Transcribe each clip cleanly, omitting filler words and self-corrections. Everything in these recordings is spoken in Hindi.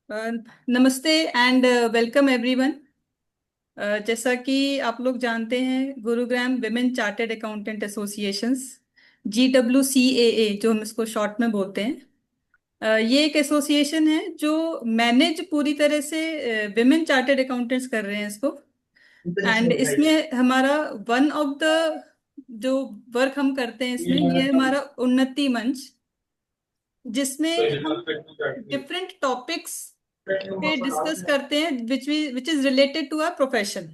अ, नमस्ते एंड वेलकम एवरीवन। जैसा कि आप लोग जानते हैं, Gurugram women chartered accountant associations, GWCAA जो हम इसको शॉर्ट में बोलते हैं, ये एक एसोसिएशन है जो मैनेज पूरी तरह से विमेन चार्टर्ड अकाउंटेंट्स कर रहे हैं इसको। एंड इसमें हमारा वन ऑफ द जो वर्क हम करते हैं इसमें, ये हमारा उन्नति मंच, जिसमें हम डिफरेंट टॉपिक्स पे डिस्कस करते हैं which is related to our profession.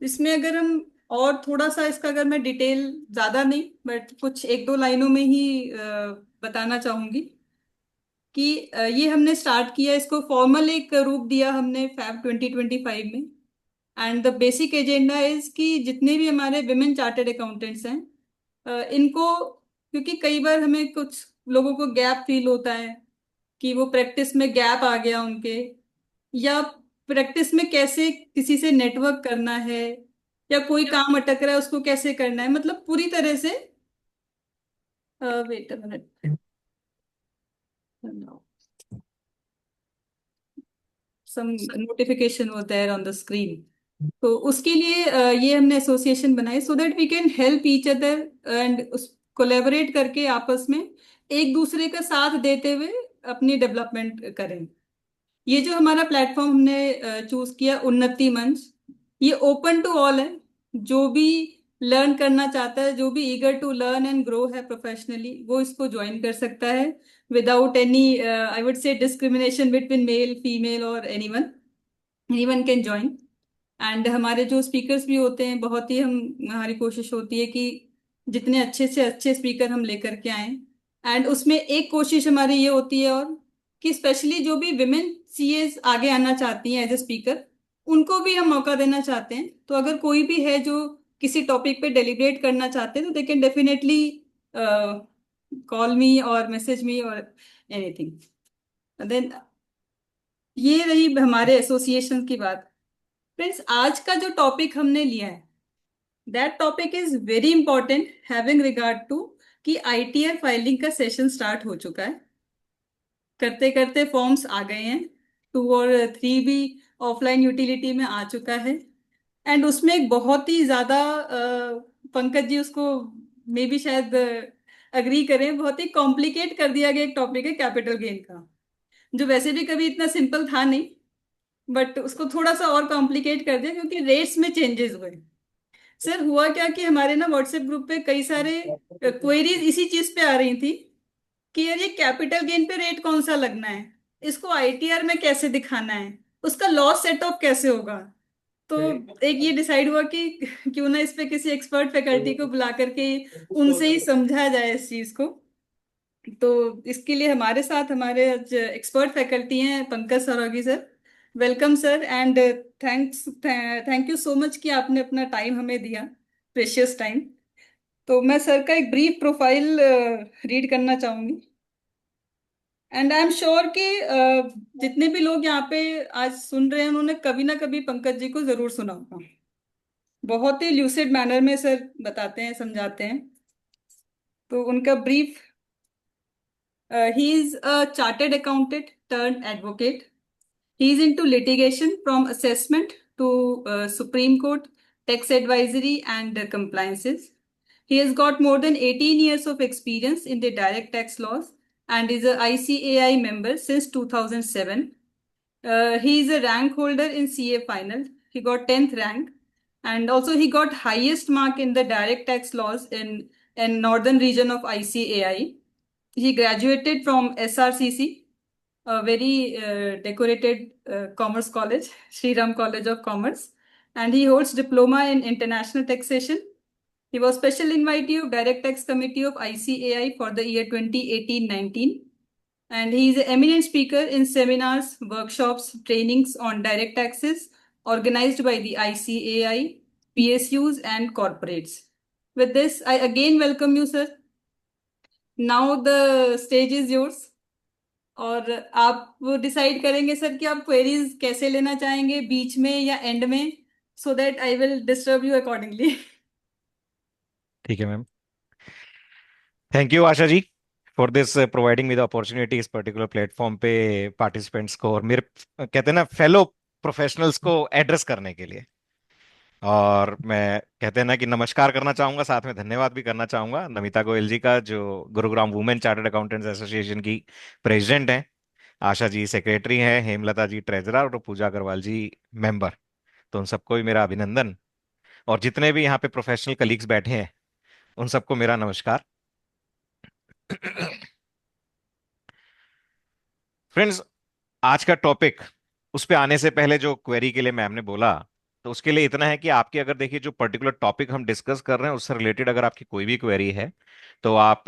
इसमें अगर हम और थोड़ा सा इसका, अगर मैं डिटेल ज्यादा नहीं बट कुछ एक दो लाइनों में ही बताना चाहूंगी कि ये हमने स्टार्ट किया, इसको फॉर्मल एक रूप दिया हमने फैब 2025 में। And the basic agenda is कि जितने भी हमारे विमेन चार्टर्ड अकाउंटेंट्स हैं, इनको, क्योंकि कई बार हमें कुछ लोगों को गैप फील होता है कि वो प्रैक्टिस में गैप आ गया उनके, या प्रैक्टिस में कैसे किसी से नेटवर्क करना है, या कोई काम अटक रहा है उसको कैसे करना है, मतलब पूरी तरह से। Wait a minute, some notification होता है ऑन द स्क्रीन। तो उसके लिए ये हमने एसोसिएशन बनाई so that we can help each other and उस कोलेबोरेट करके आपस में एक दूसरे का साथ देते हुए अपनी डेवलपमेंट करें। ये जो हमारा प्लेटफॉर्म हमने चूज किया, उन्नति मंच, ये ओपन टू ऑल है। जो भी लर्न करना चाहता है, जो भी eager to learn and grow है प्रोफेशनली, वो इसको ज्वाइन कर सकता है without any, I would say, discrimination between male female और anyone. Anyone can join. And हमारे जो स्पीकर्स भी होते हैं, बहुत ही हम, हमारी कोशिश होती है कि जितने अच्छे से अच्छे स्पीकर हम लेकर के आए। एंड उसमें एक कोशिश हमारी ये होती है और कि स्पेशली जो भी विमेन सीएस आगे आना चाहती हैं एज ए स्पीकर, उनको भी हम मौका देना चाहते हैं। तो अगर कोई भी है जो किसी टॉपिक पे डेलिब्रेट करना चाहते हैं, तो दे कैन डेफिनेटली कॉल मी और मैसेज मी और एनीथिंग। देन ये रही हमारे एसोसिएशन की बात। फ्रेंड्स, आज का जो टॉपिक हमने लिया है, that topic is very important, having regard to कि आईटीआर फाइलिंग का सेशन स्टार्ट हो चुका है। करते करते फॉर्म्स आ गए हैं, 2 और 3 भी ऑफलाइन यूटिलिटी में आ चुका है। एंड उसमें एक बहुत ही ज्यादा, पंकज जी उसको मे भी शायद अग्री करें, बहुत ही कॉम्प्लिकेट कर दिया गया एक टॉपिक है कैपिटल गेन का, जो वैसे भी कभी इतना सिंपल था नहीं, बट उसको थोड़ा सा और कॉम्प्लिकेट कर दिया क्योंकि रेट्स में चेंजेस हुए। सर, हुआ क्या कि हमारे ना व्हाट्सएप ग्रुप पे कई सारे क्वेरीज इसी चीज पे आ रही थी कि यार, ये कैपिटल गेन पे रेट कौन सा लगना है, इसको आईटीआर में कैसे दिखाना है, उसका लॉस सेट ऑफ कैसे होगा। तो एक ये डिसाइड हुआ कि क्यों ना इस पे किसी एक्सपर्ट फैकल्टी को बुला करके उनसे ही समझा जाए इस चीज को। तो इसके लिए हमारे साथ हमारे आज एक्सपर्ट फैकल्टी हैं Pankaj Saraogi sir. Welcome sir, and thanks, thank you so much कि आपने अपना टाइम हमें दिया, प्रेशियस टाइम। तो मैं सर का एक ब्रीफ प्रोफाइल रीड करना चाहूंगी। एंड आई एम श्योर कि जितने भी लोग यहाँ पे आज सुन रहे हैं, उन्होंने कभी ना कभी पंकज जी को जरूर सुना होगा। बहुत ही ल्यूसिड मैनर में सर बताते हैं, समझाते हैं। तो उनका brief, he is a chartered accountant turn advocate. He is into litigation from assessment to Supreme Court, tax advisory, and compliances. He has got more than 18 years of experience in the direct tax laws and is a ICAI member since 2007. He is a rank holder in CA final. He got 10th rank, and also he got highest mark in the direct tax laws in northern region of ICAI. He graduated from SRCC, a very decorated commerce college, Sri Ram College of Commerce, and he holds diploma in international taxation. He was special invitee of Direct Tax Committee of ICAI for the year 2018-19, and he is an eminent speaker in seminars, workshops, trainings on direct taxes organized by the ICAI, PSUs, and corporates. With this, I again welcome you, sir. Now the stage is yours. और आप वो डिसाइड करेंगे सर कि आप क्वेरीज कैसे लेना चाहेंगे, बीच में या एंड में, so that I will disturb you accordingly. ठीक है ma'am. Thank you Asha ji. For this providing me the opportunity इस पर्टिकुलर प्लेटफॉर्म पे पार्टिसिपेंट्स को और मेरे कहते हैं ना फेलो प्रोफेशनल्स को एड्रेस करने के लिए। और मैं कहते हैं ना कि नमस्कार करना चाहूंगा, साथ में धन्यवाद भी करना चाहूंगा नमिता गोयल जी का, जो Gurugram women chartered accountants association की प्रेसिडेंट हैं, आशा जी सेक्रेटरी हैं, हेमलता जी ट्रेजरर और पूजा अग्रवाल जी मेंबर। तो उन सबको भी मेरा अभिनंदन, और जितने भी यहाँ पे प्रोफेशनल कलीग्स बैठे हैं उन सबको मेरा नमस्कार। फ्रेंड्स, आज का टॉपिक, उस पे आने से पहले जो क्वेरी के लिए मैम ने बोला, तो उसके लिए इतना है कि आपकी अगर देखिए जो पर्टिकुलर टॉपिक हम डिस्कस कर रहे हैं उससे रिलेटेड अगर आपकी कोई भी क्वेरी है तो आप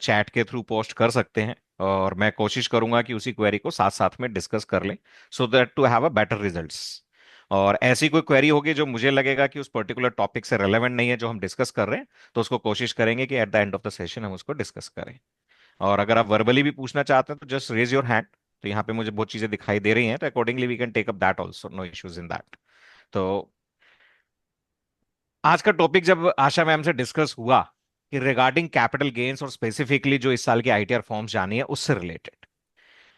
चैट के थ्रू पोस्ट कर सकते हैं, और मैं कोशिश करूंगा कि उसी क्वेरी को साथ साथ में डिस्कस कर लें, so that to have a better results. और ऐसी कोई क्वेरी होगी जो मुझे लगेगा कि उस पर्टिकुलर टॉपिक से रेलेवेंट नहीं है जो हम डिस्कस कर रहे हैं, तो उसको कोशिश करेंगे कि at the end of the session हम उसको डिस्कस करें। और अगर आप वर्बली भी पूछना चाहते हैं तो जस्ट रेज योर हैंड। तो यहाँ पे मुझे बहुत चीजें दिखाई दे रही हैं, तो accordingly we can take up that also, no issues in that. तो आज का टॉपिक जब आशा मैम से डिस्कस हुआ कि रिगार्डिंग कैपिटल गेन्स और स्पेसिफिकली जो इस साल के आईटीआर फॉर्म्स जानी है उससे रिलेटेड,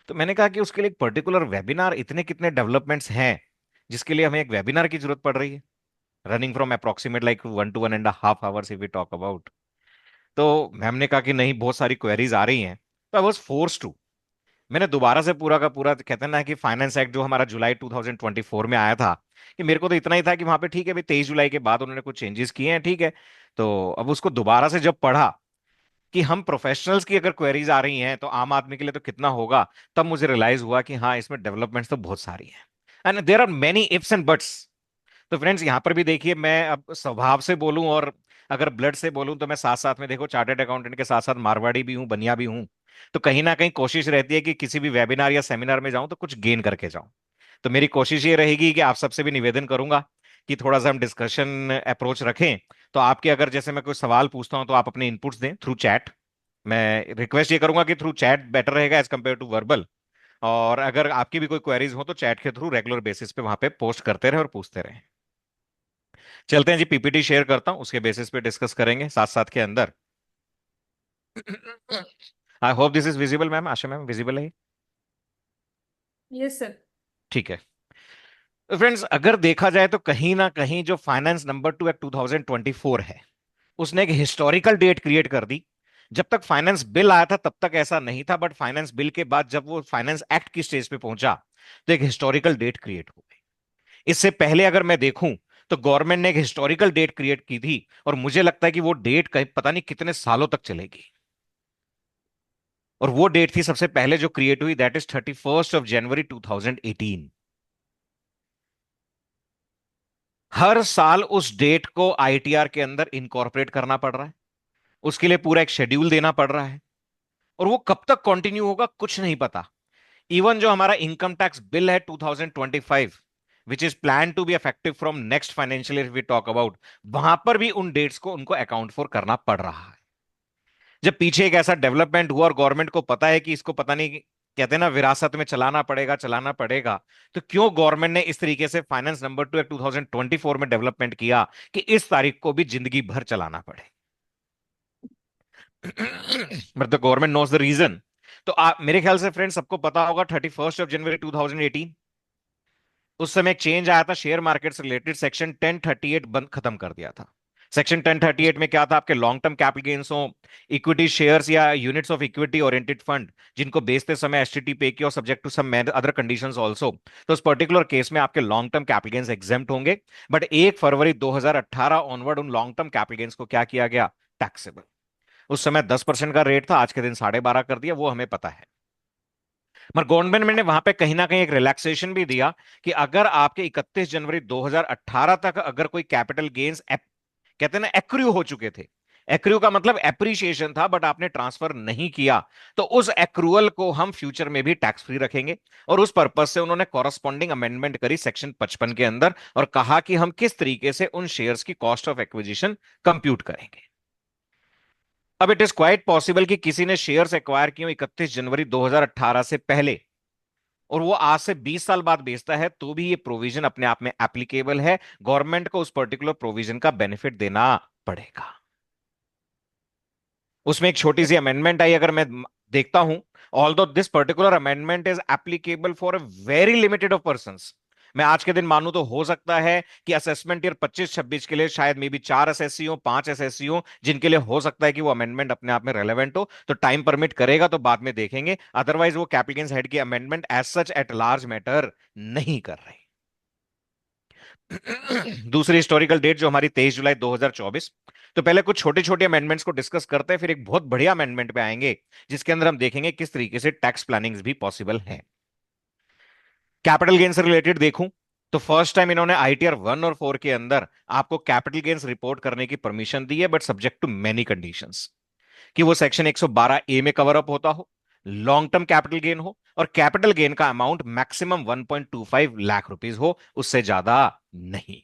तो मैंने कहा कि उसके लिए एक पर्टिकुलर वेबिनार, इतने कितने डेवलपमेंट्स हैं जिसके लिए हमें एक वेबिनार की जरूरत पड़ रही है, running from approximate like 1 to 1.5 hours if we talk about. तो मैम ने कहा कि नहीं, बहुत सारी क्वेरीज आ रही हैं, तो आई वाज फोर्स टू, मैंने दोबारा से पूरा का पूरा, कहते हैं ना कि फाइनेंस एक्ट जो हमारा जुलाई 2024 में आया था, कि मेरे को तो इतना ही था कि वहां पे ठीक है भाई 23 जुलाई के बाद उन्होंने कुछ चेंजेस किए हैं, ठीक है। तो अब उसको दोबारा से जब पढ़ा कि हम प्रोफेशनल्स की अगर क्वेरीज आ रही हैं तो आम आदमी के लिए तो कितना होगा, तब मुझे रियलाइज हुआ कि हाँ, इसमें डेवलपमेंट्स तो बहुत सारी हैं, and there are many ifs and buts. तो फ्रेंड्स, यहाँ पर भी देखिए, मैं अब स्वभाव से बोलूं और अगर ब्लड से बोलूं तो मैं साथ साथ में देखो चार्टर्ड अकाउंटेंट के साथ साथ मारवाड़ी भी हूँ, बनिया भी हूँ। तो कहीं ना कहीं कोशिश रहती है कि किसी भी वेबिनार या सेमिनार में जाऊं तो कुछ गेन करके जाऊं। तो मेरी कोशिश ये रहेगी कि आप सबसे भी निवेदन करूंगा कि थोड़ा सा हम डिस्कशन अप्रोच रखें। तो आपके अगर जैसे मैं कोई सवाल पूछता हूं तो आप अपने इनपुट्स दें थ्रू चैट। मैं रिक्वेस्ट ये करूंगा कि थ्रू चैट बेटर रहेगा एज कम्पेयर टू वर्बल। और अगर आपकी भी कोई क्वेरीज हो तो चैट के थ्रू रेगुलर बेसिस पे वहां पे पोस्ट करते रहे और पूछते रहे। चलते हैं जी, पीपीटी शेयर करता हूं, उसके बेसिस पे डिस्कस करेंगे साथ साथ के अंदर। I hope this is visible ma'am, Asha ma'am visible है? Yes sir. ठीक है। फ्रेंड्स, अगर देखा जाए तो कहीं ना कहीं जो फाइनेंस नंबर 2 एक्ट 2024 है, उसने एक हिस्टोरिकल डेट क्रिएट कर दी। जब तक फाइनेंस बिल आया था तब तक ऐसा नहीं था, बट फाइनेंस बिल के बाद जब वो फाइनेंस एक्ट की स्टेज पे पहुंचा तो एक हिस्टोरिकल डेट क्रिएट हो गई। इससे पहले अगर मैं देखूं तो गवर्नमेंट ने एक हिस्टोरिकल डेट क्रिएट की थी, और मुझे लगता है कि वो डेट कहीं पता नहीं कितने सालों तक चलेगी। और वो डेट थी सबसे पहले जो क्रिएट हुई, दैट इज 31 जनवरी 2018। हर साल उस डेट को आईटीआर के अंदर इनकॉर्पोरेट करना पड़ रहा है, उसके लिए पूरा एक शेड्यूल देना पड़ रहा है, और वो कब तक कंटिन्यू होगा कुछ नहीं पता। इवन जो हमारा इनकम टैक्स बिल है 2025, which is plan to be effective from next financial year we talk about, वहां पर भी उन डेट्स को उनको अकाउंट फॉर करना पड़ रहा है। जब पीछे एक ऐसा डेवलपमेंट हुआ और गवर्नमेंट को पता है कि इसको पता नहीं, कहते हैं ना विरासत में चलाना पड़ेगा चलाना पड़ेगा, तो क्यों गवर्नमेंट ने इस तरीके से फाइनेंस नंबर 2 2024 में डेवलपमेंट किया कि इस तारीख को भी जिंदगी भर चलाना पड़े? But the government knows the reason. तो आप, मेरे ख्याल से फ्रेंड सबको पता होगा 31 जनवरी 2018 उस समय एक चेंज आया था शेयर मार्केट से रिलेटेड, सेक्शन 1038 बंद खत्म कर दिया था। सेक्शन 1038 में क्या था, आपके लॉन्ग टर्म कैपिटल गेन्स हो, इक्विटी शेयर्स या units of equity oriented fund जिनको बेचते समय एसटीटी पे की और subject to some other conditions also, तो उस पर्टिकुलर केस में आपके long term capital gains exempt होंगे। बट 1 फरवरी 2018 ऑनवर्ड उन लॉन्ग टर्म कैपिटल गेन्स को क्या किया गया, टैक्सेबल। उस समय 10% का रेट था, आज के दिन 12.5 कर दिया, वो हमें पता है। मगर गवर्नमेंट ने वहां पे कहीं ना कहीं एक रिलैक्सेशन भी दिया कि अगर आपके 31 जनवरी 2018 तक अगर कोई कैपिटल गेन्स कहते हैं ना एक्रू हो चुके थे, एक्रू का मतलब एप्रिसिएशन था, बट आपने ट्रांसफर नहीं किया, तो उस एक्रूअल को हम फ्यूचर में भी टैक्स फ्री रखेंगे। और उस पर्पज से उन्होंने कॉरस्पॉन्डिंग अमेंडमेंट करी सेक्शन 55 के अंदर, और कहा कि हम किस तरीके से उन शेयर्स की कॉस्ट ऑफ एक्विजिशन कंप्यूट करेंगे। अब इट इज क्वाइट पॉसिबल कि किसी ने शेयर्स एक्वायर किए 31 जनवरी 2018 से पहले, और वो आज से 20 साल बाद बेचता है, तो भी ये प्रोविजन अपने आप में एप्लीकेबल है, गवर्नमेंट को उस पर्टिकुलर प्रोविजन का बेनिफिट देना पड़ेगा। उसमें एक छोटी सी अमेंडमेंट आई, अगर मैं देखता हूं, although this particular amendment is applicable for a very limited of persons. मैं आज के दिन मानूं तो हो सकता है कि असेसमेंट ईयर 25-26 के लिए शायद मे बी 4 एसएससी हो, 5 एसएससी हो, जिनके लिए हो सकता है कि वो अमेंडमेंट अपने आप में रेलेवेंट हो, तो टाइम परमिट करेगा तो बाद में देखेंगे। अदरवाइज वो कैपिटल गेन्स हेड की amendment as such at large matter नहीं कर रही। दूसरी हिस्टोरिकल डेट जो हमारी 23 जुलाई 2024। तो पहले कुछ छोटे छोटे अमेंडमेंट्स को डिस्कस करते हैं, फिर एक बहुत बढ़िया अमेंडमेंट पे आएंगे जिसके अंदर हम देखेंगे किस तरीके से टैक्स प्लानिंग भी पॉसिबल है। कैपिटल गेन से रिलेटेड देखूं तो फर्स्ट टाइम इन्होंने आईटीआर 1 और 4 के अंदर आपको कैपिटल गेन्स रिपोर्ट करने की परमिशन दी है, but subject to many conditions. कि वो सेक्शन 112 ए में कवर अप होता हो, लॉन्ग टर्म कैपिटल गेन हो, और कैपिटल गेन का अमाउंट मैक्सिमम 1.25 लाख रुपीस हो, उससे ज्यादा नहीं।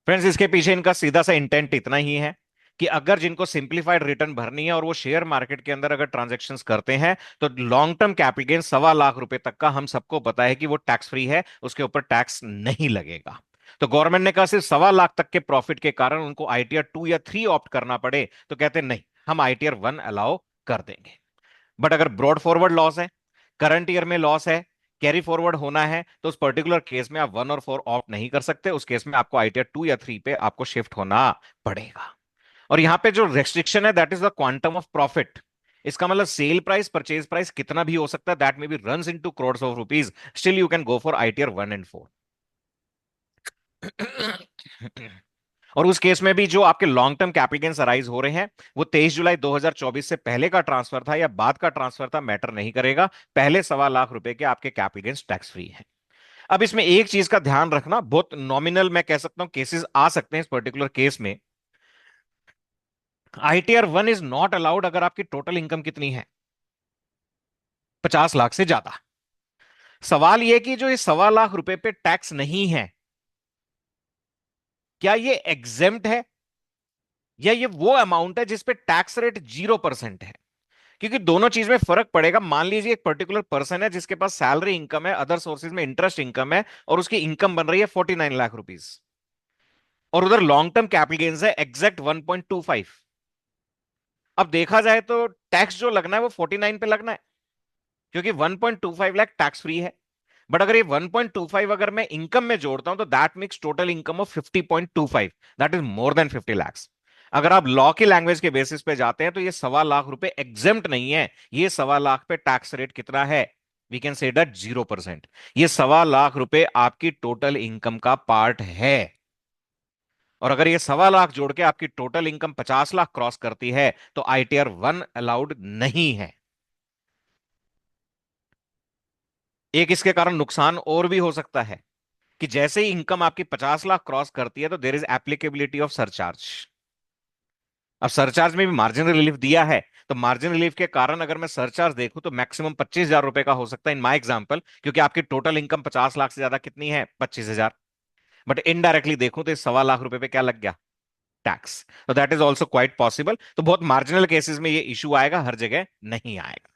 फ्रेंड्स, इसके पीछे इनका सीधा सा इंटेंट इतना ही है कि अगर जिनको सिंप्लीफाइड रिटर्न भरनी है और वो शेयर मार्केट के अंदर अगर ट्रांजेक्शन्स करते हैं, तो long term capital gain 1.25 lakh तक का हम सबको पता है कि वो टैक्स फ्री है, उसके ऊपर टैक्स नहीं लगेगा। तो गवर्नमेंट ने कहा सिर्फ 1.25 लाख तक के प्रॉफिट के कारण उनको आईटीआर 2 या 3 ऑप्ट करना पड़े, तो कहते नहीं, हम आईटीआर 1 अलाउ कर देंगे। बट अगर ब्रॉड फॉरवर्ड लॉस है, करंट ईयर में लॉस है, कैरी फॉरवर्ड होना है, तो उस पर्टिकुलर केस में आप 1 और 4 ऑप्ट नहीं कर सकते। उस केस में आपको आईटीआर 2 या 3 पे आपको शिफ्ट होना पड़ेगा। और यहां पे जो रेस्ट्रिक्शन है that is the quantum of profit. इसका मतलब सेल प्राइस, परचेज प्राइस कितना भी हो सकता है, that may be runs into crores of rupees, still you can go for ITR 1 and 4। और उस केस में भी जो आपके long term capital gains arise हो रहे हैं, वो 23 जुलाई 2024 से पहले का ट्रांसफर था या बाद का ट्रांसफर था, मैटर नहीं करेगा। पहले 1.25 लाख के आपके कैपिटल गेन्स टैक्स फ्री है। अब इसमें एक चीज का ध्यान रखना, बहुत नॉमिनल मैं कह सकता हूं केसेस आ सकते हैं इस पर्टिकुलर केस में। आईटीआर 1 इज नॉट अलाउड अगर आपकी टोटल इनकम कितनी है, 50 लाख से ज्यादा। सवाल यह कि जो ये 1.25 लाख पे टैक्स नहीं है, क्या ये एग्जेम्प्ट है, या ये वो अमाउंट है जिसपे टैक्स रेट 0% है? क्योंकि दोनों चीज में फर्क पड़ेगा। मान लीजिए एक पर्टिकुलर पर्सन है जिसके पास सैलरी इनकम है, अदर सोर्सेज में इंटरेस्ट इनकम है, और उसकी इनकम बन रही है 49 लाख रुपीज, और उधर लॉन्ग टर्म कैपिटल गेन्स है एग्जैक्ट 1.25। अब देखा जाए तो टैक्स जो लगना है वो 49 पे लगना है, क्योंकि 1.25 लाख टैक्स फ्री है। बट अगर ये 1.25 अगर मैं इनकम में जोड़ता हूं, तो that makes total income of 50.25, that is more then 50 lakhs। अगर आप लॉ की लैंग्वेज के बेसिस पे जाते हैं तो ये 1.25 लाख एग्जेम्प्ट नहीं है। ये 1.25 लाख पे टैक्स रेट कितना है? We can say that 0%। ये 1.25 लाख आपकी टोटल इनकम का पार्ट है। और अगर ये 1.25 लाख जोड़ के आपकी टोटल इनकम 50 लाख क्रॉस करती है, तो आईटीआर 1 अलाउड नहीं है। एक इसके कारण नुकसान और भी हो सकता है कि जैसे ही इनकम आपकी 50 लाख क्रॉस करती है, तो there is applicability of surcharge. अब सरचार्ज में भी मार्जिन रिलीफ दिया है, तो मार्जिन रिलीफ के कारण अगर मैं सरचार्ज देखूं तो मैक्सिमम 25,000 रुपए का हो सकता है इन माई एग्जाम्पल, क्योंकि आपकी टोटल इनकम 50 लाख से ज्यादा कितनी है? 25,000। बट इनडायरेक्टली देखूं तो 1.25 लाख पे क्या लग गया? टैक्स। तो that is also quite possible. तो बहुत मार्जिनल केसेस में ये इशू आएगा, हर जगह नहीं आएगा।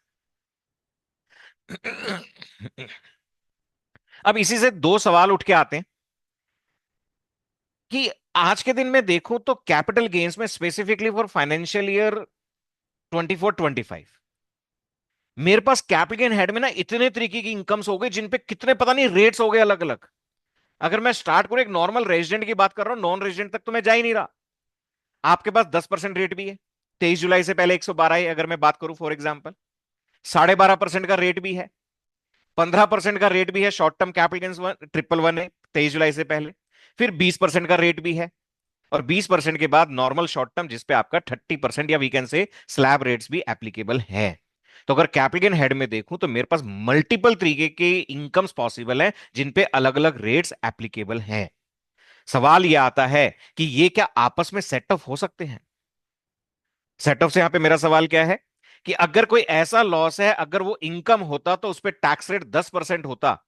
अब इसी से दो सवाल उठ के आते हैं कि आज के दिन में देखूं तो कैपिटल गेन्स में स्पेसिफिकली फॉर फाइनेंशियल ईयर 24-25 मेरे पास कैपिटल गेन हेड में ना इतने तरीके की इनकम्स हो गई, जिन पे कितने पता नहीं रेट्स हो गए अलग अलग। अगर मैं स्टार्ट करूं एक नॉर्मल रेजिडेंट की बात कर रहा हूं, नॉन रेजिडेंट तक तो मैं जा ही नहीं रहा। आपके पास 10% रेट भी है, 23 जुलाई से पहले 112 है अगर मैं बात करूं फॉर एग्जाम्पल। 12.5% का रेट भी है, 15% का रेट भी है शॉर्ट टर्म कैपिटल गेन्स 111 है 23 जुलाई से पहले। फिर 20% का रेट भी है, और 20% के बाद नॉर्मल शॉर्ट टर्म जिसपे आपका 30% या वीकेंड से स्लैब रेट्स भी एप्लीकेबल है। तो अगर कैपिटल गेन हेड में देखूं तो मेरे पास मल्टीपल तरीके के इनकम्स पॉसिबल हैं जिन पे अलग अलग रेट्स एप्लीकेबल हैं। सवाल यह आता है कि ये क्या आपस में सेट ऑफ हो सकते हैं? सेट ऑफ से यहां पे मेरा सवाल क्या है कि अगर कोई ऐसा लॉस है, अगर वो इनकम होता तो उस पर टैक्स रेट 10% होता,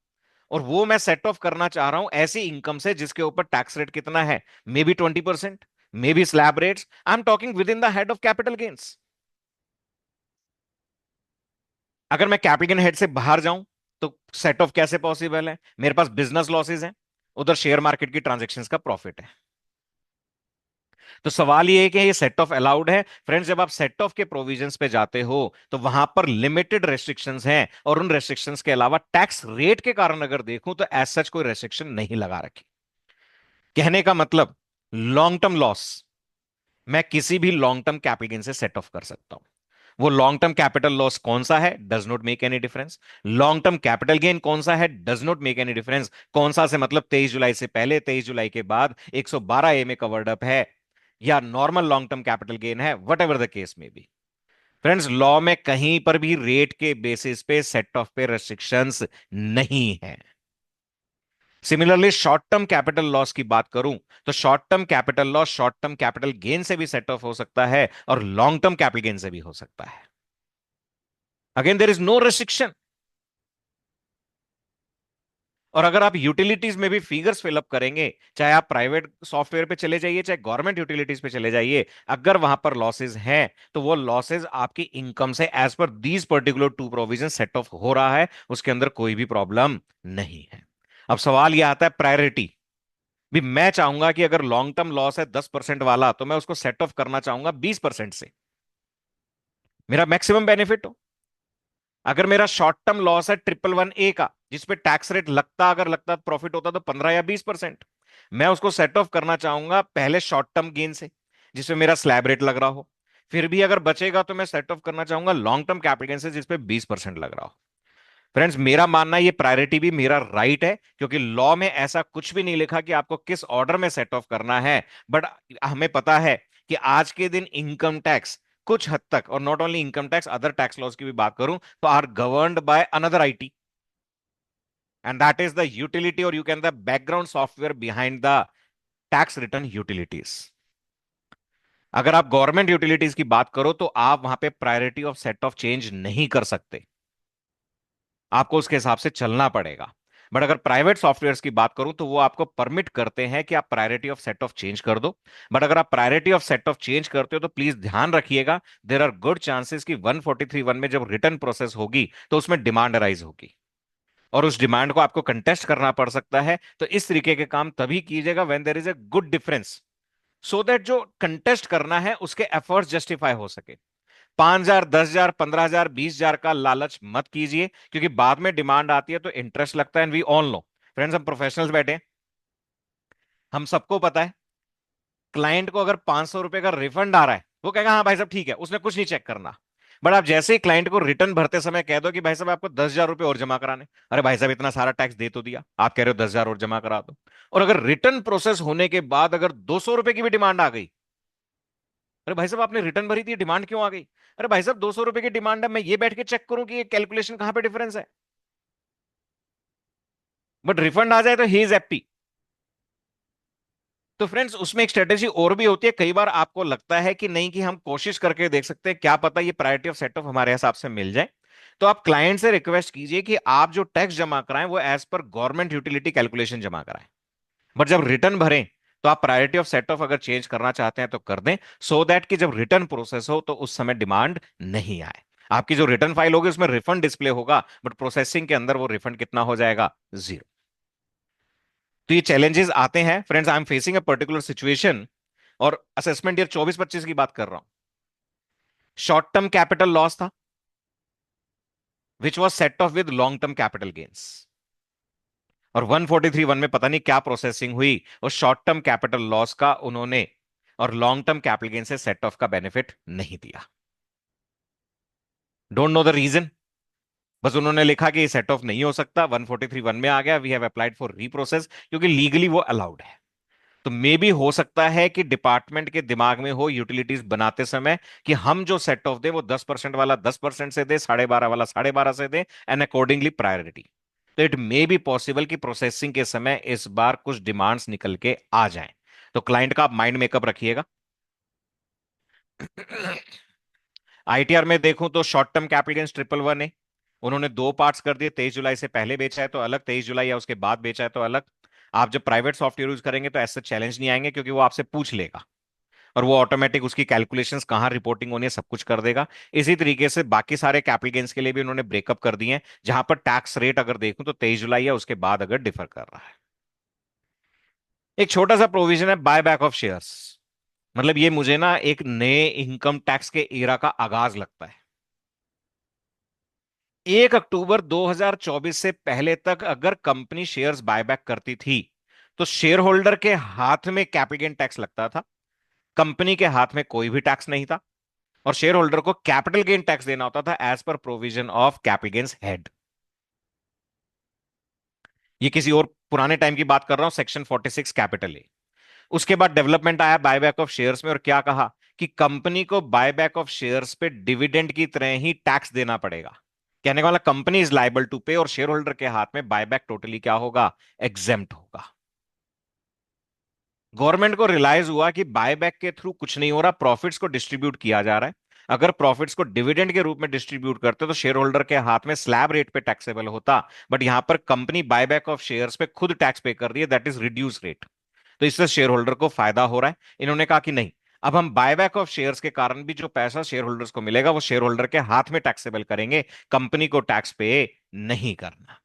और वो मैं सेट ऑफ करना चाह रहा हूं ऐसी इनकम से जिसके ऊपर टैक्स रेट कितना है? May be 20%, may be slab rates. I am talking with in the head of capital gains. अगर मैं कैपिटल गेन हेड से बाहर जाऊं तो सेट ऑफ कैसे पॉसिबल है? मेरे पास बिजनेस लॉसेज हैं, उधर शेयर मार्केट की ट्रांजेक्शन्स का प्रॉफिट है। तो सवाल ये है कि ये सेट ऑफ अलाउड है फ्रेंड्स? जब आप सेट ऑफ के प्रोविजंस पे जाते हो तो वहां पर लिमिटेड रेस्ट्रिक्शंस हैं, और उन रेस्ट्रिक्शंस के अलावा टैक्स रेट के कारण अगर देखूं तो एज सच कोई रेस्ट्रिक्शन नहीं लगा रखी। कहने का मतलब, लॉन्ग टर्म लॉस मैं किसी भी लॉन्ग टर्म कैपिटल गेन से सेट ऑफ कर सकता हूं। वो लॉन्ग टर्म कैपिटल लॉस कौन सा है? Does not make any difference. Long term capital gain कौन सा है? Does not make any difference. कौन सा से मतलब 23 जुलाई से पहले, 23 जुलाई के बाद 112 ए में कवर्ड अप है, या normal long term capital gain है, वट एवर द केस में बी। फ्रेंड्स, लॉ में कहीं पर भी रेट के बेसिस पे सेट ऑफ पे रेस्ट्रिक्शंस नहीं है। Similarly short term capital loss की बात करूं तो short term capital loss short term capital gain से भी सेट ऑफ हो सकता है, और लॉन्ग टर्म कैपिटल गेन से भी हो सकता है। Again there is no restriction. और अगर आप यूटिलिटीज में भी फिगर्स फिलअप करेंगे, चाहे आप प्राइवेट सॉफ्टवेयर पे चले जाइए चाहे गवर्नमेंट यूटिलिटीज पे चले जाइए, अगर वहां पर लॉसेज हैं तो वो लॉसेज आपकी इनकम से as per these particular two provision set off हो रहा है, उसके अंदर कोई भी प्रॉब्लम नहीं है। अब सवाल यह आता है प्रायोरिटी। भी मैं चाहूंगा कि अगर लॉन्ग टर्म लॉस है 10% वाला, तो मैं उसको सेट ऑफ करना चाहूंगा 20% से, मेरा मैक्सिमम बेनिफिट हो। अगर मेरा शॉर्ट टर्म लॉस है 111A का, जिसपे टैक्स रेट लगता, अगर लगता प्रॉफिट होता तो 15 या 20%, मैं उसको सेट ऑफ करना चाहूंगा पहले शॉर्ट टर्म गेन से, जिसपे मेरा स्लैब रेट लग रहा हो। फिर भी अगर बचेगा तो मैं सेट ऑफ करना चाहूंगा लॉन्ग टर्म कैपिटल गेन से, जिसपे 20% लग रहा हो। फ्रेंड्स, मेरा मानना है ये प्रायोरिटी भी मेरा राइट है, क्योंकि लॉ में ऐसा कुछ भी नहीं लिखा कि आपको किस ऑर्डर में सेट ऑफ करना है। बट हमें पता है कि आज के दिन इनकम टैक्स कुछ हद तक, और not only income tax, other tax laws की भी बात करूं तो are governed by another IT, and that is the utility, और you can the background software behind the tax return utilities. अगर आप गवर्नमेंट यूटिलिटीज की बात करो तो आप वहां पे priority of set of change नहीं कर सकते, आपको उसके हिसाब से चलना पड़ेगा। बट अगर प्राइवेट सॉफ्टवेयर्स की बात करूं तो वो आपको परमिट करते हैं कि आप priority of set of change कर दो। बट अगर आप priority of set of change करते हो तो प्लीज ध्यान रखिएगा, देर आर गुड चांसेस कि 143(1) में जब रिटर्न प्रोसेस होगी तो उसमें डिमांड अराइज होगी, और उस डिमांड को आपको कंटेस्ट करना पड़ सकता है। तो इस तरीके के काम तभी कीजिएगा when there is a good difference, so that जो कंटेस्ट करना है उसके एफर्ट्स जस्टिफाई हो सके। 5,000, 10,000, 15,000, 20,000 का लालच मत कीजिए, क्योंकि बाद में डिमांड आती है तो इंटरेस्ट लगता है, and we all know. Friends, हम प्रोफेशनल्स बैठे हैं, हम सबको पता है क्लाइंट को अगर 500 रुपए का रिफंड आ रहा है, वो कहेगा हाँ भाई साहब ठीक है, उसने कुछ नहीं चेक करना। बट आप जैसे ही क्लाइंट को रिटर्न भरते समय कह दो कि भाई साहब आपको 10,000 रुपए और जमा कराने, अरे भाई साहब इतना सारा टैक्स दे तो दिया, आप कह रहे हो 10,000 और जमा करा दो। और अगर रिटर्न प्रोसेस होने के बाद अगर 200 रुपए की भी डिमांड आ गई, अरे भाई साहब आपने रिटर्न भरी थी, डिमांड क्यों आ गई? अरे भाई साहब 200 रुपए की डिमांड है, मैं ये बैठ के चेक करूं कि ये कैलकुलेशन कहां पे डिफरेंस है। बट रिफंड आ जाए तो ही इज हैप्पी। तो फ्रेंड्स, उसमें एक स्ट्रेटेजी और भी होती है। कई बार आपको लगता है कि नहीं, कि हम कोशिश करके देख सकते हैं, क्या पता ये प्रायोरिटी ऑफ सेट ऑफ हमारे हिसाब से मिल जाए। तो आप क्लाइंट से रिक्वेस्ट कीजिए कि आप जो टैक्स जमा कराएं वो as per government utility calculation जमा कराएं। बट जब रिटर्न भरें तो आप प्रायोरिटी ऑफ सेट ऑफ अगर चेंज करना चाहते हैं तो कर दें, सो दैट कि जब रिटर्न प्रोसेस हो तो उस समय डिमांड नहीं आए। आपकी जो रिटर्न फाइल होगी उसमें रिफंड डिस्प्ले होगा, बट प्रोसेसिंग के अंदर वो रिफंड कितना हो जाएगा? 0। तो ये चैलेंजेस आते हैं friends. I am facing a particular situation, और असेसमेंट ईयर 24-25 की बात कर रहा हूं। शॉर्ट टर्म कैपिटल लॉस था which was set of with long term capital gains, और 143(1) में पता नहीं क्या प्रोसेसिंग हुई, और शॉर्ट टर्म कैपिटल लॉस का उन्होंने और लॉन्ग टर्म कैपिटल गेन से सेट ऑफ का बेनिफिट नहीं दिया। डोंट नो द रीजन, बस उन्होंने लिखा कि ये सेट ऑफ नहीं हो सकता, 143(1) में आ गया, we have applied for reprocess, क्योंकि लीगली वो अलाउड है। तो मे भी हो सकता है कि डिपार्टमेंट के दिमाग में हो यूटिलिटीज बनाते समय कि हम जो सेट ऑफ दे वो 10% वाला 10% से दे, 12.5 वाला 12.5 से दे, एंड अकॉर्डिंगली प्रायोरिटी। तो इट मे बी पॉसिबल कि प्रोसेसिंग के समय इस बार कुछ डिमांड्स निकल के आ जाएं। तो क्लाइंट का आप माइंड मेकअप रखिएगा। आईटीआर में देखूं तो शॉर्ट टर्म कैपिटल गेन्स 111 है, उन्होंने दो पार्ट्स कर दिए, 23 जुलाई से पहले बेचा है तो अलग, 23 जुलाई या उसके बाद बेचा है तो अलग। आप जब प्राइवेट सॉफ्टवेयर यूज करेंगे तो ऐसा चैलेंज नहीं आएंगे, क्योंकि वो आपसे पूछ लेगा, और वो ऑटोमेटिक उसकी कैलकुलेशंस कहां रिपोर्टिंग होनी है सब कुछ कर देगा। इसी तरीके से बाकी सारे कैपिटल गेन्स के लिए भी उन्होंने ब्रेकअप कर दिए हैं, जहां पर टैक्स रेट अगर देखूं तो 23 जुलाई या उसके बाद अगर डिफर कर रहा है। एक छोटा सा प्रोविजन है बाय बैक ऑफ शेयर्स। मतलब ये मुझे ना एक नए इनकम टैक्स के एरा का आगाज लगता है। 1 अक्टूबर 2024 से पहले तक अगर कंपनी शेयर्स बायबैक करती थी तो शेयर होल्डर के हाथ में कैपिटल गेन टैक्स लगता था, कंपनी के हाथ में कोई भी टैक्स नहीं था, और शेयर होल्डर को कैपिटल गेन टैक्स देना होता था as per provision of capital gains head. ये किसी और पुराने टाइम की बात कर रहा हूं, सेक्शन 46 कैपिटल ए। उसके बाद डेवलपमेंट आया बायबैक ऑफ शेयर्स में, और क्या कहा कि कंपनी को बायबैक ऑफ शेयर्स पे डिविडेंड की तरह ही टैक्स देना पड़ेगा। कहने का मतलब कंपनी इज लाइबल टू पे, और शेयर होल्डर के हाथ में बायबैक टोटली क्या होगा, एग्जेम्प्ट होगा। गवर्नमेंट को रियलाइज हुआ कि बायबैक के थ्रू कुछ नहीं हो रहा, प्रॉफिट्स को डिस्ट्रीब्यूट किया जा रहा है। अगर प्रॉफिट्स को डिविडेंड के रूप में डिस्ट्रीब्यूट करते तो शेयर होल्डर के हाथ में स्लैब रेट पे टैक्सेबल होता, बट यहां पर कंपनी बायबैक ऑफ शेयर्स पे खुद टैक्स पे कर रही है, दैट इज रिड्यूस रेट। तो इससे शेयर होल्डर को फायदा हो रहा है। इन्होंने कहा कि नहीं, अब हम बायबैक ऑफ शेयर्स के कारण भी जो पैसा शेयर होल्डर्स को मिलेगा वो शेयर होल्डर के हाथ में टैक्सेबल करेंगे, कंपनी को टैक्स पे नहीं करना।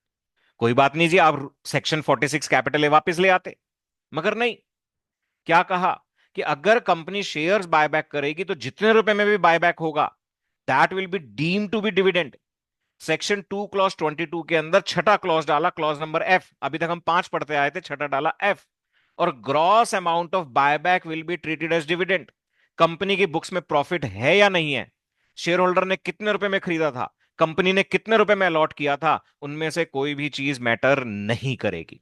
कोई बात नहीं जी, आप सेक्शन 46 कैपिटल ए वापस ले आते, मगर नहीं। क्या कहा कि अगर कंपनी शेयर्स बायबैक करेगी तो जितने रुपए में भी बायबैक होगा that will be deem to be dividend. Section 2 clause 22 के अंदर छठा क्लॉज डाला, क्लॉज नंबर एफ। अभी तक हम 5 पढ़ते आए थे, छठा डाला एफ। और gross amount of buyback will be treated as dividend. Company की बुक्स में प्रॉफिट है या नहीं है, शेयर होल्डर ने कितने रुपए में खरीदा था, कंपनी ने कितने रुपए में अलॉट किया था, उनमें से कोई भी चीज मैटर नहीं करेगी।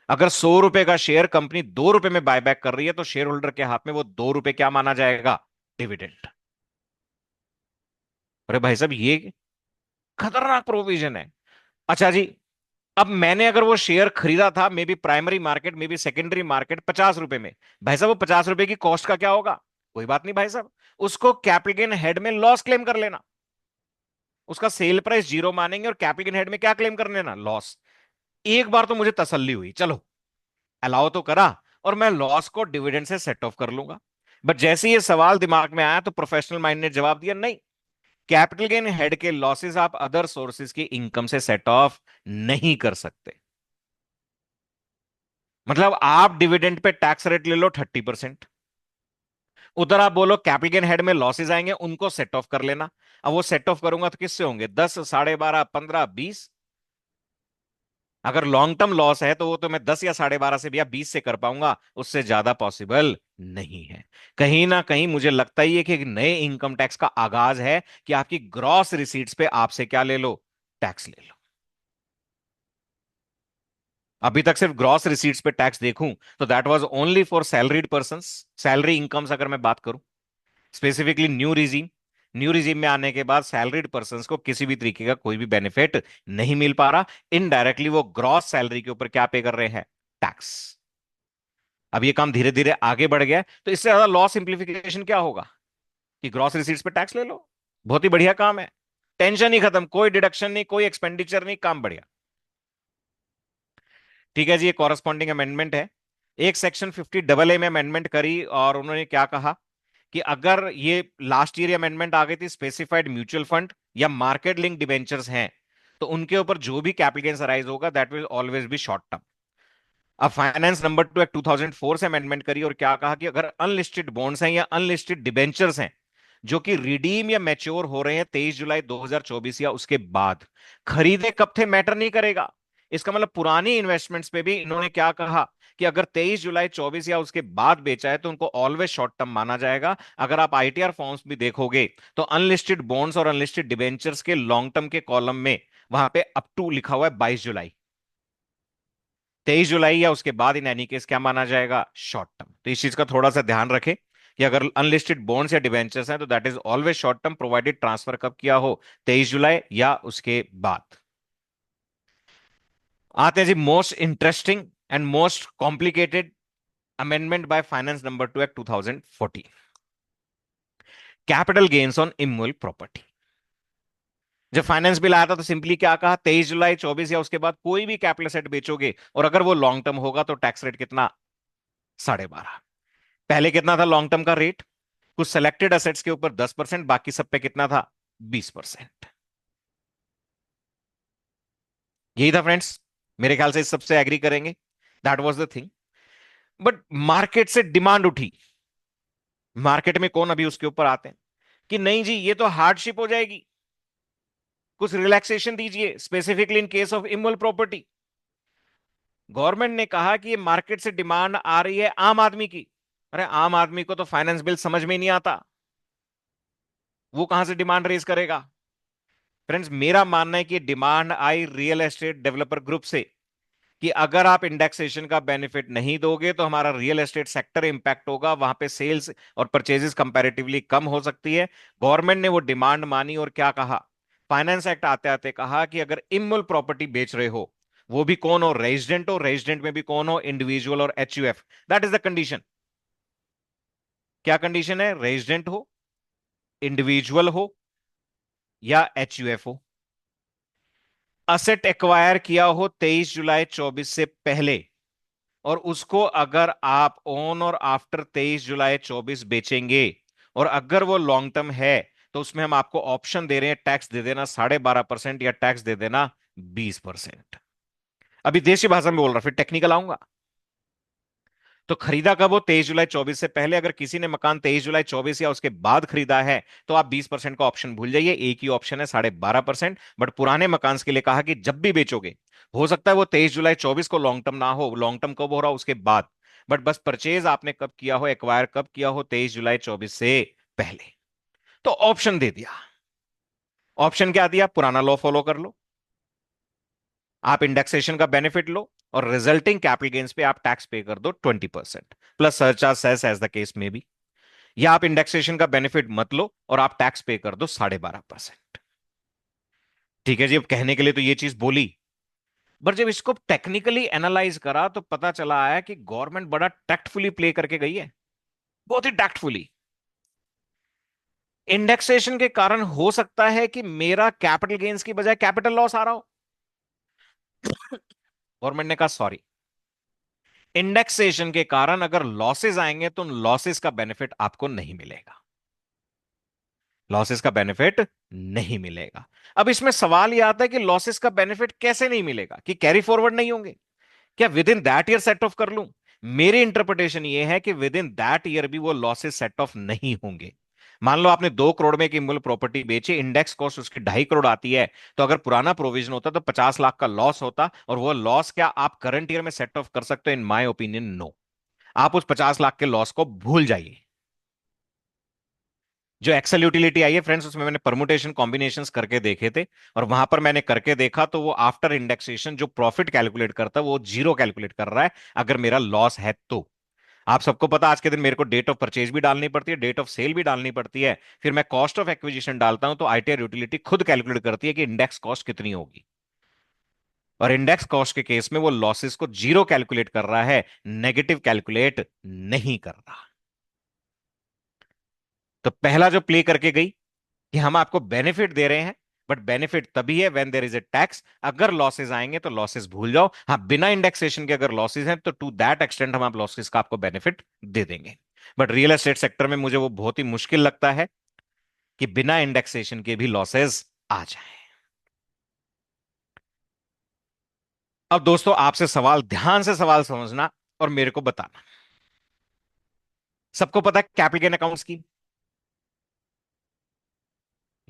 अगर 100 रुपए का शेयर कंपनी 2 रुपए में बायबैक कर रही है तो शेयर होल्डर के हाथ में वो 2 रुपए क्या माना जाएगा, डिविडेंड। अरे भाई साहब, ये खतरनाक प्रोविजन है। अच्छा जी, अब मैंने अगर वो शेयर खरीदा था may be primary market may be secondary market 50 रुपए में, भाई साहब वो 50 रुपए की कॉस्ट का क्या होगा, कोई बात नहीं भाई साहब, उसको कैपिटल गेन हेड में लॉस क्लेम कर लेना। उसका सेल प्राइस जीरो मानेंगे और कैपिटल गेन हेड में क्या क्लेम कर लेना, लॉस। एक बार तो मुझे तसल्ली हुई, चलो अलाउ तो करा, और मैं लॉस को डिविडेंड से सेट ऑफ कर लूंगा। बट जैसे ये सवाल दिमाग में आया तो प्रोफेशनल माइंड ने जवाब दिया, नहीं, कैपिटल गेन हेड के लॉसेस आप अदर सोर्सेज की इनकम से सेट ऑफ नहीं कर सकते। मतलब आप डिविडेंड पे टैक्स रेट ले लो 30%, उधर आप बोलो कैपिटल गेन हेड में लॉसेज आएंगे उनको सेट ऑफ कर लेना। अब वो सेट ऑफ करूंगा तो किससे होंगे, 10, 12.5, 15, 20। अगर लॉन्ग टर्म लॉस है तो वो तो मैं 10 या 12.5 से भी या 20 से कर पाऊंगा, उससे ज्यादा पॉसिबल नहीं है। कहीं ना कहीं मुझे लगता ही है कि एक नए इनकम टैक्स का आगाज है कि आपकी ग्रॉस रिसीट्स पे आपसे क्या ले लो, टैक्स ले लो। अभी तक सिर्फ ग्रॉस रिसीट्स पे टैक्स देखूं तो that was only for salaried persons, salary incomes अगर मैं बात करूं, स्पेसिफिकली न्यू रिजीम में आने के बाद सैलरीड पर्संस को किसी भी तरीके का कोई भी बेनिफिट नहीं मिल पा रहा। इनडायरेक्टली वो ग्रॉस सैलरी के ऊपर क्या पे कर रहे हैं, टैक्स। अब ये काम धीरे धीरे आगे बढ़ गया है, तो इससे ज्यादा लॉस सिंप्लीफिकेशन क्या होगा कि ग्रॉस रिसीट्स पे टैक्स ले लो। बहुत ही बढ़िया काम है, टेंशन ही खत्म, कोई डिडक्शन नहीं, कोई एक्सपेंडिचर नहीं, काम बढ़िया। ठीक है जी, ये कॉरस्पॉन्डिंग अमेंडमेंट है। एक सेक्शन 50 AA में अमेंडमेंट करी, और उन्होंने क्या कहा कि अगर ये लास्ट ईयर अमेंडमेंट आ गई थी, स्पेसिफाइड म्यूचुअल फंड या मार्केट लिंक डिबेंचर्स हैं तो उनके ऊपर जो भी कैपिटल गेन्स अराइज होगा that will always be short term. अब फाइनेंस नंबर 2 एक्ट 2004 से अमेंडमेंट करी, और क्या कहा कि अगर अनलिस्टेड बॉन्ड्स हैं या अनलिस्टेड डिबेंचर्स हैं जो कि रिडीम या मैच्योर हो रहे हैं 23 जुलाई 2024 या उसके बाद, खरीदे कब थे मैटर नहीं करेगा। इसका मतलब पुरानी इन्वेस्टमेंट्स पे भी इन्होंने क्या कहा कि अगर 23 जुलाई 24 या उसके बाद बेचा है तो उनको ऑलवेज शॉर्ट टर्म माना जाएगा। अगर आप आईटीआर फॉर्म्स भी देखोगे तो अनलिस्टेड बॉन्ड्स और अनलिस्टेड डिबेंचर्स के लॉन्ग टर्म के कॉलम में वहां पे अप टू लिखा हुआ है 22 जुलाई, 23 जुलाई या उसके बाद इन एनी केस क्या माना जाएगा, शॉर्ट टर्म। तो इस चीज का थोड़ा सा ध्यान रखें कि अगर अनलिस्टेड बॉन्ड्स या डिबेंचर्स हैं तो that is always short term, provided transfer कब किया हो, 23 जुलाई या उसके बाद। आते हैं जी most interesting and most complicated amendment by finance number 2 act 2014, capital gains on immovable property. जब फाइनेंस बिल आया था तो सिंपली क्या कहा, 23 जुलाई 24 या उसके बाद कोई भी कैपिटल एसेट बेचोगे और अगर वो लॉन्ग टर्म होगा तो टैक्स रेट कितना, 12.5। पहले कितना था लॉन्ग टर्म का रेट, कुछ सेलेक्टेड असेट्स के ऊपर 10%, बाकी सब पे कितना था, 20%। यही था फ्रेंड्स, मेरे ख्याल से इस सबसे एग्री करेंगे, that was the thing. But market से डिमांड उठी मार्केट में कौन अभी उसके ऊपर आते हैं कि नहीं जी ये तो हार्डशिप हो जाएगी, कुछ रिलैक्सेशन दीजिए specifically in case of immovable property. Government ने कहा कि ये मार्केट से डिमांड आ रही है आम आदमी की। अरे आम आदमी को तो फाइनेंस बिल समझ में ही नहीं आता, वो कहां से डिमांड रेज करेगा। फ्रेंड्स मेरा मानना है कि demand I real estate developer group से, कि अगर आप इंडेक्सेशन का बेनिफिट नहीं दोगे तो हमारा रियल एस्टेट सेक्टर इंपैक्ट होगा, वहां पे सेल्स और परचेजेस कंपैरेटिवली कम हो सकती है। गवर्नमेंट ने वो डिमांड मानी और क्या कहा, फाइनेंस एक्ट आते आते कहा कि अगर इमोल प्रॉपर्टी बेच रहे हो, वो भी कौन हो, रेजिडेंट में भी कौन हो, इंडिविजुअल और HUF, that is the condition. क्या कंडीशन है, रेजिडेंट हो, इंडिविजुअल हो या एचयूएफ हो, असेट एक्वायर किया हो 23 जुलाई 24 से पहले, और उसको अगर आप ऑन और आफ्टर 23 जुलाई 24 बेचेंगे, और अगर वो लॉन्ग टर्म है, तो उसमें हम आपको ऑप्शन दे रहे हैं, टैक्स दे देना 12.5% या टैक्स दे देना 20%। अभी देसी भाषा में बोल रहा, फिर टेक्निकल आऊंगा। तो खरीदा कब हो, 23 जुलाई 24 से पहले। अगर किसी ने मकान 23 जुलाई 24 या उसके बाद खरीदा है तो आप 20% का ऑप्शन भूल जाइए, एक ही ऑप्शन है 12.5%। बट पुराने मकान के लिए कहा कि जब भी बेचोगे, हो सकता है वो 23 जुलाई 24 को लॉन्ग टर्म ना हो, लॉन्ग टर्म कब हो रहा हो उसके बाद, बट बस परचेज आपने कब किया हो, एक्वायर कब किया हो, 23 जुलाई 24 से पहले। तो ऑप्शन दे दिया। ऑप्शन क्या दिया, पुराना लॉ फॉलो कर लो, आप इंडेक्सेशन का बेनिफिट लो, और रिजल्टिंग कैपिटल गेन्स पे आप टैक्स पे कर दो 20% plus surcharge cess as the case में भी, या आप इंडेक्सेशन का बेनिफिट मत लो और आप टैक्स पे कर दो 12.5%। ठीक है जी, अब कहने के लिए तो ये चीज बोली, पर जब इसको टेक्निकली एनालाइज करा तो पता चला है कि गवर्नमेंट बड़ा टैक्टफुली प्ले करके गई है, बहुत ही टैक्टफुली। इंडेक्सेशन के कारण हो सकता है कि मेरा कैपिटल गेन्स की बजाय कैपिटल लॉस आ रहा हो। गवर्नमेंट ने कहा सॉरी, इंडेक्सेशन के कारण अगर लॉसेस आएंगे तो लॉसेस का बेनिफिट आपको नहीं मिलेगा, लॉसेस का बेनिफिट नहीं मिलेगा। अब इसमें सवाल यह आता है कि लॉसेस का बेनिफिट कैसे नहीं मिलेगा, कि कैरी फॉरवर्ड नहीं होंगे क्या, with in that year set of कर लूं। मेरी इंटरप्रिटेशन ये है कि विद इन दैट ईयर भी वो लॉसेस सेट ऑफ नहीं होंगे। मान लो आपने 2 करोड़ में एक इमोल प्रॉपर्टी बेची, इंडेक्स कॉस्ट उसकी 2.5 करोड़ आती है, तो अगर पुराना प्रोविजन होता तो 50 लाख का लॉस होता, और वो लॉस क्या आप करंट ईयर में सेट ऑफ कर सकते हो, इन माई ओपिनियन नो। आप उस 50 लाख के लॉस को भूल जाइए। जो एक्सेल यूटिलिटी आई है फ्रेंड्स, उसमें मैंने परमुटेशन कॉम्बिनेशंस करके देखे थे, और वहां पर मैंने करके देखा तो वो आफ्टर इंडेक्सेशन जो प्रॉफिट कैलकुलेट करता है वो जीरो कैलकुलेट कर रहा है अगर मेरा लॉस है तो। आप सबको पता आज के दिन मेरे को डेट ऑफ परचेज भी डालनी पड़ती है, डेट ऑफ सेल भी डालनी पड़ती है, फिर मैं कॉस्ट ऑफ एक्विजिशन डालता हूं तो आईटीआर यूटिलिटी खुद कैलकुलेट करती है कि इंडेक्स कॉस्ट कितनी होगी, और इंडेक्स कॉस्ट के केस में वो लॉसेस को जीरो कैलकुलेट कर रहा है, नेगेटिव कैलकुलेट नहीं कर रहा। तो पहला जो प्ले करके गई कि हम आपको बेनिफिट दे रहे हैं, बट बेनिफिट तभी है when there is a tax, अगर लॉसेस आएंगे तो लॉसेस भूल जाओ। हाँ बिना इंडेक्सेशन के अगर लॉसेस हैं तो टू दैट एक्सटेंट हम आप लॉसेस का आपको बेनिफिट दे देंगे। बट रियल एस्टेट सेक्टर में मुझे वो बहुत ही मुश्किल लगता है कि बिना इंडेक्सेशन के भी लॉसेस आ जाए। अब दोस्तों आपसे सवाल, ध्यान से सवाल समझना और मेरे को बताना। सबको पता है capital gain account scheme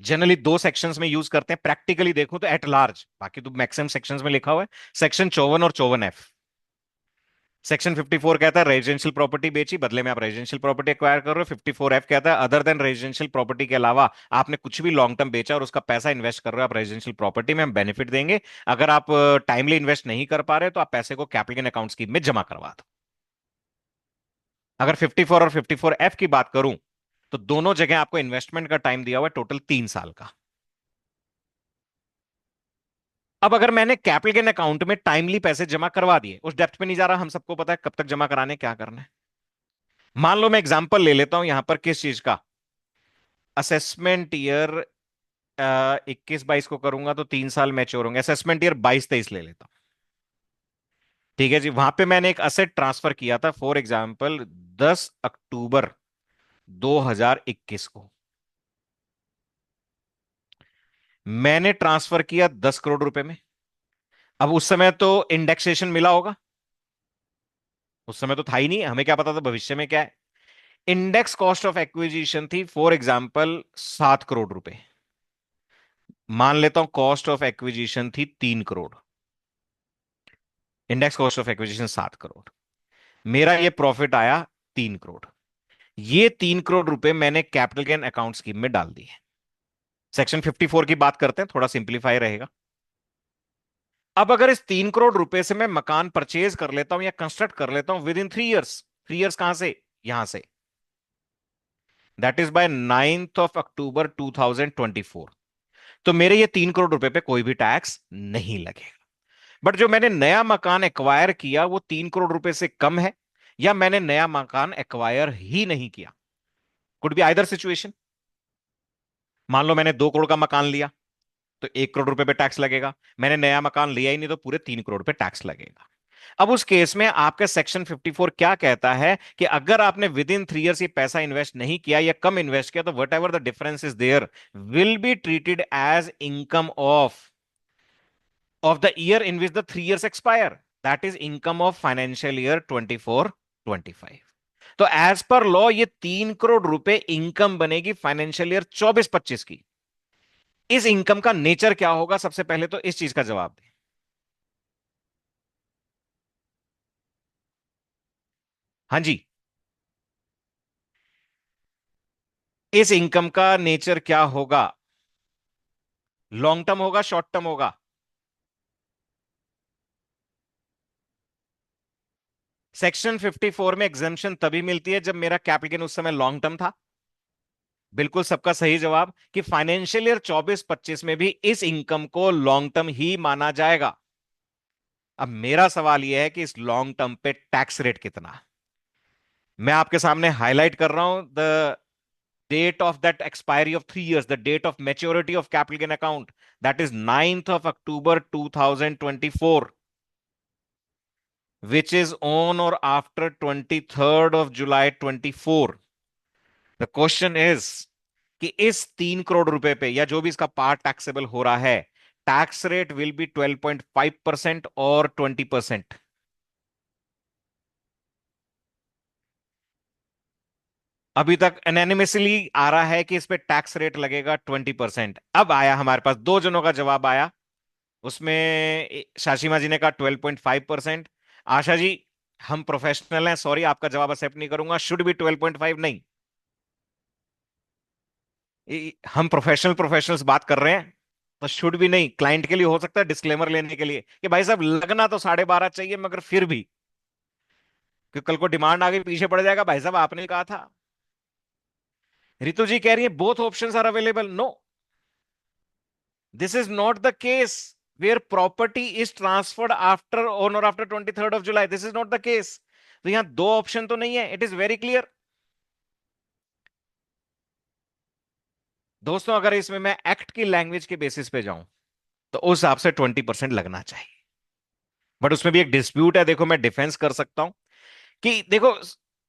generally 2 sections में यूज करते हैं, प्रैक्टिकली देखो तो एट लार्ज, बाकी तो मैक्सिमम सेक्शंस में लिखा हुआ है, सेक्शन 54 और 54F। सेक्शन 54 कहता है रेजिडेंशियल प्रॉपर्टी बेची, बदले में आप रेजिडेंशियल प्रॉपर्टी एक्वायर कर रहे हो। 54F कहता है अदर देन रेजिडेंशियल प्रॉपर्टी के अलावा आपने कुछ भी लॉन्ग टर्म बेचा और उसका पैसा इन्वेस्ट कर रहे हो आप रेजिडेंशियल प्रॉपर्टी में, हम बेनिफिट देंगे। अगर आप टाइमली इन्वेस्ट नहीं कर पा रहे तो आप पैसे को कैपिटल गेन अकाउंट स्कीम में जमा करवा दो। अगर 54 और 54F की बात करूं तो दोनों जगह आपको इन्वेस्टमेंट का टाइम दिया हुआ है टोटल 3 साल का। अब अगर मैंने कैपिटल गेन अकाउंट में टाइमली पैसे जमा करवा दिए, उस डेप्थ पे नहीं जा रहा, हम सबको पता है कब तक जमा कराने क्या करना है। मान लो मैं एग्जांपल ले लेता हूं यहां पर किस चीज का, असेसमेंट ईयर 21-22 को करूंगा तो 3 साल मैच्योर होंगे, असेसमेंट ईयर 22-23 ले लेता हूं। ठीक है जी, वहां पे मैंने एक असेट ट्रांसफर किया था फॉर एग्जाम्पल 10 अक्टूबर 2021 को, मैंने ट्रांसफर किया 10 करोड़ रुपए में। अब उस समय तो इंडेक्सेशन मिला होगा, उस समय तो था ही नहीं, हमें क्या पता था भविष्य में क्या है। इंडेक्स कॉस्ट ऑफ एक्विजिशन थी फॉर एग्जाम्पल 7 करोड़ रुपए, मान लेता हूं कॉस्ट ऑफ एक्विजिशन थी 3 crore, index cost of acquisition 7 crore, मेरा ये प्रॉफिट आया 3 करोड़। ये 3 करोड़ रुपए मैंने कैपिटल गेन अकाउंट स्कीम में डाल दिए। सेक्शन 54 की बात करते हैं, थोड़ा सिंप्लीफाई रहेगा। अब अगर इस 3 करोड़ रुपए से मैं मकान परचेज कर लेता हूं या कंस्ट्रक्ट कर लेता हूं विद इन 3 इयर्स, 3 इयर्स कहां से, यहां से, दैट इज बाय 9 अक्टूबर 2024, तो मेरे ये 3 करोड़ रुपए पे कोई भी टैक्स नहीं लगेगा। बट जो मैंने नया मकान एक्वायर किया वो 3 करोड़ रुपए से कम है, या मैंने नया मकान एक्वायर ही नहीं किया, कुड बी आइदर सिचुएशन। मान लो मैंने 2 करोड़ का मकान लिया तो 1 करोड़ रुपए पे टैक्स लगेगा, मैंने नया मकान लिया ही नहीं तो पूरे 3 करोड़ पे टैक्स लगेगा। अब उस केस में आपका सेक्शन 54 क्या कहता है कि अगर आपने विद इन 3 इयर्स ये पैसा इन्वेस्ट नहीं किया या कम इन्वेस्ट किया तो whatever the difference is there will be treated as income of the year in which the 3 years expire, that is income of financial year 24-25। तो एज पर लॉ ये 3 करोड़ रुपए इनकम बनेगी फाइनेंशियल ईयर 24-25 की। इस इनकम का नेचर क्या होगा, सबसे पहले तो इस चीज का जवाब दें। हाँ जी, इस इनकम का नेचर क्या होगा, लॉन्ग टर्म होगा शॉर्ट टर्म होगा? सेक्शन 54 में एग्जेम्पशन तभी मिलती है जब मेरा कैपिटल गेन उस समय लॉन्ग टर्म था। बिल्कुल सबका सही जवाब कि फाइनेंशियल ईयर 24-25 में भी इस इनकम को लॉन्ग टर्म ही माना जाएगा। अब मेरा सवाल यह है कि इस लॉन्ग टर्म पे टैक्स रेट कितना। मैं आपके सामने हाईलाइट कर रहा हूं the date of that expiry of 3 years, the date of maturity of capital gain account, that is 9 October 2024, which is on or after 23rd of July 24। The question is कि इस 3 करोड़ रुपए पे या जो भी इसका पार्ट टैक्सेबल हो रहा है, टैक्स रेट विल बी 12.5% और 20%। अभी तक एनोनिमसली आ रहा है कि इस पे टैक्स रेट लगेगा 20%। अब आया हमारे पास दो जनों का जवाब आया, उसमें शाशिमा जी ने कहा 12.5%। आशा जी, हम प्रोफेशनल हैं, सॉरी आपका जवाब एक्सेप्ट नहीं करूंगा, शुड बी 12.5 नहीं। हम प्रोफेशनल प्रोफेशनल्स बात कर रहे हैं, तो शुड भी नहीं, क्लाइंट के लिए हो सकता है डिस्क्लेमर लेने के लिए कि भाई साहब लगना तो 12.5 चाहिए मगर फिर भी, कि कल को डिमांड आगे पीछे पड़ जाएगा, भाई साहब आपने कहा था। रितु जी कह रही है both options are available, no, this is not the case where property is transferred after on और after 23rd of July, this is not the case. तो यहां दो ऑप्शन तो नहीं है, इट इज वेरी क्लियर। दोस्तों अगर इसमें मैं एक्ट की लैंग्वेज के बेसिस पे जाऊं तो उस हिसाब से 20% लगना चाहिए, बट उसमें भी एक डिस्प्यूट है। देखो मैं डिफेंस कर सकता हूं कि देखो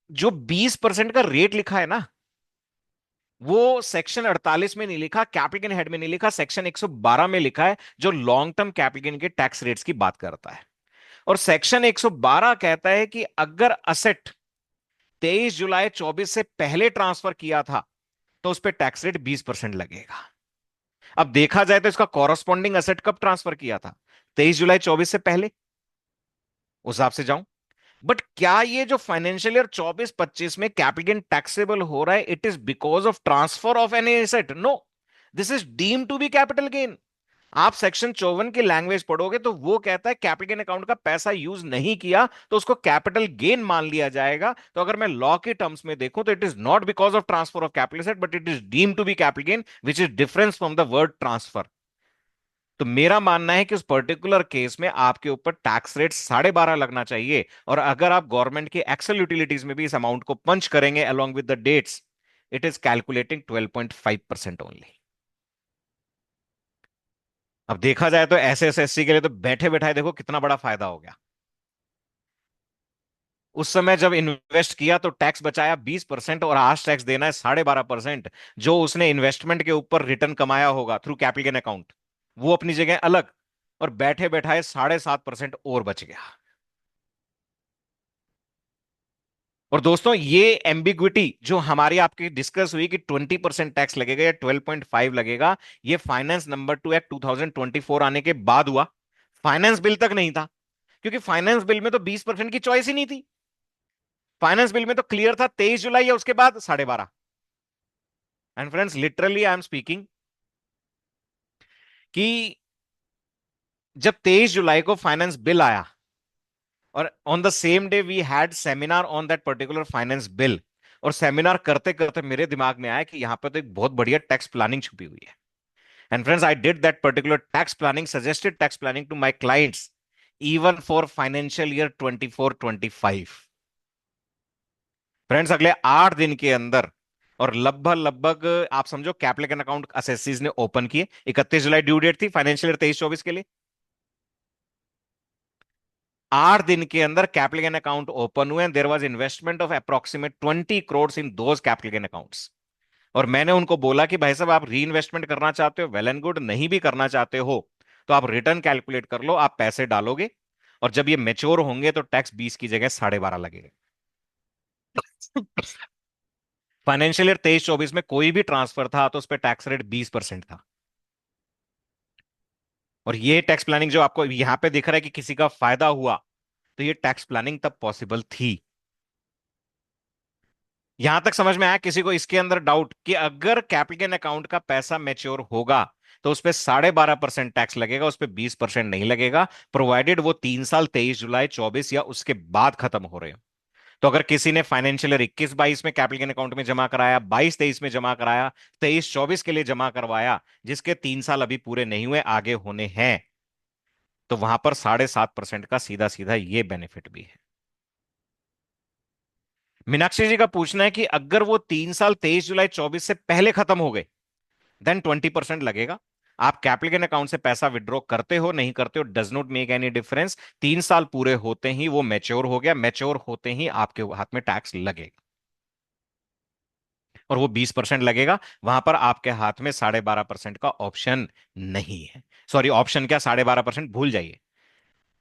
जो 20% का रेट लिखा है ना, वो सेक्शन 48 में नहीं लिखा, कैपिटल गेन हेड में नहीं लिखा, सेक्शन 112 में लिखा है, जो लॉन्ग टर्म कैपिटल गेन के टैक्स रेट्स की बात करता है। और सेक्शन 112 कहता है कि अगर असेट 23 जुलाई 24 से पहले ट्रांसफर किया था तो उस पर टैक्स रेट 20% लगेगा। अब देखा जाए तो इसका कॉरस्पॉन्डिंग असेट कब ट्रांसफर किया था, 23 जुलाई 24 से पहले, उस हिसाब से जाऊं। बट क्या ये जो फाइनेंशियल ईयर 24-25 में कैपिटल गेन टैक्सेबल हो रहा है, it is because of transfer of any asset? No, this is deem to be capital gain. आप सेक्शन 54 की लैंग्वेज पढ़ोगे तो वो कहता है कैपिटल गेन अकाउंट का पैसा यूज नहीं किया तो उसको कैपिटल गेन मान लिया जाएगा। तो अगर मैं लॉ के टर्म्स में देखूं तो it is not because of transfer of capital asset but it is deem to be capital gain, which is difference from the word transfer. तो मेरा मानना है कि उस पर्टिकुलर केस में आपके ऊपर टैक्स रेट 12.5 लगना चाहिए, और अगर आप गवर्नमेंट के एक्सेल यूटिलिटीज में भी इस अमाउंट को पंच करेंगे along with the dates, it is calculating 12.5% only. अब देखा जाए तो एस एस एस सी के लिए तो बैठे बैठाए देखो कितना बड़ा फायदा हो गया। उस समय जब इन्वेस्ट किया तो टैक्स बचाया 20% और आज टैक्स देना है 12.5%, जो उसने इन्वेस्टमेंट के ऊपर रिटर्न कमाया होगा थ्रू कैपिटल गेन अकाउंट, वो अपनी जगह अलग, और बैठे बैठाए 7.5% और बच गया। और दोस्तों ये एम्बिग्विटी जो हमारी आपकी डिस्कस हुई कि 20% टैक्स लगेगा या 12.5 लगेगा, ये फाइनेंस नंबर 2 एक्ट 2024 आने के बाद हुआ। फाइनेंस बिल तक नहीं था, क्योंकि फाइनेंस बिल में तो 20% की चॉइस ही नहीं थी। फाइनेंस बिल में तो क्लियर था 23 जुलाई या उसके बाद 12.5। And friends, literally I am speaking कि जब 23 जुलाई को फाइनेंस बिल आया और on the same day we had seminar on that particular finance bill, और सेमिनार करते करते मेरे दिमाग में आया कि यहां पे तो एक बहुत बढ़िया टैक्स प्लानिंग छुपी हुई है। And friends, I did that particular tax planning, suggested tax planning to my clients even for financial year 24-25। Friends, अगले 8 दिन के अंदर और लगभग लगभग आप समझो कैपिटल अकाउंट असेसीज ने ओपन किए। 31 जुलाई ड्यू डेट थी फाइनेंशियल ईयर 23-24 के लिए। 8 दिन के अंदर कैपिटल गेन अकाउंट ओपन हुए, there was investment of approximate 20 crores in those capital gain accounts. और मैंने उनको बोला कि भाई साहब, आप री इन्वेस्टमेंट करना चाहते हो, वेल एंड गुड। नहीं भी करना चाहते हो तो आप रिटर्न कैलकुलेट कर लो, आप पैसे डालोगे और जब ये मेच्योर होंगे तो टैक्स 20 की जगह 12.5 लगेगा। फाइनेंशियल ईयर 23-24 में कोई भी ट्रांसफर था तो उस पर टैक्स रेट 20% था। और ये टैक्स प्लानिंग जो आपको यहां पे दिख रहा है कि किसी का फायदा हुआ, तो ये टैक्स प्लानिंग तब पॉसिबल थी। यहां तक समझ में आया किसी को इसके अंदर डाउट कि अगर कैपिटल गेन अकाउंट का पैसा मैच्योर होगा तो उस पर 12.5% टैक्स लगेगा, उस पर 20% नहीं लगेगा, प्रोवाइडेड वो 3 साल 23 जुलाई 24 या उसके बाद खत्म हो रहे हो। तो अगर किसी ने फाइनेंशियल ईयर 21-22 में कैपिटल गेन अकाउंट में जमा कराया, 22-23 में जमा कराया, 23-24 के लिए जमा करवाया, जिसके 3 साल अभी पूरे नहीं हुए, आगे होने हैं, तो वहां पर 7.5% का सीधा सीधा ये बेनिफिट भी है। मीनाक्षी जी का पूछना है कि अगर वो 3 साल 23 जुलाई 24 से पहले खत्म हो गए देन 20% लगेगा। आप कैपिटल गेन अकाउंट से पैसा विड्रॉ करते हो नहीं करते हो, does not make any difference. 3 साल पूरे होते ही वो मैच्योर हो गया, मैच्योर होते ही आपके हाथ में टैक्स लगेगा और वो 20% लगेगा। वहां पर आपके हाथ में 12.5% का ऑप्शन नहीं है। सॉरी, ऑप्शन क्या, 12.5% भूल जाइए,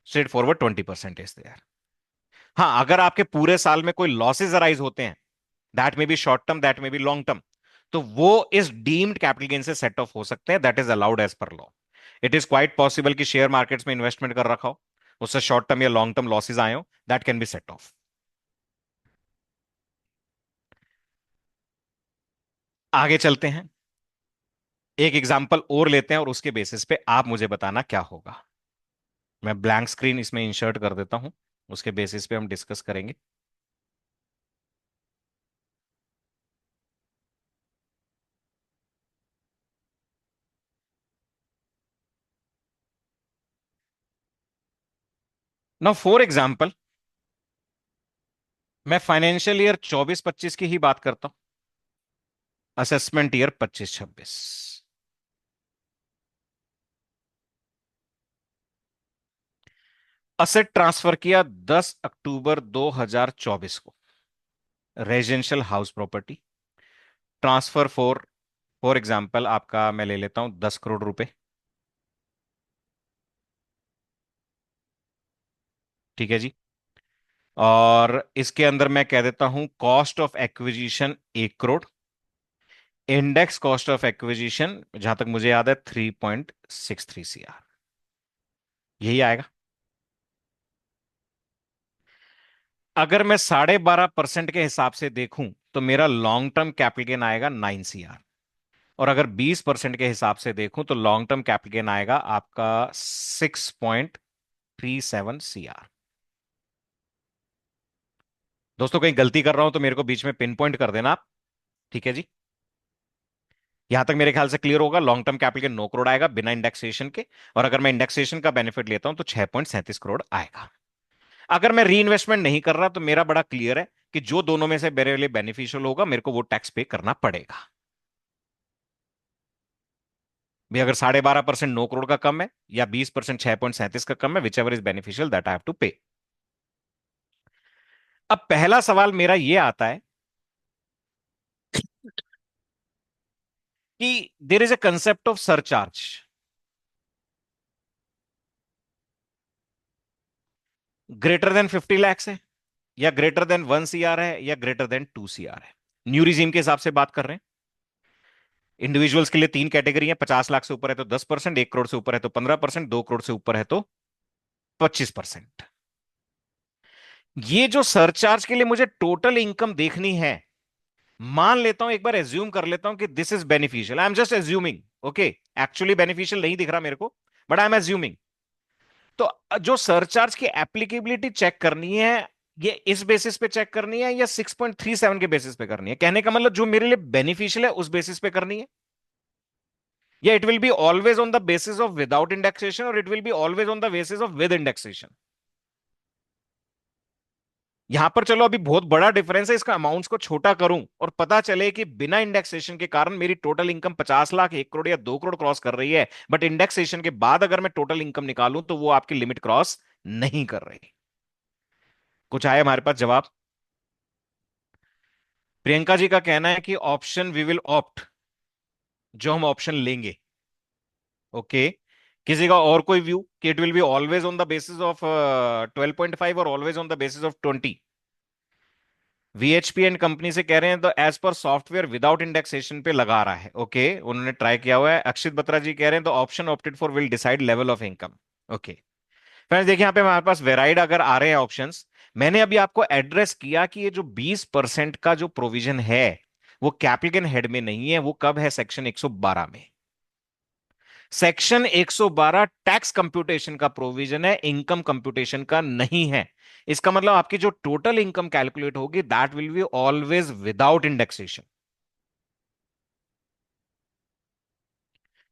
स्ट्रेट फॉरवर्ड 20% इज देयर। हाँ, अगर आपके पूरे साल में कोई लॉसेज अराइज होते हैं, that may be short term, that may be long term, तो वो इस डीम्ड कैपिटल गेन से सेट ऑफ हो सकते हैं। That is allowed as per law. It is quite possible कि शेयर मार्केट्स में इन्वेस्टमेंट कर रखा हो, उससे शॉर्ट टर्म या लॉन्ग टर्म लॉसेज आए हो, that can be set off. आगे चलते हैं, एक एग्जांपल और लेते हैं और उसके बेसिस पे आप मुझे बताना क्या होगा। मैं ब्लैंक स्क्रीन इसमें इंसर्ट कर देता हूं, उसके बेसिस पे हम डिस्कस करेंगे। नाउ फॉर एग्जांपल, मैं फाइनेंशियल ईयर 24-25 की ही बात करता हूं, असेसमेंट ईयर 25-26। असेट ट्रांसफर किया 10 अक्टूबर 2024 को, residential house property transfer for example आपका मैं ले लेता हूं 10 करोड़ रुपए। ठीक है जी। और इसके अंदर मैं कह देता हूं cost of acquisition 1 crore, index cost of acquisition जहां तक मुझे याद है 3.63 CR, यही आएगा। अगर मैं 12.5% के हिसाब से देखूं तो मेरा लॉन्ग टर्म कैपिटल गेन आएगा 9 CR। और अगर 20% के हिसाब से देखूं तो लॉन्ग टर्म कैपिटल गेन आएगा आपका 6.37 CR। दोस्तों, कहीं गलती कर रहा हूं तो मेरे को बीच में पिन पॉइंट कर देना आप। ठीक है जी। यहां तक मेरे ख्याल से क्लियर होगा। Long term capital gain 9 crore आएगा बिना इंडेक्सेशन के, और अगर मैं इंडेक्सेशन का बेनिफिट लेता हूं तो 6.37 करोड़ आएगा। अगर मैं री इन्वेस्टमेंट नहीं कर रहा तो मेरा बड़ा क्लियर है कि जो दोनों में से मेरे लिए बेनिफिशियल होगा मेरे को वो टैक्स पे करना पड़ेगा। भी अगर 12.5% 9 करोड़ का कम है या 20% 6.37 का कम है, whichever is beneficial that I have to pay. अब पहला सवाल मेरा यह आता है कि there is a concept of surcharge. Greater than 50 lakhs है, या ग्रेटर देन 1 CR है या ग्रेटर देन 2 CR है। न्यू रिजीम के हिसाब से बात कर रहे हैं। इंडिविजुअल्स के लिए 3 कैटेगरी है, 50 लाख से ऊपर है तो 10%, 1 करोड़ से ऊपर है तो 15%, 2 करोड़ से ऊपर है तो 25%। ये जो सरचार्ज के लिए मुझे टोटल इनकम देखनी है, मान लेता हूं, एक बार एज्यूम कर लेता हूं कि this is beneficial, I am just assuming, okay. Actually beneficial नहीं दिख रहा मेरे को, बट आई एम एज्यूमिंग। तो जो सरचार्ज की एप्लीकेबिलिटी चेक करनी है, ये इस बेसिस पे चेक करनी है या 6.37 के बेसिस पे करनी है? कहने का मतलब जो मेरे लिए बेनिफिशियल है उस बेसिस पे करनी है, या it will be always on the basis of without indexation और it will be always on the basis of with indexation? यहां पर चलो अभी बहुत बड़ा डिफरेंस है, इसका अमाउंट्स को छोटा करूं और पता चले कि बिना इंडेक्सेशन के कारण मेरी टोटल इनकम 50 लाख, 1 करोड़ या 2 करोड़ क्रॉस कर रही है, बट इंडेक्सेशन के बाद अगर मैं टोटल इनकम निकालूं तो वो आपकी लिमिट क्रॉस नहीं कर रही। कुछ आए हमारे पास जवाब? प्रियंका जी का कहना है कि ऑप्शन वी विल ऑप्ट, जो हम ऑप्शन लेंगे, ओके। किसी का और कोई व्यू कि it will be always on the basis of 12.5 और always on the basis of 20? VHP and company से कह रहे हैं तो as per software without indexation पे लगा रहा है, ओके, उन्होंने ट्राई किया हुआ है। अक्षित बत्रा जी कह रहे हैं तो option opted for will decide level of income, okay. Friends देखिए, यहाँ पे हमारे पास वेराइड अगर आ रहे हैं ऑप्शंस, मैंने अभी आपको एड्रेस किया कि ये जो 20% का जो प्रोविजन है वो कैपिटल हेड में नहीं है, वो कब है? सेक्शन 112 में। सेक्शन 112 टैक्स कंप्यूटेशन का प्रोविजन है, इनकम कंप्यूटेशन का नहीं है। इसका मतलब आपकी जो टोटल इनकम कैलकुलेट होगी that will be always without indexation.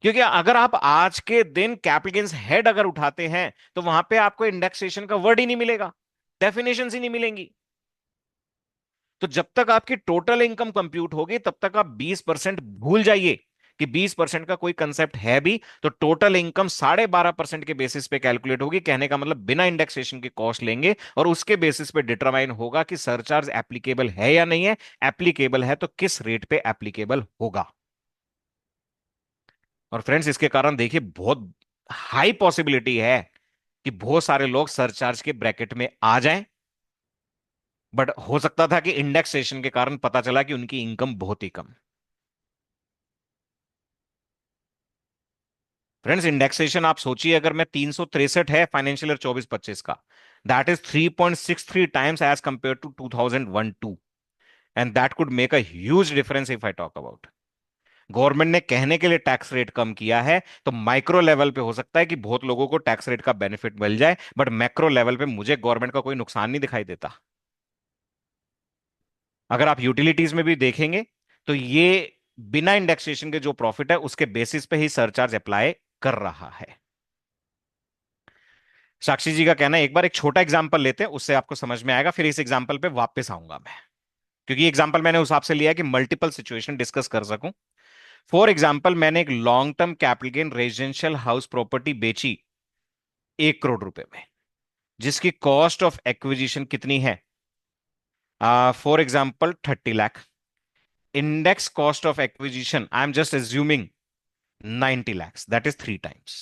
क्योंकि अगर आप आज के दिन कैपिटल गेन्स हेड अगर उठाते हैं तो वहां पे आपको इंडेक्सेशन का वर्ड ही नहीं मिलेगा, डेफिनेशन ही नहीं मिलेंगी। तो जब तक आपकी टोटल इनकम कंप्यूट होगी तब तक आप 20% भूल जाइए कि 20% का कोई कंसेप्ट है भी। तो टोटल इनकम 12.5% के बेसिस पे कैलकुलेट होगी, कहने का मतलब बिना इंडेक्सेशन के कॉस्ट लेंगे और उसके बेसिस पे डिटरमाइन होगा कि सरचार्ज एप्लीकेबल है या नहीं है। एप्लीकेबल है तो किस रेट पे एप्लीकेबल होगा। और फ्रेंड्स इसके कारण देखिए बहुत हाई पॉसिबिलिटी है कि बहुत सारे लोग सरचार्ज के ब्रैकेट में आ जाएं, बट हो सकता था कि इंडेक्सेशन के कारण पता चला कि उनकी इनकम बहुत ही कम। फ्रेंड्स इंडेक्सेशन आप सोचिए, अगर मैं 363 है फाइनेंशियल ईयर 24-25 का, that is 3.63 times as compare to 2001-2, and that could make a huge difference if I talk about. Government ने कहने के लिए टैक्स रेट कम किया है, तो माइक्रो लेवल पे हो सकता है कि बहुत लोगों को टैक्स रेट का बेनिफिट मिल जाए, बट मैक्रो लेवल पे मुझे गवर्नमेंट का कोई नुकसान नहीं दिखाई देता। अगर आप यूटिलिटीज में भी देखेंगे तो ये बिना इंडेक्सेशन के जो प्रॉफिट है उसके बेसिस पे ही सरचार्ज अप्लाई कर रहा है। साक्षी जी का कहना है एक बार एक छोटा एग्जांपल लेते हैं, उससे आपको समझ में आएगा, फिर इस एग्जांपल पे वापस आऊंगा मैं, क्योंकि एग्जांपल मैंने उस हिसाब से लिया है कि मल्टीपल सिचुएशन डिस्कस कर सकूं। फॉर एग्जांपल मैंने एक long term capital gain residential house property बेची 1 करोड़ रुपए में, जिसकी कॉस्ट ऑफ एक्विजिशन कितनी है? For example 30 lakh. Index cost of acquisition I am just assuming 90 lakhs, that is 3 times.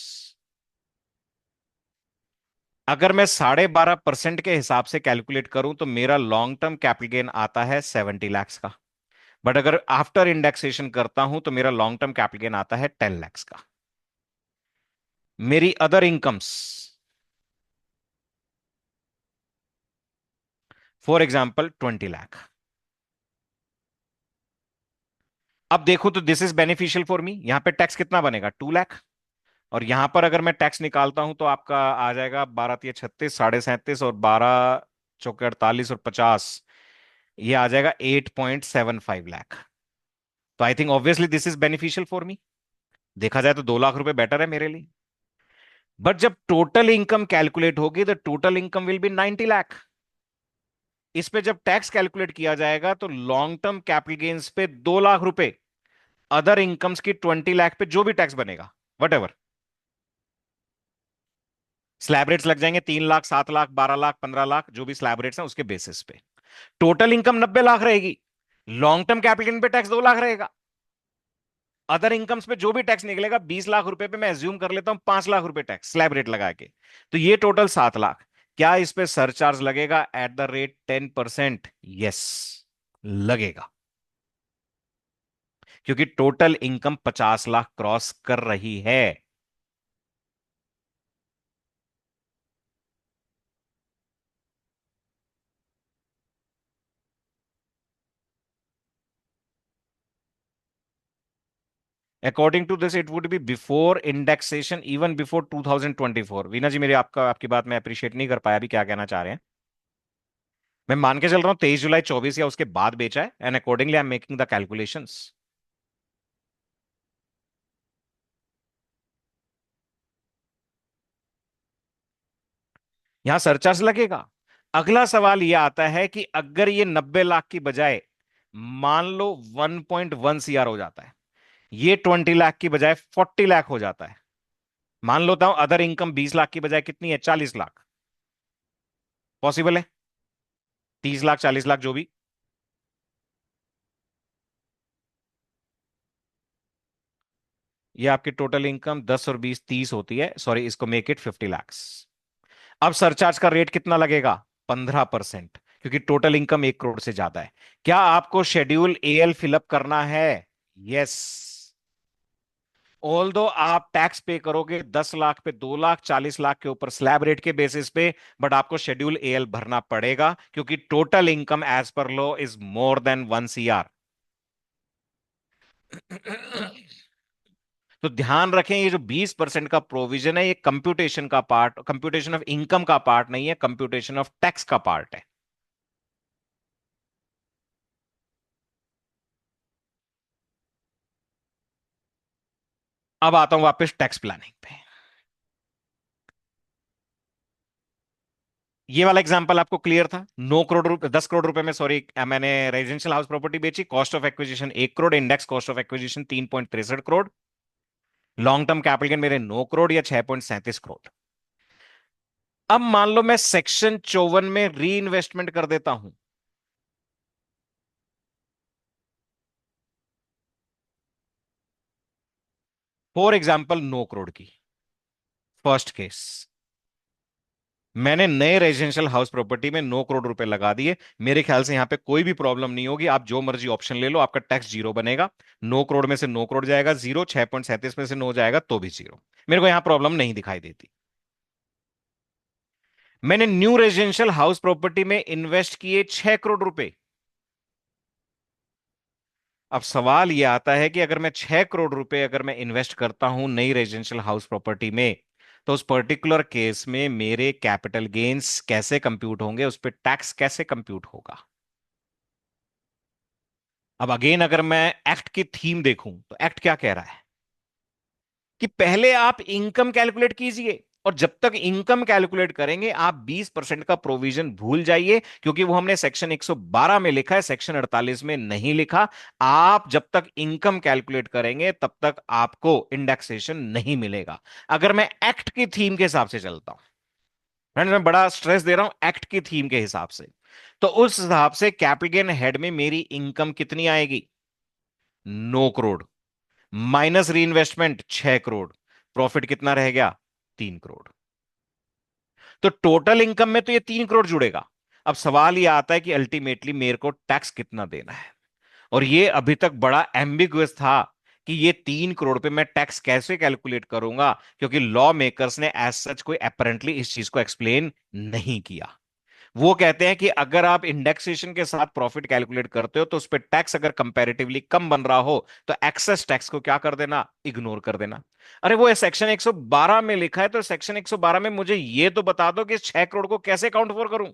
अगर मैं 12.5% के हिसाब से कैलकुलेट करूं तो मेरा लॉन्ग टर्म कैपिटल गेन आता है 70 lakhs का, बट अगर आफ्टर इंडेक्सेशन करता हूं तो मेरा लॉन्ग टर्म कैपिटल गेन आता है 10 lakhs का। मेरी other incomes for example 20 lakh. अब देखो तो this is beneficial for me, यहां पे टैक्स कितना बनेगा? 2 लाख। और यहां पर अगर मैं टैक्स निकालता हूं तो आपका आ जाएगा 12×3 = 36, 37 और 12×4 = 48 और 50, ये आ जाएगा 8.75 लाख। तो I think obviously this is beneficial for me. देखा जाए तो 2 लाख रुपए बेटर है मेरे लिए। बट जब टोटल इनकम कैलकुलेट होगी तो total income will be 90 lakh. इस पे जब टैक्स कैलकुलेट किया जाएगा तो लॉन्ग टर्म कैपिटल गेन्स पे 2 लाख रुपए, अदर इनकम्स की 20 लाख पे जो भी टैक्स बनेगा वट एवर, स्लैब रेट्स लग जाएंगे 3 लाख, 7 लाख, 12 लाख, 15 लाख, जो भी स्लैब रेट्स हैं उसके बेसिस पे टोटल इनकम 90 लाख रहेगी। लॉन्ग टर्म कैपिटल गेन पे टैक्स 2 लाख रहेगा। अदर इनकम्स पे जो भी टैक्स निकलेगा 20 लाख रुपए पे मैं एज्यूम कर लेता हूं 5 लाख रुपए टैक्स स्लैब रेट लगा के, तो ये टोटल 7 लाख। क्या इस पे सरचार्ज लगेगा एट द रेट 10%? यस, लगेगा, क्योंकि टोटल इनकम 50 लाख क्रॉस कर रही है। According to this it would be before indexation, even before 2024। Veena ji, मेरी आपकी बात मैं अप्रिशिएट नहीं कर पाया अभी, क्या कहना चाह रहे हैं? मैं मान के चल रहा हूं 23 जुलाई 24 या उसके बाद बेचा है, and accordingly I am making the calculations. यहां सरचार्ज लगेगा। अगला सवाल यह आता है कि अगर ये 90 लाख की बजाय मान लो 1.1 CR हो जाता है, ये 20 लाख की बजाय 40 लाख हो जाता है, मान लो हूं अदर इनकम 20 लाख की बजाय कितनी है, 40 लाख, पॉसिबल है? 30 लाख 40 लाख जो भी, ये आपकी टोटल इनकम 10 और 20 30 होती है, सॉरी इसको मेक इट 50 लैक्स। अब सरचार्ज का रेट कितना लगेगा? 15%, क्योंकि टोटल इनकम 1 करोड़ से ज्यादा है। क्या आपको शेड्यूल एएल फिलअप करना है? यस। ऑल दो आप टैक्स पे करोगे 10 लाख पे, 2 लाख, 40 लाख के ऊपर स्लैब रेट के बेसिस पे, बट आपको शेड्यूल एएल भरना पड़ेगा, क्योंकि total income as per law is more than 1 CR। तो ध्यान रखें, ये जो 20% का प्रोविजन है, ये कंप्यूटेशन का पार्ट, कंप्यूटेशन ऑफ इनकम का पार्ट नहीं है, कंप्यूटेशन ऑफ टैक्स का पार्ट है। अब आता हूं वापस टैक्स प्लानिंग पे। ये वाला एग्जांपल आपको क्लियर था? 9 करोड़ रुपए, 10 करोड़ रुपए में, सॉरी, मैंने रेजिडेंशियल हाउस प्रॉपर्टी बेची, cost of acquisition 1 crore, index cost of acquisition 3.63 crore, long term capital gain मेरे 9 करोड़ या 6.37 करोड़। अब मान लो मैं सेक्शन 54 में री इन्वेस्टमेंट कर देता हूं। फॉर एग्जाम्पल 9 करोड़ की फर्स्ट केस, मैंने नए रेजिडेंशियल हाउस प्रॉपर्टी में 9 करोड़ रुपए लगा दिए। मेरे ख्याल से यहां पे कोई भी प्रॉब्लम नहीं होगी, आप जो मर्जी ऑप्शन ले लो, आपका टैक्स जीरो बनेगा। 9 करोड़ में से 9 करोड़ जाएगा जीरो, 6.37 में से 9 जाएगा तो भी जीरो। मेरे को यहां प्रॉब्लम नहीं दिखाई देती। मैंने न्यू रेजिडेंशियल हाउस प्रॉपर्टी में इन्वेस्ट किए 6 करोड़ रुपए। अब सवाल यह आता है कि अगर मैं 6 करोड़ रुपए अगर मैं इन्वेस्ट करता हूं नई रेजिडेंशियल हाउस प्रॉपर्टी में, तो उस पर्टिकुलर केस में मेरे कैपिटल गेन्स कैसे कंप्यूट होंगे, उस पर टैक्स कैसे कंप्यूट होगा? अब अगेन अगर मैं एक्ट की थीम देखूं, तो एक्ट क्या कह रहा है कि पहले आप इनकम कैलकुलेट कीजिए, और जब तक इनकम कैलकुलेट करेंगे आप 20% का प्रोविजन भूल जाइए, क्योंकि वो हमने सेक्शन 112 में लिखा है, सेक्शन 48 में नहीं लिखा। आप जब तक इनकम कैलकुलेट करेंगे तब तक आपको इंडेक्सेशन नहीं मिलेगा। अगर मैं एक्ट की थीम के हिसाब से चलता हूं, फ्रेंड्स मैं बड़ा स्ट्रेस दे रहा हूं, एक्ट की थीम के हिसाब से, तो उस हिसाब से कैपिटल गेन हेड में मेरी इनकम कितनी आएगी? 9 करोड़, माइनस री इन्वेस्टमेंट 6 करोड़, प्रॉफिट कितना रह गया? 3 करोड़। तो टोटल इनकम में तो ये 3 करोड़ जुड़ेगा। अब सवाल ये आता है कि अल्टीमेटली मेरे को टैक्स कितना देना है, और ये अभी तक बड़ा एम्बिगुअस था कि ये 3 करोड़ पे मैं टैक्स कैसे कैलकुलेट करूंगा, क्योंकि लॉ मेकर्स ने एज सच कोई अपेरेंटली इस चीज को एक्सप्लेन नहीं किया। वो कहते हैं कि अगर आप इंडेक्सेशन के साथ प्रॉफिट कैलकुलेट करते हो, तो उस पर टैक्स अगर कंपैरेटिवली कम बन रहा हो, तो एक्सेस टैक्स को क्या कर देना? इग्नोर कर देना। अरे वो सेक्शन 112 में लिखा है, तो सेक्शन 112 में मुझे ये तो बता दो कि 6 करोड़ को कैसे काउंट फॉर करूं,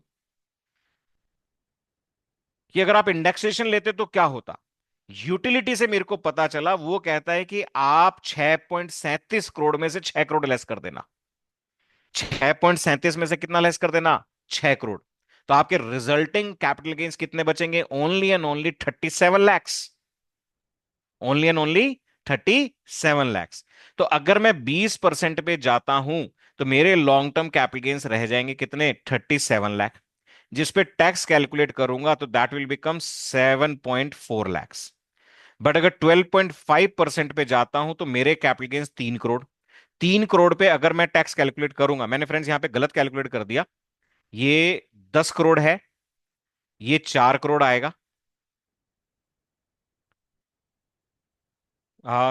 कि अगर आप इंडेक्सेशन लेते तो क्या होता। यूटिलिटी से मेरे को पता चला, वो कहता है कि आप 6.37 करोड़ में से 6 करोड़ लेस कर देना। 6.37 में से कितना लेस कर देना? 6 करोड़। तो आपके रिजल्टिंग कैपिटल गेन्स कितने बचेंगे? Only and only 37 lakhs. Only and only 37 lakhs. तो अगर मैं 20% पे जाता हूं, तो मेरे लॉन्ग टर्म कैपिटल गेन्स रह जाएंगे कितने? 37 लाख। जिस पे टैक्स कैलकुलेट करूंगा तो that will become 7.4 lakhs. But अगर 12.5% पे जाता हूं, तो मेरे कैपिटल गेन्स 3 करोड़। 3 करोड़ पे अगर मैं टैक्स कैलकुलेट करूंगा, मैंने फ्रेंड्स यहां पे गलत कैलकुलेट कर दिया, ये 10 करोड़ है, ये 4 करोड़ आएगा।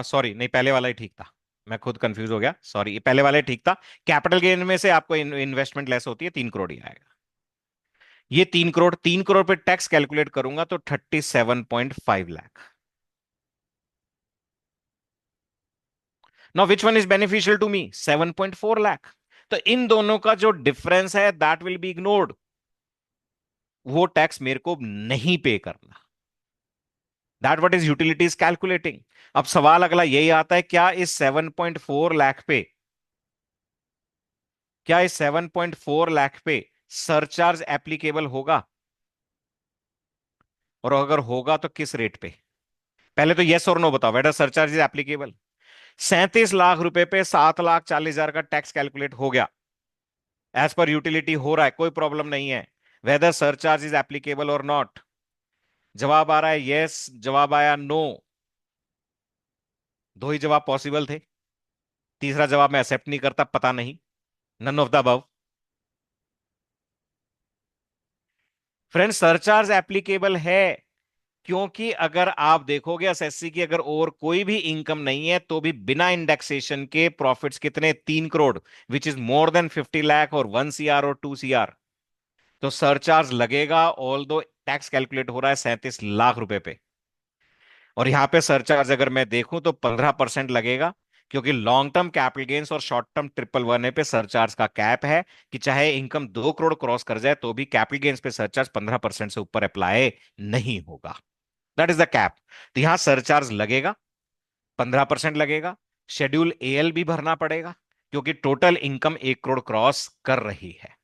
सॉरी, नहीं, पहले वाला ही ठीक था। मैं खुद कंफ्यूज हो गया, सॉरी, ये पहले वाला ही ठीक था। कैपिटल गेन में से आपको इन्वेस्टमेंट लेस होती है, 3 करोड़ ही आएगा। ये 3 करोड़, 3 करोड़ पे टैक्स कैलकुलेट करूंगा तो 37.5 lakh. Now which one is beneficial to me? 7.4 lakh. तो इन दोनों का जो डिफरेंस है दैट विल बी इग्नोर्ड। वो टैक्स मेरे को नहीं पे करना। That what is utilities calculating. अब सवाल अगला यही आता है, क्या इस 7.4 लाख पे सरचार्ज एप्लीकेबल होगा? और अगर होगा तो किस रेट पे? पहले तो यस और नो बताओ, whether surcharge is applicable. 37 lakh रुपए पे 7,40,000 का टैक्स कैलकुलेट हो गया, एज पर यूटिलिटी हो रहा है, कोई प्रॉब्लम नहीं है। वेदर सरचार्ज इज एप्लीकेबल और नॉट। जवाब आ रहा है यस, जवाब आया नो। दो ही जवाब पॉसिबल थे, तीसरा जवाब मैं एक्सेप्ट नहीं करता, पता नहीं। None of the above. Friends, surcharge applicable है, क्योंकि अगर आप देखोगे एसएससी की अगर और कोई भी इनकम नहीं है तो भी बिना इंडेक्सेशन के प्रॉफिट्स कितने? 3 crore, which is more then 50 lakh और 1 CR और 2 CR। तो सरचार्ज लगेगा, ऑल दो टैक्स कैलकुलेट हो रहा है 37 लाख रुपए पे। और यहां पे सरचार्ज अगर मैं देखूं तो 15% लगेगा, क्योंकि लॉन्ग टर्म कैपिटल गेन्स और शॉर्ट टर्म 111 पे सरचार्ज का कैप है कि चाहे इनकम 2 करोड़ क्रॉस कर जाए तो भी कैपिटल गेन्स पे सरचार्ज 15% से ऊपर अप्लाई नहीं होगा। That is the cap. तो यहां सरचार्ज लगेगा, 15% लगेगा। शेड्यूल एएल भी भरना पड़ेगा, क्योंकि टोटल इनकम 1 करोड़ क्रॉस कर रही है।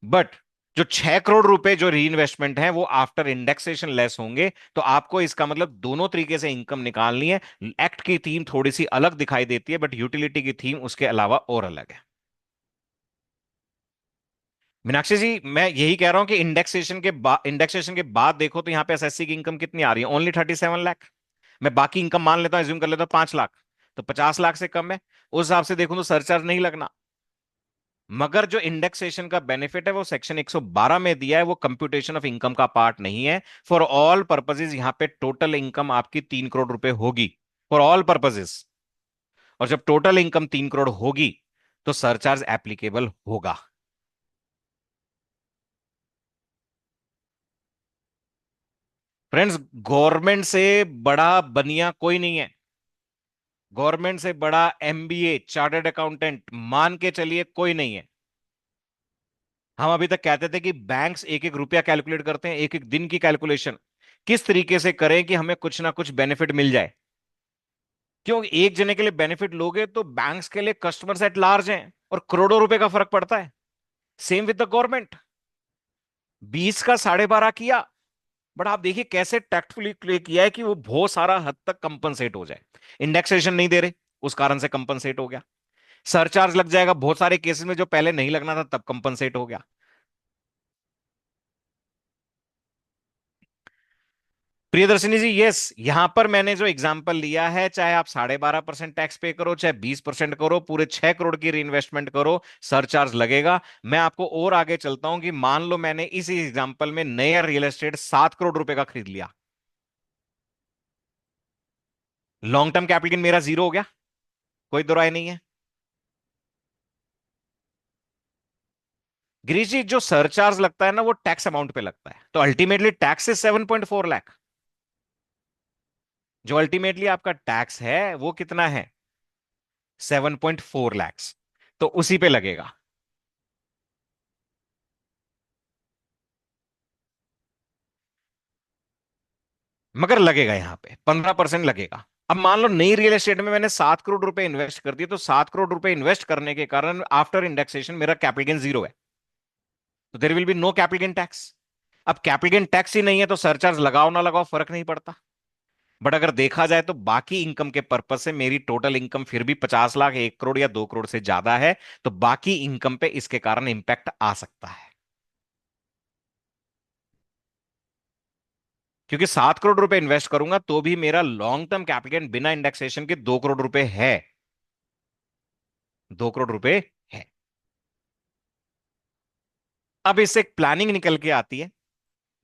बट जो 6 करोड़ रुपए जो री इन्वेस्टमेंट है वो आफ्टर इंडेक्सेशन लेस होंगे। तो आपको इसका मतलब दोनों तरीके से इनकम निकालनी है। एक्ट की थीम थोड़ी सी अलग दिखाई देती है, बट यूटिलिटी की थीम उसके अलावा और अलग है। मीनाक्षी जी, मैं यही कह रहा हूं कि इंडेक्सेशन के बाद देखो तो यहां पे एसएससी की इनकम कितनी आ रही है? ओनली 37 लाख। मैं बाकी इनकम मान लेता हूं, एज्यूम कर लेता हूं 5 लाख, तो 50 लाख से कम है। उस हिसाब से देखूं तो सरचार्ज नहीं लगना। मगर जो इंडेक्सेशन का बेनिफिट है वो सेक्शन 112 में दिया है, वो कंप्यूटेशन ऑफ इनकम का पार्ट नहीं है। फॉर ऑल पर्पसेस यहां पे टोटल इनकम आपकी 3 करोड़ रुपए होगी, फॉर ऑल पर्पसेस। और जब टोटल इनकम 3 करोड़ होगी तो सरचार्ज एप्लीकेबल होगा। फ्रेंड्स, गवर्नमेंट से बड़ा बनिया कोई नहीं है। गवर्नमेंट से बड़ा एमबीए चार्टर्ड अकाउंटेंट मान के चलिए कोई नहीं है। हम अभी तक कहते थे कि बैंक्स एक एक रुपया कैलकुलेट करते हैं, एक एक दिन की कैलकुलेशन किस तरीके से करें कि हमें कुछ ना कुछ बेनिफिट मिल जाए। क्यों? एक जने के लिए बेनिफिट लोगे तो बैंक्स के लिए कस्टमर्स एट लार्ज हैं और करोड़ों रुपए का फर्क पड़ता है। Same with the government. 20 का 12.5 किया, बट आप देखिए कैसे टैक्टफुली प्ले किया है कि वो बहुत सारा हद तक कंपनसेट हो जाए। इंडेक्सेशन नहीं दे रहे, उस कारण से कंपनसेट हो गया। सरचार्ज लग जाएगा बहुत सारे केसेस में, जो पहले नहीं लगना था तब कंपनसेट हो गया। प्रियदर्शनी जी, यस, यहां पर मैंने जो एग्जांपल लिया है, चाहे आप 12.5% टैक्स पे करो, चाहे 20% करो, पूरे 6 करोड़ की री इन्वेस्टमेंट करो, सरचार्ज लगेगा। मैं आपको और आगे चलता हूं कि मान लो मैंने इसी एग्जांपल में नया रियल एस्टेट 7 करोड़ रुपए का खरीद लिया। लॉन्ग टर्म कैपिटल गेन मेरा जीरो हो गया, कोई दो राय नहीं है। गिरीश जी, जो सरचार्ज लगता है ना वो टैक्स अमाउंट पे लगता है, तो अल्टीमेटली टैक्स इज 7.4 लाख। जो अल्टीमेटली आपका टैक्स है वो कितना है? 7.4 लैक्स। तो उसी पे लगेगा। मगर लगेगा यहां पे 15% लगेगा। अब मान लो नई रियल एस्टेट में मैंने 7 करोड़ रुपए इन्वेस्ट कर दिए, तो 7 करोड़ रुपए इन्वेस्ट करने के कारण आफ्टर इंडेक्सेशन मेरा कैपिटल गेन जीरो है, तो there will be no capital gain tax. अब कैपिटल गेन टैक्स ही नहीं है तो सरचार्ज लगाओ ना लगाओ फर्क नहीं पड़ता। बट अगर देखा जाए तो बाकी इनकम के पर्पज से मेरी टोटल इनकम फिर भी 50 लाख, 1 करोड़ या 2 करोड़ से ज्यादा है, तो बाकी इनकम पे इसके कारण इंपैक्ट आ सकता है। क्योंकि 7 करोड़ रुपए इन्वेस्ट करूंगा तो भी मेरा लॉन्ग टर्म कैपिटल गेन बिना इंडेक्सेशन के 2 करोड़ रुपए है। 2 करोड़ रुपए है। अब इससे एक प्लानिंग निकल के आती है।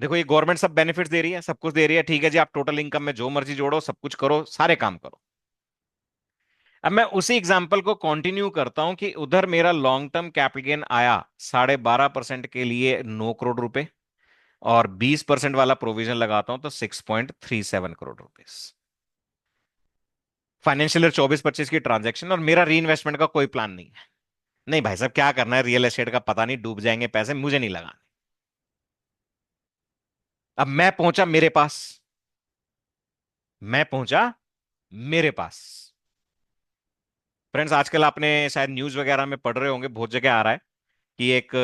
देखो ये गवर्नमेंट सब बेनिफिट्स दे रही है, सब कुछ दे रही है, ठीक है जी, आप टोटल इनकम में जो मर्जी जोड़ो, सब कुछ करो, सारे काम करो। अब मैं उसी एग्जांपल को कंटिन्यू करता हूं कि उधर मेरा लॉन्ग टर्म कैपिटल गेन आया 12.5% के लिए 9 करोड़ रुपए, और 20% वाला प्रोविजन लगाता हूं तो 6.37 करोड़ रुपीस। फाइनेंशियल ईयर 24-25 की ट्रांजैक्शन, और मेरा री इन्वेस्टमेंट का कोई प्लान नहीं है। नहीं भाई साहब, क्या करना है, रियल एस्टेट का पता नहीं, डूब जाएंगे पैसे, मुझे नहीं लगाने। अब मैं पहुंचा मेरे पास। फ्रेंड्स, आजकल आपने शायद न्यूज वगैरह में पढ़ रहे होंगे, बहुत जगह आ रहा है कि एक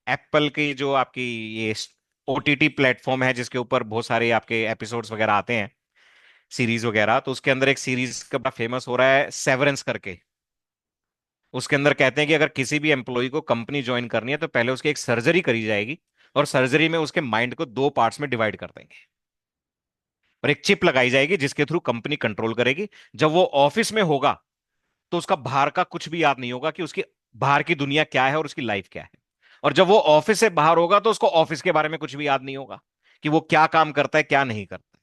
एप्पल की जो आपकी ये ओटीटी प्लेटफॉर्म है, जिसके ऊपर बहुत सारे आपके एपिसोड्स वगैरह आते हैं, सीरीज वगैरह, तो उसके अंदर एक सीरीज का बड़ा फेमस हो रहा है सेवरेंस करके। उसके अंदर कहते हैं कि अगर किसी भी एम्प्लॉय को कंपनी ज्वाइन करनी है तो पहले उसकी एक सर्जरी करी जाएगी, और सर्जरी में उसके माइंड को दो पार्ट्स में डिवाइड कर देंगे, और एक चिप लगाई जाएगी जिसके थ्रू कंपनी कंट्रोल करेगी। जब वो ऑफिस में होगा तो उसका बाहर का कुछ भी याद नहीं होगा कि उसकी बाहर की दुनिया क्या है और उसकी लाइफ क्या है। और जब वो ऑफिस से बाहर होगा तो उसको ऑफिस के बारे में कुछ भी याद नहीं होगा कि वो क्या काम करता है, क्या नहीं करता।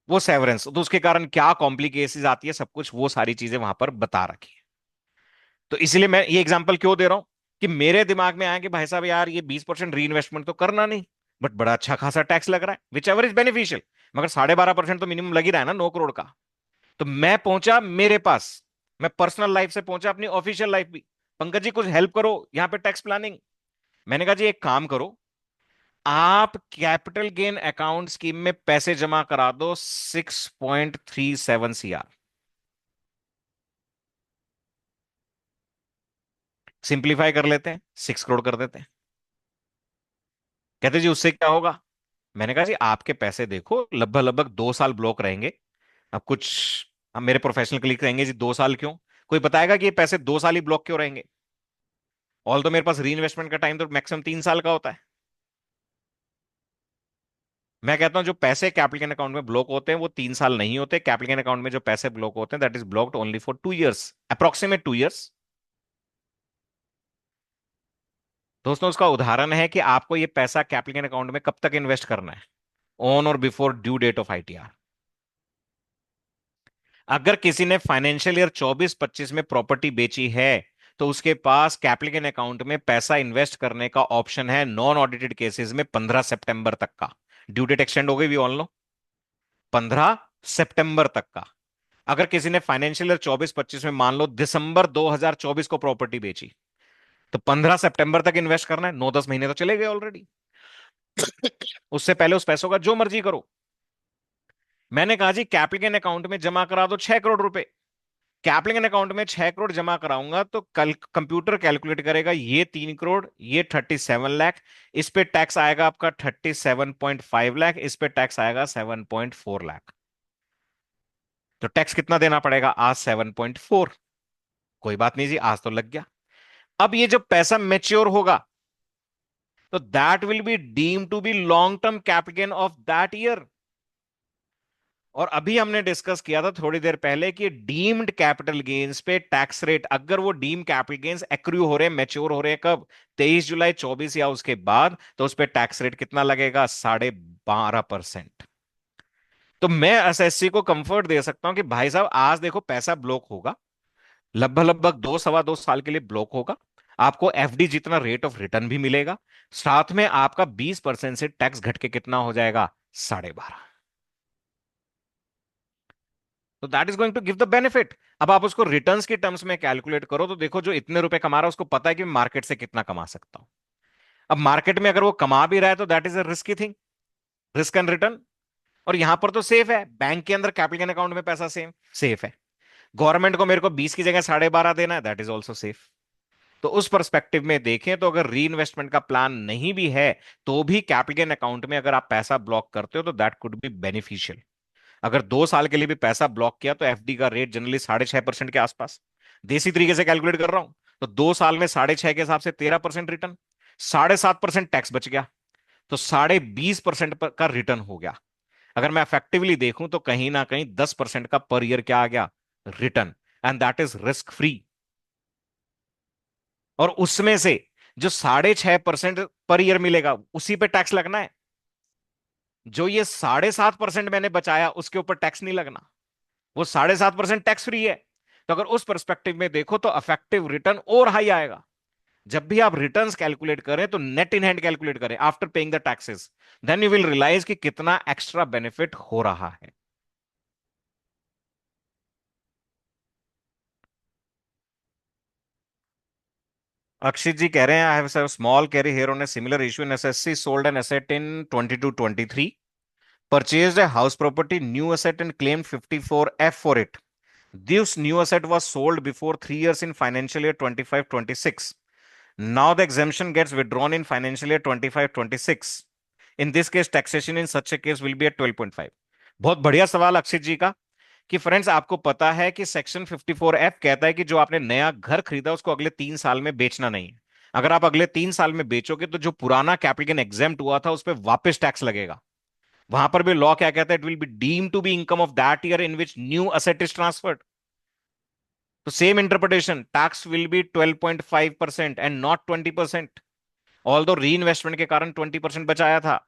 वो सेवरेंस, तो उसके कारण क्या कॉम्प्लिकेशंस आती है, सब कुछ वो सारी चीजें वहां पर बता रखी है। तो इसलिए मैं ये एग्जांपल क्यों दे रहा हूं कि मेरे दिमाग में आया कि भाई साहब यार, ये 20% री इन्वेस्टमेंट तो करना नहीं, बट बड़ा अच्छा खासा टैक्स लग रहा है, विच एवर इज बेनिफिशियल, मगर 12.5% तो मिनिमम लग ही रहा है ना 9 करोड़ का। तो मैं पहुंचा मेरे पास, मैं पर्सनल लाइफ से पहुंचा अपनी ऑफिशियल लाइफ भी। पंकज जी कुछ हेल्प करो यहां पे टैक्स प्लानिंग। मैंने कहा जी एक काम करो, आप कैपिटल गेन अकाउंट स्कीम में पैसे जमा करा दो 6.37 CR। सिंप्लीफाई कर लेते हैं, 6 करोड़ कर देते हैं। कहते जी उससे क्या होगा। मैंने कहा जी आपके पैसे देखो लगभग लगभग 2 साल ब्लॉक रहेंगे। अब कुछ, अब मेरे प्रोफेशनल कलीग कहेंगे जी 2 साल क्यों, कोई बताएगा कि ये पैसे 2 साल ही ब्लॉक क्यों रहेंगे। ऑल तो मेरे पास री इन्वेस्टमेंट का टाइम तो मैक्सिमम 3 साल का होता है। मैं कहता हूं जो पैसे कैपिटल गेन अकाउंट में ब्लॉक होते हैं वो 3 साल नहीं होते। कैपिटल गेन अकाउंट में जो पैसे ब्लॉक होते हैं that is blocked only for 2 years, approximate 2 years. दोस्तों उसका उदाहरण है कि आपको ये पैसा कैपिटल गेन अकाउंट में कब तक इन्वेस्ट करना है, on or before due date of ITR. अगर किसी ने फाइनेंशियल ईयर 24-25 में प्रॉपर्टी बेची है तो उसके पास कैपिटल गेन अकाउंट में पैसा इन्वेस्ट करने का ऑप्शन है नॉन ऑडिटेड केसेस में 15 सितंबर तक का। ड्यू डेट एक्सटेंड हो गई, भी ऑन लो, 15 सितंबर तक का। अगर किसी ने फाइनेंशियल ईयर 24-25 में मान लो दिसंबर 2024 को प्रॉपर्टी बेची, तो 15 सितंबर तक इन्वेस्ट करना है, 9-10 महीने तो चले गए ऑलरेडी। उससे पहले उस पैसों का जो मर्जी करो। मैंने कहा जी कैपिटल गेन अकाउंट में जमा करा दो 6 करोड़ रुपए। कैपिटल गेन अकाउंट में 6 करोड़ जमा कराऊंगा तो कल कंप्यूटर कैलकुलेट करेगा ये 3 करोड़, ये 37 लाख, इस पे टैक्स आएगा आपका 37.5 लाख, इस पे टैक्स आएगा 7.4 लाख। तो टैक्स कितना देना पड़ेगा आज, 7.4। कोई बात नहीं जी, आज तो लग गया। अब ये जब पैसा मेच्योर होगा तो that will be deem to be long term capital gain of that year. और अभी हमने डिस्कस किया था थोड़ी देर पहले कि डीम्ड कैपिटल गेन्स पे टैक्स रेट, अगर वो डीम कैपिटल गेन्स एक्रू हो रहे हैं, मैच्योर हो रहे हैं कब, 23 जुलाई 24 या उसके बाद, तो उस पे टैक्स रेट कितना लगेगा, 12.5%। तो मैं एसएससी को कंफर्ट दे सकता हूं कि भाई साहब आज देखो पैसा ब्लॉक होगा, लगभग लगभग 2 सवा 2 साल के लिए ब्लॉक होगा। आपको एफडी जितना रेट ऑफ रिटर्न भी मिलेगा, साथ में आपका 20% से टैक्स घट के कितना हो जाएगा, 12.5। तो that is going to give the benefit. अब आप उसको रिटर्न्स के टर्म्स में कैलकुलेट करो तो देखो जो इतने रुपए कमा रहा है उसको पता है कि मैं मार्केट से कितना कमा सकता हूं। अब मार्केट में अगर वो कमा भी रहा है तो that is a risky thing, risk and return. और यहां पर तो सेफ है, बैंक के अंदर कैपिटल गेन अकाउंट में पैसा सेम सेफ है। गवर्नमेंट को मेरे को 20 की जगह 12.5 देना है, दैट इज ऑल्सो सेफ। तो उस पर्सपेक्टिव में देखें तो अगर री इन्वेस्टमेंट का प्लान नहीं भी है तो भी कैपिटल गेन अकाउंट में अगर आप पैसा ब्लॉक करते हो तो दैट कुड बी बेनिफिशियल। अगर 2 साल के लिए भी पैसा ब्लॉक किया तो एफडी का रेट जनरली 6.5% के आसपास, देसी तरीके से कैलकुलेट कर रहा हूं, तो 2 साल में 6.5 के हिसाब से 13% रिटर्न, 7.5% टैक्स बच गया, तो 20.5% का रिटर्न हो गया। अगर मैं इफेक्टिवली देखूं तो कहीं ना कहीं 10% का पर ईयर क्या आ गया, return, and that is risk free. और उसमें से जो 6.5% पर ईयर मिलेगा उसी पे टैक्स लगना है। जो ये 7.5% मैंने बचाया उसके ऊपर टैक्स नहीं लगना। वो 7.5% टैक्स फ्री है। तो अगर उस परस्पेक्टिव में देखो तो अफेक्टिव रिटर्न और हाई आएगा। जब भी आप रिटर्न्स कैलकुलेट करें तो नेट इन हैंड कैलकुलेट करें after paying the taxes. Then you will realise कि कितना एक्स्ट्रा बेनिफिट हो रहा है। अक्षित जी कह रहे हैं, I have small carry here on a similar issue in SSC sold an asset in 22-23, purchased a house property, new asset and claimed 54F for it. This new asset was sold before 3 years in financial year 25-26. Now the exemption gets withdrawn in financial year 25-26. In this case, taxation in such a case will be at 12.5. बहुत बढ़िया सवाल अक्षित जी का। कि फ्रेंड्स आपको पता है कि सेक्शन 54F कहता है कि जो आपने नया घर खरीदा उसको अगले 3 साल में बेचना नहीं है। अगर आप अगले 3 साल में बेचोगे तो जो पुराना कैपिटल गेन एग्जेम्प्ट हुआ था उस पर वापस टैक्स लगेगा। वहां पर भी लॉ क्या कहता है, it will be deem to be income of that year in which new asset is transferred. तो same interpretation, tax will be 12.5% and not 20%। All though री इन्वेस्टमेंट के कारण 20% बचाया था।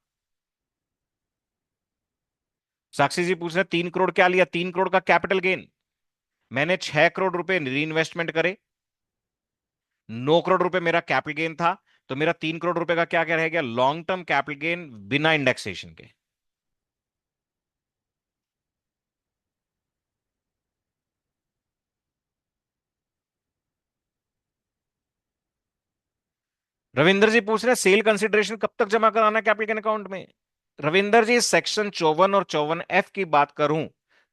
साक्षी जी पूछ रहे 3 करोड़ क्या लिया, 3 करोड़ का कैपिटल गेन। मैंने 6 करोड़ रुपए री इन्वेस्टमेंट करे, 9 करोड़ रुपए मेरा कैपिटल गेन था। तो मेरा 3 करोड़ रुपए का क्या क्या रह गया, लॉन्ग टर्म कैपिटल गेन बिना इंडेक्सेशन के। रविंद्र जी पूछ रहे हैं सेल कंसिडरेशन कब तक जमा कराना है कैपिटल गेन अकाउंट में। रविंदर जी सेक्शन 54 और 54F की बात करूं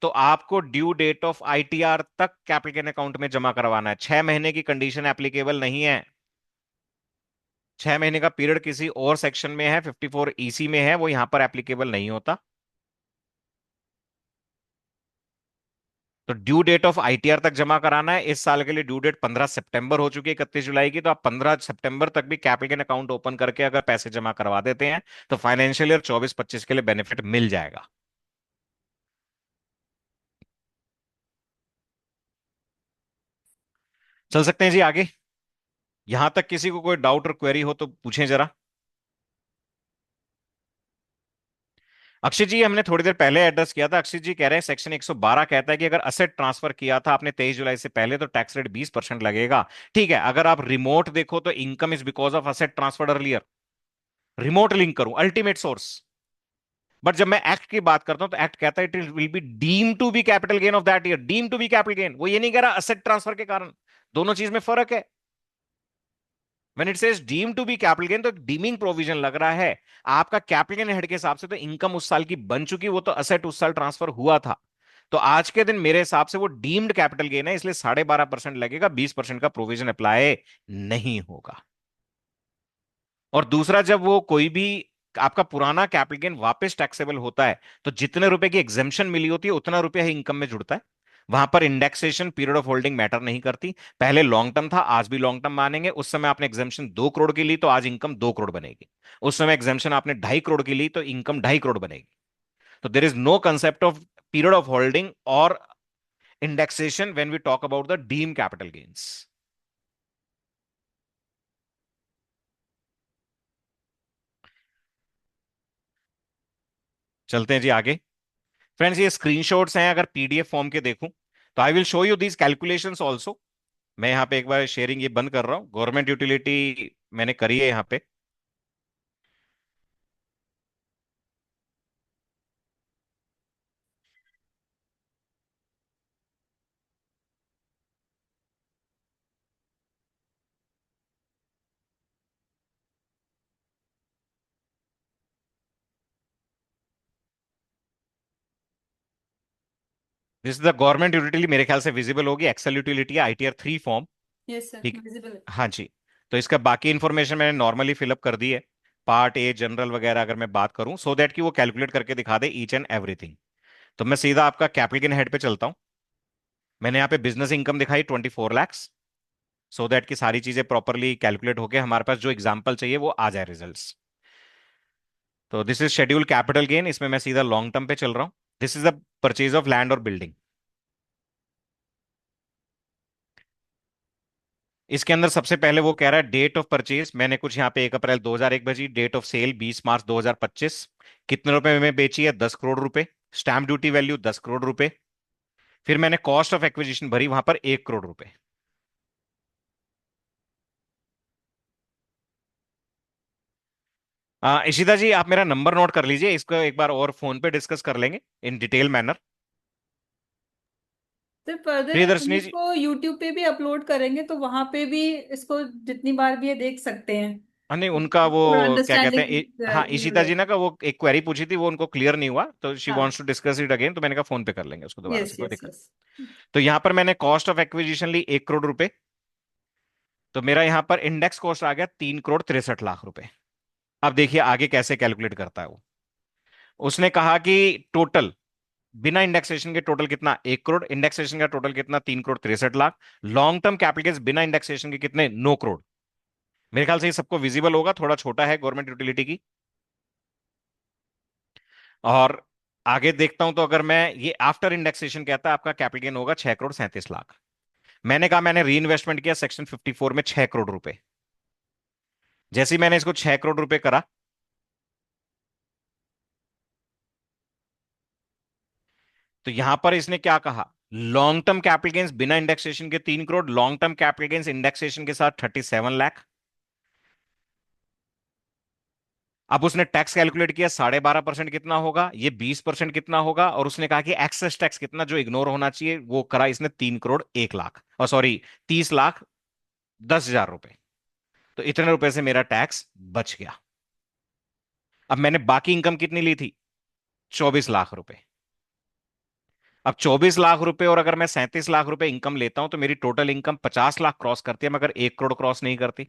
तो आपको ड्यू डेट ऑफ आईटीआर तक कैपिटल गेन अकाउंट में जमा करवाना है। 6 महीने की कंडीशन एप्लीकेबल नहीं है। 6 महीने का पीरियड किसी और सेक्शन में है, 54EC में है, वो यहां पर एप्लीकेबल नहीं होता। तो ड्यू डेट ऑफ आईटीआर तक जमा कराना है। इस साल के लिए ड्यू डेट 15 सितंबर हो चुकी है 31 जुलाई की। तो आप 15 सितंबर तक भी कैपिटल गेन अकाउंट ओपन करके अगर पैसे जमा करवा देते हैं तो फाइनेंशियल ईयर 24-25 के लिए बेनिफिट मिल जाएगा। चल सकते हैं जी आगे। यहां तक किसी को कोई डाउट और क्वेरी हो तो पूछें जरा। अक्षय जी हमने थोड़ी देर पहले एड्रेस किया था। अक्षय जी कह रहे हैं सेक्शन 112 कहता है कि अगर असेट ट्रांसफर किया था आपने 23 जुलाई से पहले तो टैक्स रेट 20% लगेगा। ठीक है, अगर आप रिमोट देखो तो income is because of asset transferred earlier. Remote link करूं अल्टीमेट सोर्स। बट जब मैं एक्ट की बात करता हूं तो एक्ट कहता है it will be deem to be capital gain of that year. Deem to be capital gain, वो ये नहीं कह रहा असेट ट्रांसफर के कारण। दोनों चीज में फर्क है। When it says deem to be capital gain तो डीमिंग प्रोविजन लग रहा है। आपका कैपिटल गेन हेड के हिसाब से तो इनकम उस साल की बन चुकी, वो तो असेट उस साल ट्रांसफर हुआ था। तो आज के दिन मेरे हिसाब से वो डीम्ड कैपिटल गेन है, इसलिए 12.5% लगेगा, 20% का प्रोविजन अप्लाई नहीं होगा। और दूसरा, जब वो कोई भी आपका पुराना कैपिटल गेन वापस टैक्सेबल होता है तो जितने रुपए की एग्जेम्पशन मिली होती है उतना रुपया ही इनकम में जुड़ता है। वहां पर indexation period of holding matter नहीं करती। पहले लॉन्ग टर्म था, आज भी लॉन्ग टर्म मानेंगे। उस समय आपने एग्जेम्पशन 2 करोड़ की ली तो आज इनकम 2 करोड़ बनेगी। उस समय एग्जेम्पशन आपने 2.5 करोड़ की ली तो इनकम 2.5 करोड़ बनेगी। तो there is no concept of period of holding और indexation when we talk about the deem capital gains. चलते हैं जी आगे। फ्रेंड्स ये स्क्रीनशॉट्स हैं, अगर पीडीएफ फॉर्म के देखूं तो I will show you these calculations also. मैं यहाँ पे एक बार शेयरिंग ये बंद कर रहा हूँ। गवर्नमेंट यूटिलिटी मैंने करी है यहाँ पे। This is the government utility, मेरे ख्याल से विजिबल होगी। एक्सेल यूटिलिटी है, ITR 3 फॉर्म। यस सर, ठीक। विजिबल है। हाँ जी। तो इसका बाकी इंफॉर्मेशन मैंने नॉर्मली फिलअप कर दी है। पार्ट ए जनरल वगैरह अगर मैं बात करूं सो दैट कि वो कैलकुलेट करके दिखा दे ईच एंड एवरीथिंग। तो मैं सीधा आपका कैपिटल गेन हेड पे चलता हूं। मैंने यहाँ पे बिजनेस इनकम दिखाई 24 lakhs, सो दैट कि सारी चीजें प्रॉपरली कैलकुलेट होके हमारे पास जो एग्जाम्पल चाहिए वो आ जाए रिजल्ट्स। तो this is schedule capital gain, इसमें मैं सीधा लॉन्ग टर्म पे चल रहा हूँ। This is the purchase of land और बिल्डिंग। इसके अंदर सबसे पहले वो कह रहा है डेट ऑफ परचेज, मैंने कुछ यहाँ पे 1 अप्रैल 2001 भेजी, डेट ऑफ सेल 20 मार्च 2025, कितने रुपए में बेची है, 10 करोड़ रुपए, स्टैम्प ड्यूटी वैल्यू 10 करोड़ रुपए, फिर मैंने कॉस्ट ऑफ एक्विजिशन भरी वहां पर 1 करोड़ रुपए। इशिता जी आप मेरा नंबर नोट कर लीजिए, इसको एक बार और फोन पे डिस्कस कर लेंगे इन डिटेल मैनर। तो फर्दर हम प्रियदर्शनी जी। इसको यूट्यूब पे भी अपलोड करेंगे, तो वहां पे भी इसको जितनी बार भी ये देख सकते हैं। नहीं उनका वो थोड़ा क्या कहते हैं अंडरस्टैंडिंग हाँ इजी हो इशिता जी जाए। ना का वो एक क्वेरी पूछी थी, वो उनको क्लियर नहीं हुआ, तो शी वांट्स हाँ। टू डिस्कस इट अगेन, तो मैंने कहा फोन पे कर लेंगे उसको दोबारा यस से, कोई यस दिक्कत। यस। तो यहाँ पर मैंने कॉस्ट ऑफ एक्विजिशन ली 1 करोड़ रुपए, तो मेरा यहाँ पर इंडेक्स कॉस्ट आ गया 3 करोड़ 63 लाख रुपए। अब देखिए आगे कैसे कैलकुलेट करता है वो। उसने कहा कि टोटल बिना इंडेक्सेशन के टोटल कितना, 1 करोड़, इंडेक्सेशन का टोटल कितना, 3 crore 63 lakh, long term capital बिना इंडेक्सेशन के कितने, 9 करोड़। मेरे ख्याल से ये सबको विजिबल होगा, थोड़ा छोटा है गवर्नमेंट यूटिलिटी की। और आगे देखता हूं तो अगर मैं ये आफ्टर इंडेक्सेशन कहता है आपका कैपिटल गेन होगा 6 करोड़ 37 लाख। मैंने कहा मैंने री इन्वेस्टमेंट किया सेक्शन 54 में 6 करोड़ रुपए। जैसे ही मैंने इसको 6 करोड़ रुपए करा, तो यहां पर इसने क्या कहा, लॉन्ग टर्म कैपिटल गेन्स बिना इंडेक्सेशन के 3 crore, long term capital gains indexation के साथ 37 लाख। अब उसने टैक्स कैलकुलेट किया, 12.5% कितना होगा, ये 20% कितना होगा, और उसने कहा कि एक्सेस टैक्स कितना जो इग्नोर होना चाहिए वो करा इसने, 3 करोड़ 1 लाख, और सॉरी 30 लाख 10 हजार रुपए। तो इतने रुपए से मेरा टैक्स बच गया। अब मैंने बाकी इनकम कितनी ली थी, 24 लाख रुपए। अब 24 लाख रुपए और अगर मैं 37 लाख रुपए इनकम लेता हूं तो मेरी टोटल इनकम 50 लाख क्रॉस करती है, मगर 1 करोड़ क्रॉस नहीं करती।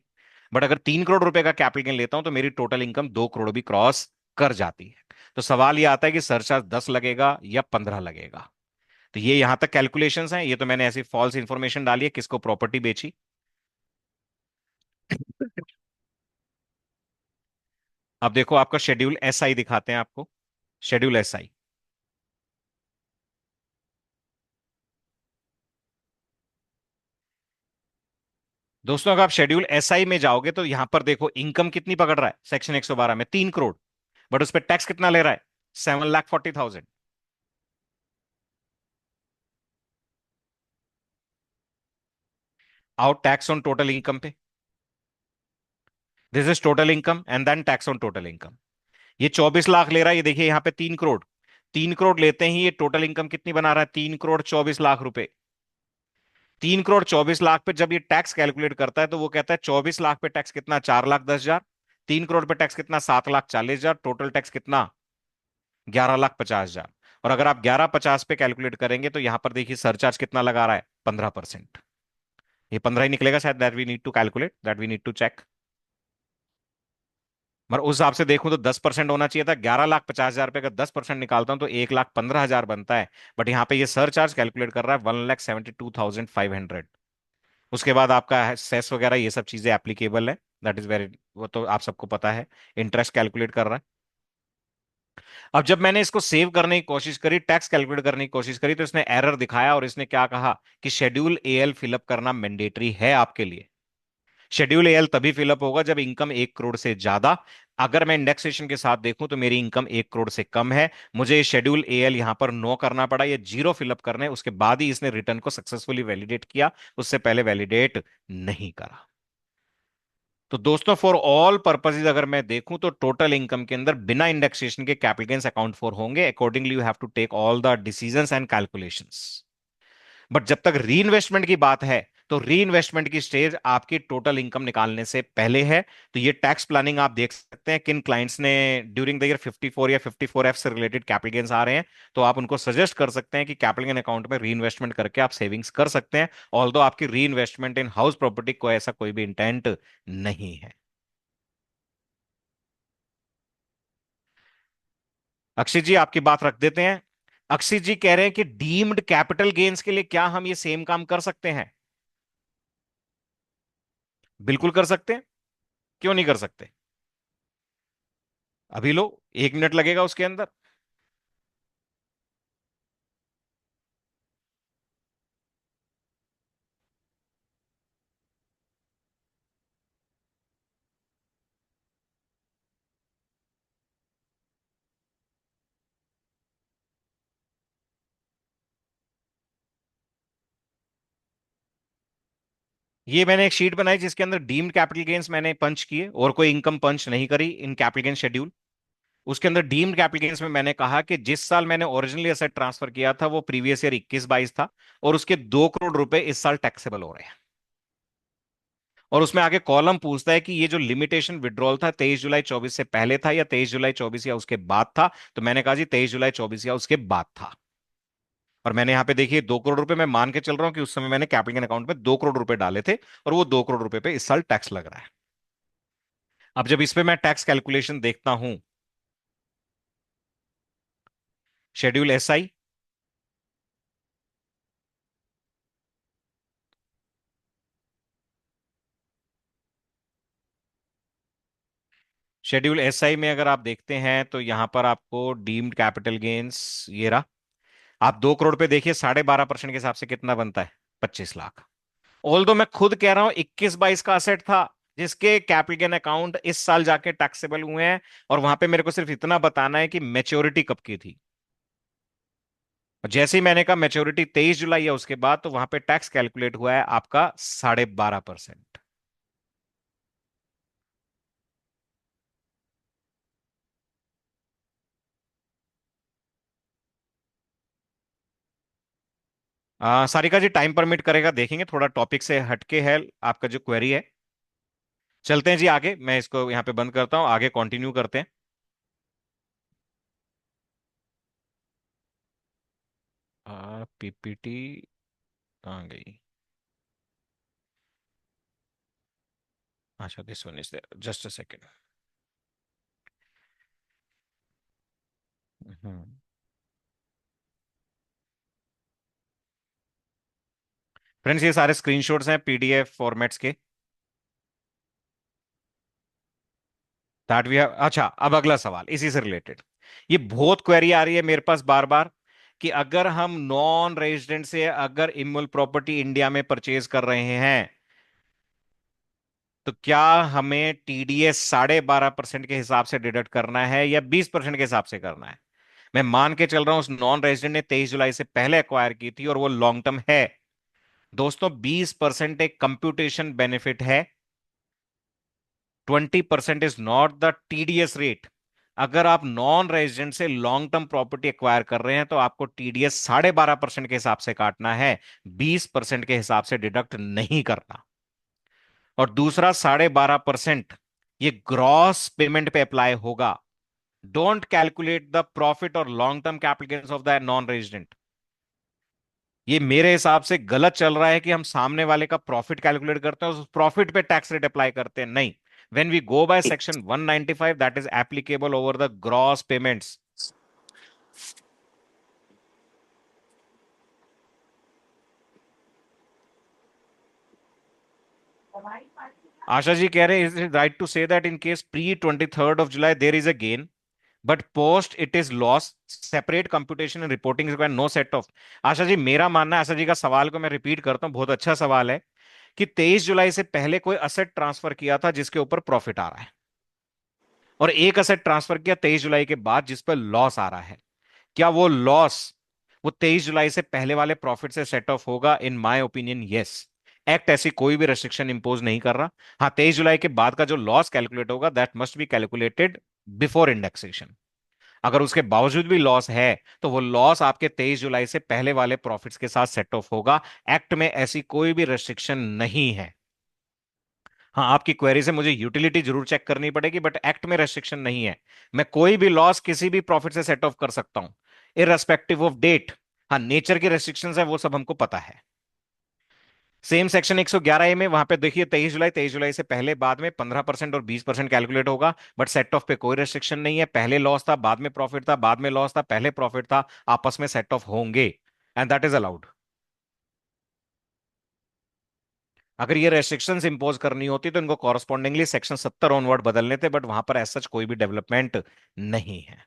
बट अगर 3 करोड़ रुपए का कैपिटल गेन लेता हूं तो मेरी टोटल इनकम 2 करोड़ भी क्रॉस कर जाती है। तो सवाल यह आता है कि सरचार्ज 10 लगेगा या 15 लगेगा। तो ये यहां तक कैलकुलेशंस हैं, ये तो मैंने ऐसी फॉल्स इंफॉर्मेशन डाली है, किसको प्रॉपर्टी बेची। अब देखो आपका शेड्यूल एसआई दिखाते हैं आपको, शेड्यूल एसआई। दोस्तों अगर आप शेड्यूल एसआई में जाओगे तो यहां पर देखो इनकम कितनी पकड़ रहा है सेक्शन 112 में, 3 करोड़, बट उस पर टैक्स कितना ले रहा है, 7,40,000। आओ टैक्स ऑन टोटल इनकम पे, this is total income and then tax on total income. ये 24 लाख ले रहा है, ये देखिए यहाँ पे 3 करोड़, 3 करोड़ लेते ही ये टोटल इनकम कितनी बना रहा है, 3 करोड़ 24 लाख रुपए। 3 करोड़ 24 लाख पे जब ये टैक्स कैलकुलेट करता है तो वो कहता है 24 लाख पे टैक्स कितना, 4,10,000, 3 करोड़ पे टैक्स कितना, 7,40,000, टोटल टैक्स कितना, 11,50,000। और अगर आप 11,50 पे कैलकुलेट करेंगे तो यहां पर देखिए सरचार्ज कितना लगा रहा है, 15%। ये 15 ही निकलेगा शायद, that we need to calculate, that we need to check. मगर उस हिसाब से देखूं तो 10% होना चाहिए था, 11,50,000 पे अगर 10% निकालता हूं तो 1,15,000 बनता है। बट यहाँ पे ये सरचार्ज कैलकुलेट कर रहा है 1,72,500। उसके बाद आपका सेस वगैरह ये सब चीजें एप्लीकेबल है, दैट इज वेरी, वो तो आप सबको पता है। इंटरेस्ट कैलकुलेट कर रहा है। अब जब मैंने इसको सेव करने की कोशिश करी, टैक्स कैलकुलेट करने की कोशिश करी, तो इसने एरर दिखाया और इसने क्या कहा कि शेड्यूल एएल फिलअप करना मैंडेटरी है आपके लिए। शेड्यूल एएल तभी फिलअप होगा जब इनकम 1 करोड़ से ज्यादा। अगर मैं इंडेक्सेशन के साथ देखूं तो मेरी इनकम 1 करोड़ से कम है, मुझे शेड्यूल एएल यहां पर नो करना पड़ा, ये जीरो फिलअप करने, उसके बाद ही इसने रिटर्न को सक्सेसफुली वैलिडेट किया, उससे पहले वैलिडेट नहीं करा। तो दोस्तों फॉर ऑल पर्पसेस अगर मैं देखूं तो टोटल इनकम के अंदर बिना इंडेक्सेशन के कैपिटल गेन्स अकाउंट फॉर होंगे, accordingly you have to take all the decisions and calculations. But जब तक री इन्वेस्टमेंट की बात है तो री इन्वेस्टमेंट की स्टेज आपकी टोटल इनकम निकालने से पहले है। तो ये टैक्स प्लानिंग आप देख सकते हैं किन क्लाइंट्स ने ड्यूरिंग द ईयर 54 या 54F से रिलेटेड कैपिटल गेन्स आ रहे हैं, तो आप उनको सजेस्ट कर सकते हैं कि कैपिटल गेन अकाउंट में री इन्वेस्टमेंट करके आप सेविंग्स कर सकते हैं। ऑल्दो आपकी री इन्वेस्टमेंट इन हाउस प्रॉपर्टी को ऐसा कोई भी इंटेंट नहीं है। अक्षय जी आपकी बात रख देते हैं। अक्षय जी कह रहे हैं कि डीम्ड कैपिटल गेन्स के लिए क्या हम ये सेम काम कर सकते हैं? बिल्कुल कर सकते हैं, क्यों नहीं कर सकते? अभी लो, 1 मिनट लगेगा उसके अंदर। ये मैंने एक शीट बनाई जिसके अंदर डीम्ड कैपिटल गेन्स मैंने पंच किए और कोई इनकम पंच नहीं करी इन कैपिटल गेन शेड्यूल। उसके अंदर डीम्ड कैपिटल गेन्स में मैंने कहा कि जिस साल मैंने ओरिजिनली असेट ट्रांसफर किया था वो प्रीवियस ईयर 21-22 था, और उसके 2 करोड़ रुपए इस साल टैक्सेबल हो रहे हैं। और उसमें आगे कॉलम पूछता है कि ये जो लिमिटेशन विड्रॉल था 23 जुलाई 24 से पहले था या 23 जुलाई 24 या उसके बाद था। तो मैंने कहा जी 23 जुलाई 24 या उसके बाद था। और मैंने यहाँ पे देखिए 2 करोड़ रुपए मैं मान के चल रहा हूं कि उस समय मैंने कैपिटल गेन अकाउंट में 2 करोड़ रुपए डाले थे, और वो 2 करोड़ रुपए पे इस साल टैक्स लग रहा है। अब जब इस पे मैं टैक्स कैलकुलेशन देखता हूं, शेड्यूल SI, शेड्यूल SI में अगर आप देखते हैं तो यहां पर आपको डीम्ड कैपिटल गेन्स ये रहा। आप 2 करोड़ पे देखिए 12.5% के हिसाब से कितना बनता है, 25 लाख। ऑल दो मैं खुद कह रहा हूं 21-22 का असेट था जिसके कैपिटल गेन अकाउंट इस साल जाके टैक्सेबल हुए हैं, और वहां पे मेरे को सिर्फ इतना बताना है कि मेच्योरिटी कब की थी। और जैसे ही मैंने कहा मेच्योरिटी 23 जुलाई या उसके बाद, तो वहां पे टैक्स कैलकुलेट हुआ है आपका 12.5%। सारिका जी टाइम परमिट करेगा देखेंगे, थोड़ा टॉपिक से हटके है आपका जो क्वेरी है। चलते हैं जी आगे, मैं इसको यहाँ पे बंद करता हूँ, आगे कंटिन्यू करते हैं। PPT कहाँ गई? अच्छा, this one is there, just a second. Friends ये सारे स्क्रीनशॉट्स हैं PDF फॉर्मेट्स के, दैट वी हैव। अच्छा, अब अगला सवाल इसी से रिलेटेड। ये बहुत क्वेरी आ रही है मेरे पास बार बार कि अगर हम नॉन रेजिडेंट से अगर इमूवेबल प्रॉपर्टी इंडिया में परचेज कर रहे हैं तो क्या हमें TDS 12.5% के हिसाब से डिडक्ट करना है या 20% के हिसाब से करना है। मैं मान के चल रहा हूं उस नॉन रेजिडेंट ने 23 जुलाई से पहले एक्वायर की थी और वो लॉन्ग टर्म है। दोस्तों 20% एक कंप्यूटेशन बेनिफिट है, 20% is not the TDS rate. अगर आप नॉन रेजिडेंट से लॉन्ग टर्म प्रॉपर्टी एक्वायर कर रहे हैं तो आपको TDS 12.5% के हिसाब से काटना है, 20% के हिसाब से डिडक्ट नहीं करना। और दूसरा 12.5% ये ग्रॉस पेमेंट पे अप्लाई होगा। डोंट कैलकुलेट द प्रॉफिट और long term capital gains of the non resident. ये मेरे हिसाब से गलत चल रहा है कि हम सामने वाले का प्रॉफिट कैलकुलेट करते हैं और उस प्रॉफिट पे टैक्स रेट अप्लाई करते हैं, नहीं। When we go by section 195 that is applicable over the gross payments. Asha ji कह रहे हैं is it right to say that in case pre-23rd of July there is a gain but post it is loss, separate computation and reporting require no set off. Asha ji मेरा मानना है, आशा जी का सवाल को मैं रिपीट करता हूं, बहुत अच्छा सवाल है, कि 23 जुलाई से पहले कोई असेट ट्रांसफर किया था जिसके ऊपर प्रॉफिट आ रहा है, और एक असेट ट्रांसफर किया 23 जुलाई के बाद जिस पर लॉस आ रहा है। क्या वो लॉस वो 23 जुलाई से पहले वाले प्रॉफिट से सेट ऑफ होगा? In my opinion yes. Act ऐसी कोई भी रेस्ट्रिक्शन इंपोज नहीं कर रहा। हाँ, 23 जुलाई के बाद का जो लॉस कैलकुलेट होगा that must be calculated before indexation. अगर उसके बावजूद भी लॉस है तो वो लॉस आपके 23 जुलाई से पहले वाले प्रॉफिट्स के साथ सेट ऑफ होगा। एक्ट में ऐसी कोई भी रेस्ट्रिक्शन नहीं है। हाँ, आपकी क्वेरी से मुझे यूटिलिटी जरूर चेक करनी पड़ेगी, बट एक्ट में रेस्ट्रिक्शन नहीं है। मैं कोई भी लॉस किसी भी प्रॉफिट से सेट ऑफ कर सकता हूं, इररेस्पेक्टिव ऑफ डेट। हाँ, नेचर की रेस्ट्रिक्शंस है वो सब हमको पता है। सेम सेक्शन 111A में वहां पे देखिए 23 जुलाई से पहले बाद में 15% और 20% कैलकुलेट होगा, बट सेट ऑफ पे कोई रेस्ट्रिक्शन नहीं है। पहले लॉस था, बाद में प्रॉफिट था, बाद में लॉस था, पहले प्रॉफिट था, आपस में सेट ऑफ होंगे, एंड दैट इज अलाउड। अगर ये रेस्ट्रिक्शंस इंपोज करनी होती तो इनको कॉरस्पॉन्डिंगली सेक्शन 70 ऑनवर्ड बदलने थे, बट वहां पर ऐसा कोई भी डेवलपमेंट नहीं है।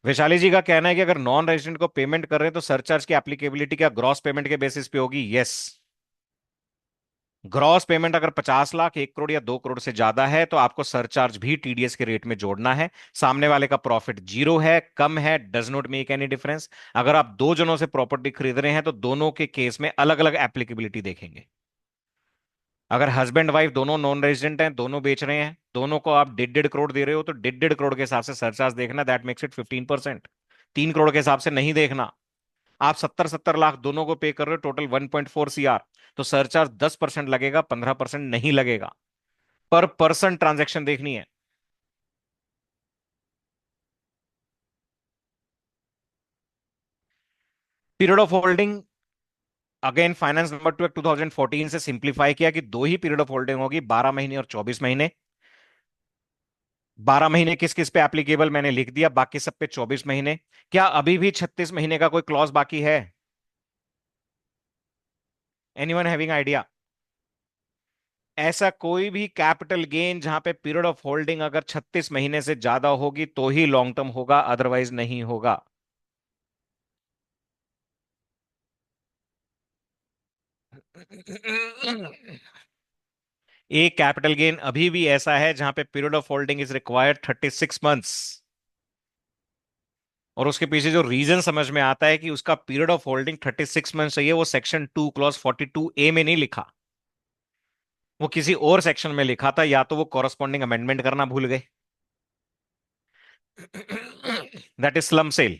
वैशाली जी का कहना है कि अगर नॉन रेजिडेंट को पेमेंट कर रहे हैं तो सरचार्ज की एप्लीकेबिलिटी क्या ग्रॉस पेमेंट के बेसिस पे होगी? यस। ग्रॉस पेमेंट अगर 50 लाख, 1 करोड़ या 2 करोड़ से ज्यादा है तो आपको सरचार्ज भी टीडीएस के रेट में जोड़ना है। सामने वाले का प्रॉफिट जीरो है, कम है, does not make any difference. अगर आप दो जनों से प्रॉपर्टी खरीद रहे हैं तो दोनों के केस में अलग अलग एप्लीकेबिलिटी देखेंगे। अगर हस्बैंड वाइफ दोनों नॉन रेजिडेंट हैं, दोनों बेच रहे हैं, दोनों को आप 1.5 1.5 करोड़ दे रहे हो, तो 1.5 1.5 करोड़ के हिसाब से सरचार्ज देखना, दैट मेक्स इट 15%। 3 करोड़ के हिसाब से नहीं देखना। आप 70 70 लाख दोनों को पे कर रहे हो, टोटल 1.4 CR, तो सरचार्ज 10% लगेगा, 15% नहीं लगेगा। पर पर्सन ट्रांजैक्शन देखनी है। Period of holding, again finance number 2 2014 से सिंप्लीफाई किया कि दो ही पीरियड ऑफ होल्डिंग होगी, 12 महीने और 24 महीने। 12 महीने किस किस पे एप्लीकेबल मैंने लिख दिया, बाकी सब पे 24 महीने। क्या अभी भी 36 महीने का कोई क्लॉज बाकी है? Anyone having idea? ऐसा कोई भी कैपिटल गेन जहां पे पीरियड ऑफ होल्डिंग अगर 36 महीने से ज्यादा होगी तो ही लॉन्ग टर्म होगा, अदरवाइज नहीं होगा। एक कैपिटल गेन अभी भी ऐसा है जहां पे period of holding is required 36 months. और उसके पीछे जो रीजन समझ में आता है कि उसका पीरियड ऑफ होल्डिंग 36 मंथ चाहिए, वो सेक्शन 2 क्लॉज 42A में नहीं लिखा, वो किसी और सेक्शन में लिखा था, या तो वो कॉरस्पॉन्डिंग अमेंडमेंट करना भूल गए। That is slump sale.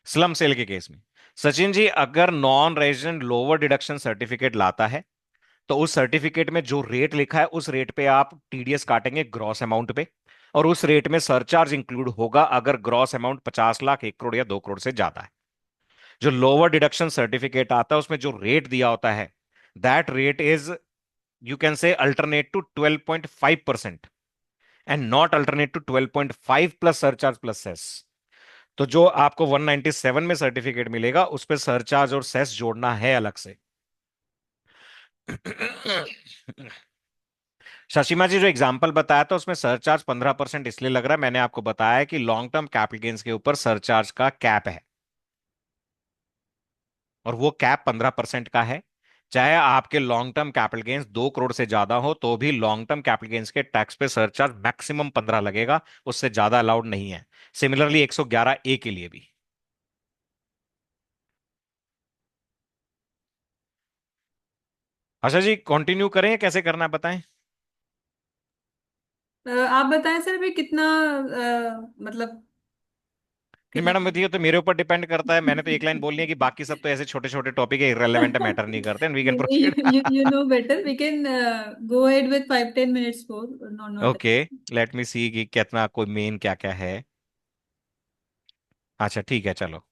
Slump sale के केस में सचिन जी, अगर non resident lower deduction certificate लाता है तो उस सर्टिफिकेट में जो रेट लिखा है उस रेट पे आप टीडीएस काटेंगे ग्रॉस अमाउंट पे, और उस रेट में सरचार्ज इंक्लूड होगा अगर ग्रॉस अमाउंट 50 लाख, 1 करोड़ या 2 करोड़ से ज्यादा है। जो लोअर डिडक्शन सर्टिफिकेट आता है उसमें जो रेट दिया होता है, that rate is, you can say, alternate to 12.5% and not alternate to 12.5 plus surcharge plus cess. तो जो आपको 197 में सर्टिफिकेट मिलेगा उस पर सरचार्ज और सेस जोड़ना है अलग से। शशिमा जी, जो एग्जांपल बताया था उसमें सरचार्ज 15% इसलिए लग रहा है, मैंने आपको बताया कि लॉन्ग टर्म कैपिटल गेन्स के ऊपर सरचार्ज का कैप है, और वो कैप 15% का है। चाहे आपके long term capital gains 2 crore से ज्यादा हो तो भी लॉन्ग टर्म कैपिटल गेन्स के टैक्स पे सरचार्ज मैक्सिमम 15 लगेगा, उससे ज्यादा अलाउड नहीं है। सिमिलरली 111A के लिए भी। अच्छा जी, कंटिन्यू करें या कैसे करना है बताएं? आप बताएं सर, अभी कितना मतलब नहीं कितना। मैडम, ये तो मेरे ऊपर डिपेंड करता है, मैंने तो एक लाइन बोलनी है कि बाकी सब तो ऐसे छोटे छोटे टॉपिक है, इररेलेवेंट है, मैटर नहीं करते, we can proceed. You know better. We can go ahead with 5-10 minutes more. No, not. Okay, let me see कि कितना कोई मेन क्या क्या है। अच्छा ठीक है, चलो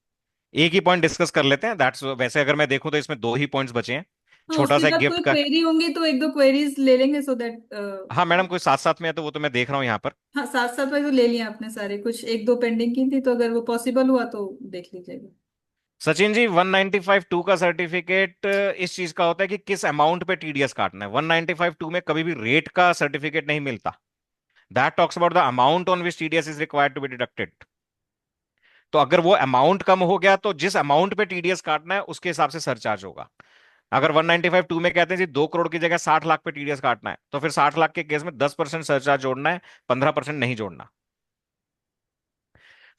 एक ही पॉइंट डिस्कस कर लेते हैं, दैट्स, वैसे अगर मैं देखूं तो इसमें दो ही पॉइंट्स बचे हैं। हाँ, छोटा उसके सा एक बाद गिफ्ट कोई का। क्वेरी होंगी तो एक दो क्वेरीज ले लेंगे सो दैट। हाँ मैडम, कोई साथ साथ में है तो वो तो मैं देख रहा हूँ यहाँ पर। हाँ, साथ साथ में तो ले लिया आपने सारे, कुछ एक दो पेंडिंग की थी तो अगर वो पॉसिबल हुआ तो देख लीजिएगा। सचिन जी, 195(2) का सर्टिफिकेट इस चीज का होता है कि किस अमाउंट पे टीडीएस काटना है। 195(2) में कभी भी रेट का सर्टिफिकेट नहीं मिलता। That talks about the amount on which TDS is required to be deducted. तो अगर वो अमाउंट कम हो गया तो जिस अमाउंट पे टीडीएस काटना है उसके हिसाब से सरचार्ज होगा। अगर 195(2) में कहते हैं जी 2 करोड़ की जगह 60 लाख पे टीडीएस काटना है, तो फिर 60 लाख के केस में 10% सरचार्ज जोड़ना है, 15% नहीं जोड़ना।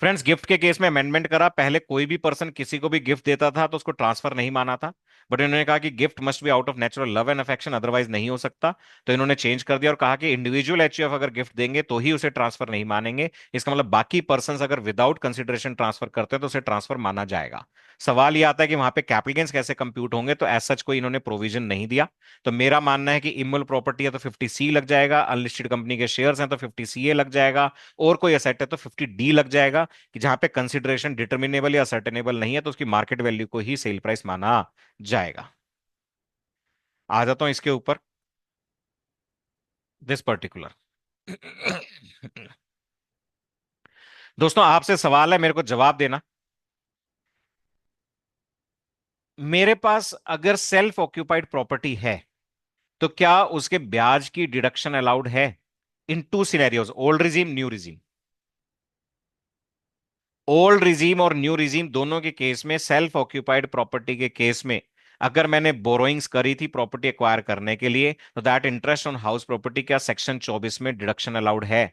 फ्रेंड्स, गिफ्ट के केस में अमेंडमेंट करा, पहले कोई भी पर्सन किसी को भी गिफ्ट देता था तो उसको ट्रांसफर नहीं माना था, बट इन्होंने कहा कि gift must be out of natural love and affection, otherwise नहीं हो सकता। तो इन्होंने चेंज कर दिया और कहा कि इंडिविजुअल एचयूएफ अगर गिफ्ट देंगे तो ही उसे ट्रांसफर नहीं मानेंगे। इसका मतलब बाकी पर्सन अगर विदाउट कंसिडरेशन ट्रांसफर करते हैं तो उसे ट्रांसफर माना जाएगा। सवाल यह आता है कि वहां पे कैपिटल गेन्स कैसे कंप्यूट होंगे, तो एज सच कोई इन्होंने प्रोविजन नहीं दिया। तो मेरा मानना है कि इमूल प्रॉपर्टी है तो 50C लग जाएगा, अनलिस्टेड कंपनी के शेयर्स हैं तो 50CA लग जाएगा, और कोई असेट है तो 50D लग जाएगा, कि जहां पे कंसिडरेशन डिटर्मिनेबल या सर्टेनेबल नहीं है तो उसकी मार्केट वैल्यू को ही सेल प्राइस माना जाएगा। आ जाता हूं इसके ऊपर, दिस पर्टिकुलर। दोस्तों आपसे सवाल है, मेरे को जवाब देना। मेरे पास अगर सेल्फ ऑक्यूपाइड प्रॉपर्टी है तो क्या उसके ब्याज की डिडक्शन अलाउड है? In two scenarios, old regime, new regime. Old regime और न्यू रिजीम दोनों के केस में, सेल्फ ऑक्यूपाइड प्रॉपर्टी के केस में, अगर मैंने बोरोइंग्स करी थी प्रॉपर्टी एक्वायर करने के लिए, तो that interest on house property क्या सेक्शन 24 में डिडक्शन अलाउड है?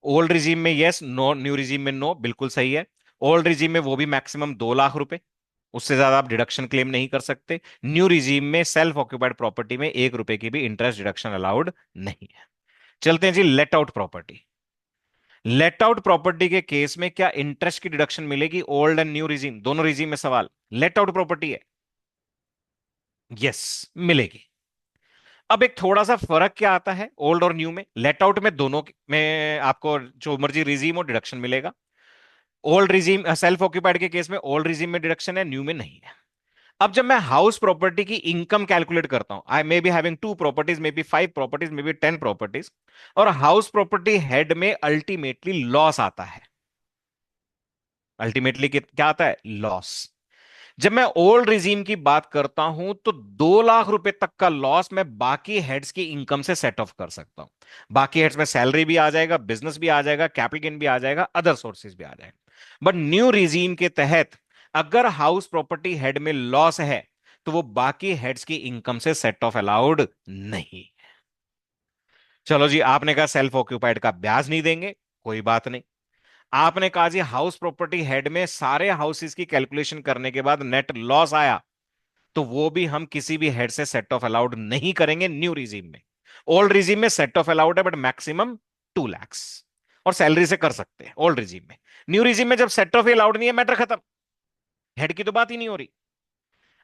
ओल्ड रिजीम में यस, नो, न्यू रिजीम में नो, बिल्कुल सही है। ओल्ड रिजीम में वो भी मैक्सिमम 2 लाख रुपए, उससे ज्यादा आप डिडक्शन क्लेम नहीं कर सकते। न्यू रिजीम में सेल्फ ऑक्यूपाइड प्रॉपर्टी में 1 रुपए की भी इंटरेस्ट डिडक्शन अलाउड नहीं है। चलते हैं जी let out property. Let out property के केस में क्या इंटरेस्ट की डिडक्शन मिलेगी ओल्ड एंड न्यू रिजीम, दोनों रिजीम में? सवाल, लेट आउट प्रॉपर्टी है, यस, मिलेगी। अब एक थोड़ा सा फर्क क्या आता है ओल्ड और न्यू में? लेट आउट में दोनों में आपको जो मर्जी रिजीम और डिडक्शन मिलेगा। ओल्ड रिजीम सेल्फ ऑक्यूपाइड के केस में ओल्ड रिजीम में डिडक्शन है, न्यू में नहीं है। अब जब मैं हाउस प्रॉपर्टी की इनकम कैलकुलेट करता हूं, I may be having 2 properties, may be 5 properties, may be 10 properties, और हाउस प्रॉपर्टी हेड में अल्टीमेटली लॉस आता है। अल्टीमेटली क्या आता है? लॉस। जब मैं ओल्ड रिजीम की बात करता हूं तो 2 लाख रुपए तक का लॉस मैं बाकी हेड्स की इनकम से सेट ऑफ कर सकता हूं। बाकी हेड्स में सैलरी भी आ जाएगा, बिजनेस भी आ जाएगा, कैपिटल गेन भी आ जाएगा, अदर सोर्सेज भी आ जाएगा। बट न्यू रिजीम के तहत अगर हाउस प्रॉपर्टी हेड में लॉस है तो वो बाकी हेड्स की इनकम से सेट ऑफ अलाउड नहीं। चलो जी, आपने कहा सेल्फ ऑक्यूपाइड का ब्याज नहीं देंगे, कोई बात नहीं। आपने कहा जी हाउस प्रॉपर्टी हेड में सारे हाउसेस की कैलकुलेशन करने के बाद नेट लॉस आया, तो वो भी हम किसी भी हेड से सेट ऑफ अलाउड नहीं करेंगे न्यू रिजीम में। ओल्ड रिजीम में सेट ऑफ अलाउड है बट मैक्सिमम 2 lakhs, और सैलरी से कर सकते हैं ओल्ड रिजीम में। न्यू रिजीम में जब सेट ऑफ अलाउड नहीं है, मैटर खत्म, हेड की तो बात ही नहीं हो रही।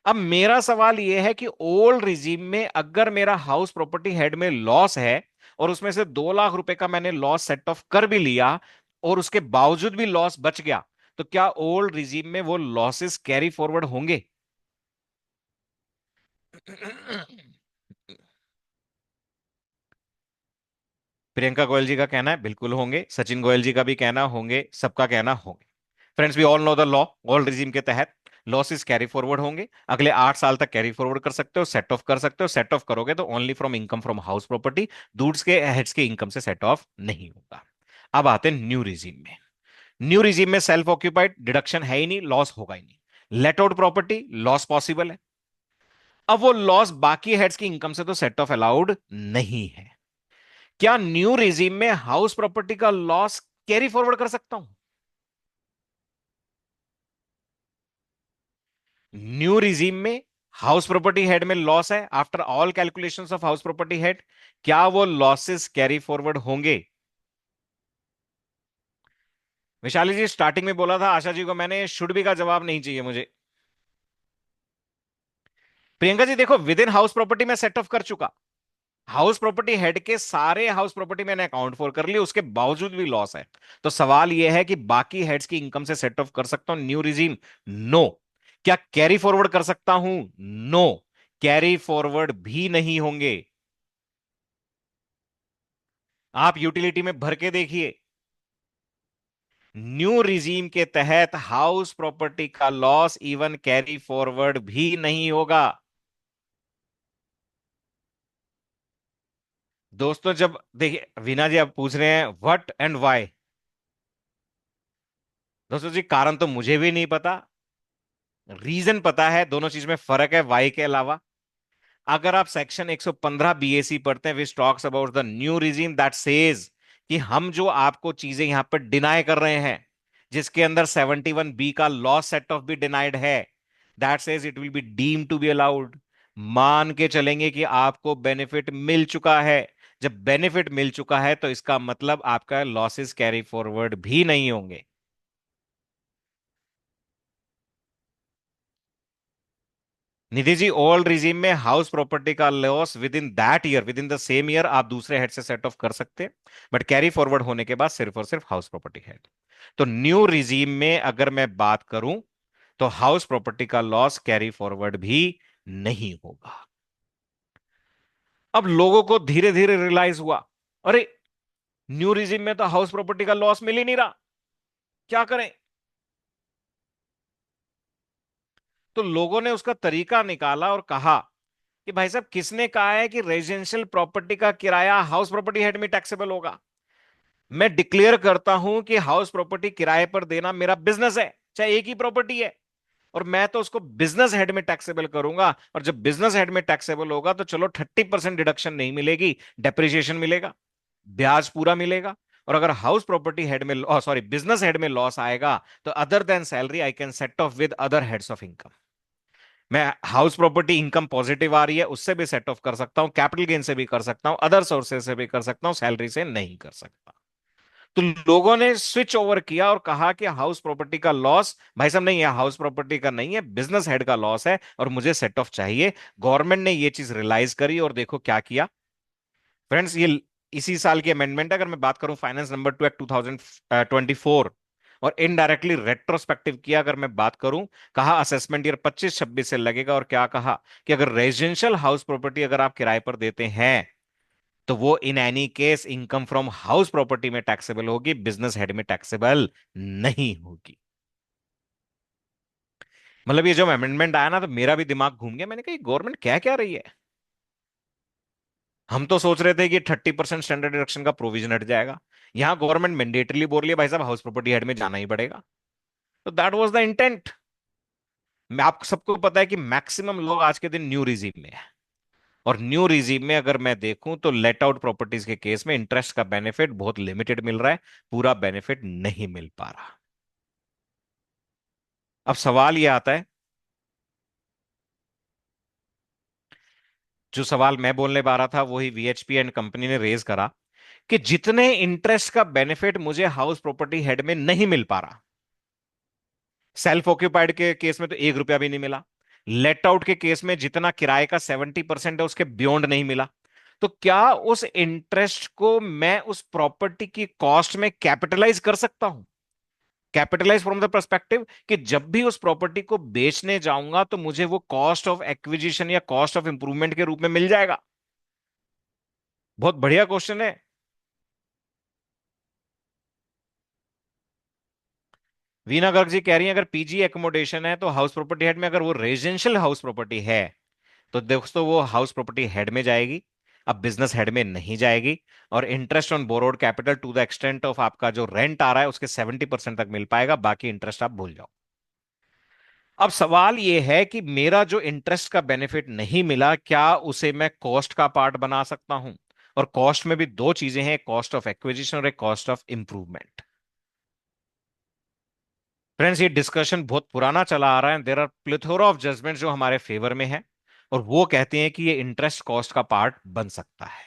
अब मेरा सवाल यह है कि ओल्ड रिजीम में अगर मेरा हाउस प्रॉपर्टी हेड में लॉस है और उसमें से 2 लाख रुपए का मैंने लॉस सेट ऑफ कर भी लिया और उसके बावजूद भी लॉस बच गया, तो क्या ओल्ड रिजीम में वो लॉसेस कैरी फॉरवर्ड होंगे? प्रियंका गोयल जी का कहना है बिल्कुल होंगे, सचिन गोयल जी का भी कहना होंगे, सबका कहना होंगे। Friends, we all know the law. Old regime के तहत लॉसेस कैरी फॉरवर्ड होंगे, अगले 8 साल तक कैरी फॉरवर्ड कर सकते हो, सेट ऑफ कर सकते हो। सेट ऑफ करोगे तो only from income from house property, दूसरे के हेड्स के इनकम से सेट ऑफ नहीं होगा। अब आते हैं न्यू रिजीम में। न्यू रिजीम में सेल्फ ऑक्यूपाइड डिडक्शन है ही नहीं, लॉस होगा ही नहीं। Late out property, loss possible है। अब वो लॉस बाकी हेड्स की इनकम से तो सेट ऑफ अलाउड नहीं है। क्या न्यू रिजीम में हाउस प्रॉपर्टी का लॉस कैरी फॉरवर्ड कर सकता हूं? न्यू रिजीम में हाउस प्रॉपर्टी हेड में लॉस है, after all calculations of house property head, क्या वो लॉसेस कैरी फॉरवर्ड होंगे? विशाली जी, स्टार्टिंग में बोला था आशा जी को मैंने, शुड बी का जवाब नहीं चाहिए मुझे। प्रियंका जी देखो, विद इन हाउस प्रॉपर्टी में सेट ऑफ कर चुका, हाउस प्रॉपर्टी हेड के सारे हाउस प्रॉपर्टी मैंने अकाउंट फॉर कर लिए, उसके बावजूद भी लॉस है। तो सवाल यह है कि बाकी हेड्स की इनकम से सेट ऑफ कर सकता हूं न्यू रिजीम? नो। क्या कैरी फॉरवर्ड कर सकता हूं? नो, कैरी फॉरवर्ड भी नहीं होंगे। आप यूटिलिटी में भर के देखिए, न्यू रिजीम के तहत हाउस प्रॉपर्टी का लॉस इवन कैरी फॉरवर्ड भी नहीं होगा। दोस्तों, जब देखिए वीना जी आप पूछ रहे हैं व्हाट एंड व्हाई, दोस्तों जी कारण तो मुझे भी नहीं पता, रीजन पता है, दोनों चीज में फर्क है वाई के अलावा। अगर आप सेक्शन 115 बीएसी पढ़ते हैं which talks about the new regime, that says कि हम जो आपको चीजें यहां पर डिनाई कर रहे हैं, जिसके अंदर 71 बी का लॉस सेट ऑफ भी डिनाइड है, that says it will be deem to be allowed. मान के चलेंगे कि आपको बेनिफिट मिल चुका है। जब बेनिफिट मिल चुका है तो इसका मतलब आपका लॉसेस कैरी फॉरवर्ड भी नहीं होंगे। निधि जी, ओल्ड रिजीम में हाउस प्रॉपर्टी का loss with in that year, with in the same year आप दूसरे हेड से सेट ऑफ कर सकते हैं, बट कैरी फॉरवर्ड होने के बाद सिर्फ और सिर्फ हाउस प्रॉपर्टी हेड। तो न्यू रिजीम में अगर मैं बात करूं तो हाउस प्रॉपर्टी का लॉस कैरी फॉरवर्ड भी नहीं होगा। अब लोगों को धीरे धीरे रियलाइज हुआ, अरे न्यू रिजीम में तो हाउस प्रॉपर्टी का लॉस मिल ही नहीं रहा, क्या करें? तो लोगों ने उसका तरीका निकाला और कहा कि भाई साहब, किसने कहा है कि रेजिडेंशियल प्रॉपर्टी का किराया हाउस प्रॉपर्टी हेड में टैक्सेबल होगा? मैं डिक्लेयर करता हूं कि हाउस प्रॉपर्टी किराए पर देना मेरा बिजनेस है, चाहे एक ही प्रॉपर्टी है, और मैं तो उसको बिजनेस हेड में टैक्सेबल करूंगा। और जब बिजनेस हेड में टैक्सेबल होगा तो चलो 30% डिडक्शन नहीं मिलेगी, डेप्रिसिएशन मिलेगा, ब्याज पूरा मिलेगा। और अगर हाउस प्रॉपर्टी हेड में, सॉरी, बिजनेस हेड में लॉस आएगा, तो other than salary I can set of with other heads of income. मैं हाउस प्रॉपर्टी इनकम पॉजिटिव आ रही है उससे भी सेट ऑफ कर सकता हूं, कैपिटल गेन से भी कर सकता हूं, अदर सोर्सेज से भी कर सकता हूं, सैलरी से नहीं कर सकता। तो लोगों ने स्विच ओवर किया और कहा कि हाउस प्रॉपर्टी का लॉस भाई साहब नहीं है, हाउस प्रॉपर्टी का नहीं है, बिजनेस हेड का लॉस है और मुझे सेट ऑफ चाहिए। गवर्नमेंट ने ये चीज रियलाइज करी और देखो क्या किया फ्रेंड्स, ये इसी साल की अमेंडमेंट है। अगर मैं बात करूं फाइनेंस नंबर 2 एक्ट 2024, और इनडायरेक्टली रेट्रोस्पेक्टिव किया अगर मैं बात करूं, कहा असेसमेंट ईयर 25-26 से लगेगा, और क्या कहा कि अगर रेजिडेंशियल हाउस प्रॉपर्टी अगर आप किराए पर देते हैं तो वो in any case income from house property में टैक्सेबल होगी, बिजनेस हेड में टैक्सेबल नहीं होगी। मतलब ये जो अमेंडमेंट आया ना, तो मेरा भी दिमाग घूम गया। मैंने कहा गवर्नमेंट क्या क्या रही है। हम तो सोच रहे थे कि 30% स्टैंडर्ड डिडक्शन का प्रोविजन हट जाएगा, यहां गवर्नमेंट मैंडेटरली बोल रही है भाई साहब हाउस प्रॉपर्टी हेड में जाना ही पड़ेगा। तो दैट वाज द इंटेंट। मैं आप सबको पता है कि मैक्सिमम लोग आज के दिन न्यू रिजीम में है, और न्यू रिजीम में अगर मैं देखूं तो लेट आउट प्रॉपर्टीज के केस में इंटरेस्ट का बेनिफिट बहुत लिमिटेड मिल रहा है, पूरा बेनिफिट नहीं मिल पा रहा। अब सवाल यह आता है, जो सवाल मैं बोलने पा रहा था वही वीएचपी एंड कंपनी ने रेज करा, कि जितने इंटरेस्ट का बेनिफिट मुझे हाउस प्रॉपर्टी हेड में नहीं मिल पा रहा, सेल्फ ऑक्यूपाइड के केस में तो 1 रुपया भी नहीं मिला, लेट आउट के केस में जितना किराए का 70% है उसके बियॉन्ड नहीं मिला, तो क्या उस इंटरेस्ट को मैं उस प्रॉपर्टी की कॉस्ट में कैपिटलाइज कर सकता हूं? कैपिटलाइज फ्रॉम द पर्सपेक्टिव कि जब भी उस प्रॉपर्टी को बेचने जाऊंगा तो मुझे वो कॉस्ट ऑफ एक्विजिशन या कॉस्ट ऑफ इंप्रूवमेंट के रूप में मिल जाएगा। बहुत बढ़िया क्वेश्चन है। वीना गर्ग जी कह रही है अगर पीजी एकोमोडेशन है तो हाउस प्रॉपर्टी हेड में, अगर वो रेजिडेंशियल हाउस प्रॉपर्टी है तो दोस्तों वो हाउस प्रॉपर्टी हेड में जाएगी, अब बिजनेस हेड में नहीं जाएगी। और interest on borrowed capital to the extent of आपका जो रेंट आ रहा है उसके 70% तक मिल पाएगा, बाकी इंटरेस्ट आप भूल जाओ। अब सवाल यह है कि मेरा जो इंटरेस्ट का बेनिफिट नहीं मिला, क्या उसे मैं कॉस्ट का पार्ट बना सकता हूं? और कॉस्ट में भी दो चीजें हैं, कॉस्ट ऑफ एक्विजिशन और एक कॉस्ट ऑफ इंप्रूवमेंट। फ्रेंड्स ये डिस्कशन बहुत पुराना चला आ रहा है, there are plethora of judgment जो हमारे फेवर में है, और वो कहते हैं कि ये इंटरेस्ट कॉस्ट का पार्ट बन सकता है।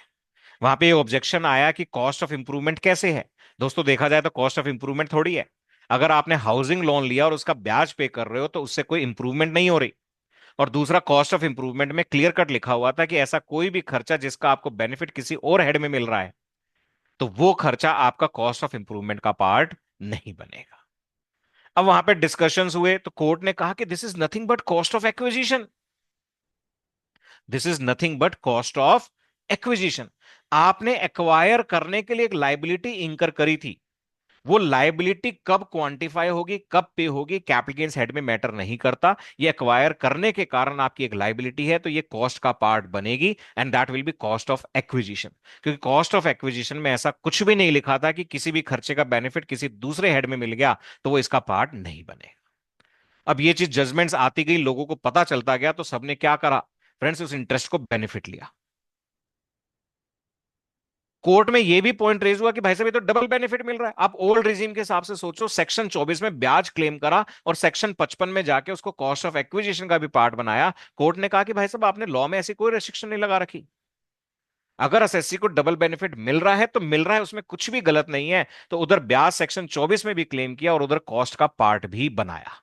वहां पे ये ऑब्जेक्शन आया कि कॉस्ट ऑफ इंप्रूवमेंट कैसे है। दोस्तों देखा जाए तो कॉस्ट ऑफ इंप्रूवमेंट थोड़ी है। अगर आपने हाउसिंग लोन लिया और उसका ब्याज पे कर रहे हो तो उससे कोई इंप्रूवमेंट नहीं हो रही। और दूसरा, कॉस्ट ऑफ इंप्रूवमेंट में क्लियर कट लिखा हुआ था कि ऐसा कोई भी खर्चा जिसका आपको बेनिफिट किसी और हेड में मिल रहा है, तो वो खर्चा आपका कॉस्ट ऑफ इंप्रूवमेंट का पार्ट नहीं बनेगा। अब वहां पे डिस्कशंस हुए तो कोर्ट ने कहा कि this is nothing but cost of acquisition, this is nothing but cost of acquisition. आपने एक्वायर करने के लिए एक लाइबिलिटी इंकर करी थी, वो लाइबिलिटी कब क्वांटिफाई होगी, कब पे होगी, कैपिटल गेन्स हेड में मैटर नहीं करता। ये एक्वायर करने के कारण आपकी एक लाइबिलिटी है तो ये कॉस्ट का पार्ट बनेगी, and that will B cost of acquisition. क्योंकि कॉस्ट ऑफ एक्विजिशन में ऐसा कुछ भी नहीं लिखा था कि किसी भी खर्चे का बेनिफिट किसी दूसरे हेड में मिल गया तो वो इसका पार्ट नहीं बनेगा। अब ये चीज जजमेंट्स आती गई, लोगों को पता चलता गया, तो सबने क्या करा फ्रेंड्स, उस इंटरेस्ट को बेनिफिट लिया। कोर्ट में यह भी पॉइंट रेज हुआ कि भाई साहब ये तो डबल बेनिफिट मिल रहा है। आप ओल्ड रिजीम के हिसाब से सोचो, सेक्शन 24 में ब्याज क्लेम करा और सेक्शन 55 में जाके उसको कॉस्ट ऑफ एक्विजिशन का भी पार्ट बनाया। कोर्ट ने कहा कि भाई साहब आपने लॉ में ऐसी कोई रेस्ट्रिक्शन नहीं लगा रखी, अगर एसएससी को डबल बेनिफिट मिल रहा है तो मिल रहा है, उसमें कुछ भी गलत नहीं है। तो उधर ब्याज सेक्शन 24 में भी क्लेम किया और उधर कॉस्ट का पार्ट भी बनाया।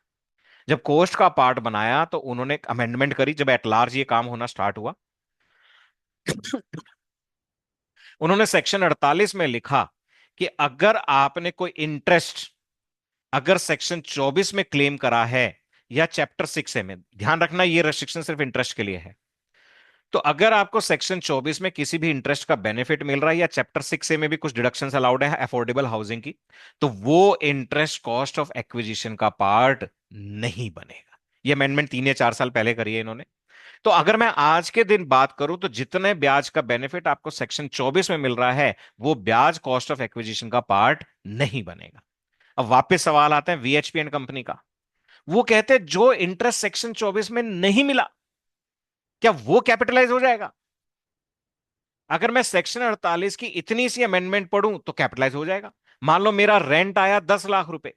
जब कॉस्ट का पार्ट बनाया तो उन्होंने अमेंडमेंट करी, जब एट लार्ज ये काम होना स्टार्ट हुआ उन्होंने सेक्शन 48 में लिखा कि अगर आपने कोई इंटरेस्ट अगर सेक्शन 24 में क्लेम करा है या चैप्टर 6A में, ध्यान रखना ये रेस्ट्रिक्शन सिर्फ इंटरेस्ट के लिए है, तो अगर आपको सेक्शन 24 में किसी भी इंटरेस्ट का बेनिफिट मिल रहा है या चैप्टर 6A में भी कुछ डिडक्शंस अलाउड है अफोर्डेबल हाउसिंग की, तो वो इंटरेस्ट कॉस्ट ऑफ एक्विजिशन का पार्ट नहीं बनेगा। ये अमेंडमेंट 3 या 4 साल पहले करी है इन्होंने। तो अगर मैं आज के दिन बात करूं तो जितने ब्याज का बेनिफिट आपको सेक्शन 24 में मिल रहा है, वो ब्याज कॉस्ट ऑफ एक्विजिशन का पार्ट नहीं बनेगा। अब वापस सवाल आता है वीएचपी एंड कंपनी का। वो कहते हैं जो इंटरेस्ट सेक्शन 24 में नहीं मिला, क्या वो कैपिटलाइज हो जाएगा? अगर मैं सेक्शन 48 की इतनी सी अमेंडमेंट पढ़ूं तो कैपिटलाइज हो जाएगा। मान लो मेरा रेंट आया 10 लाख रुपए,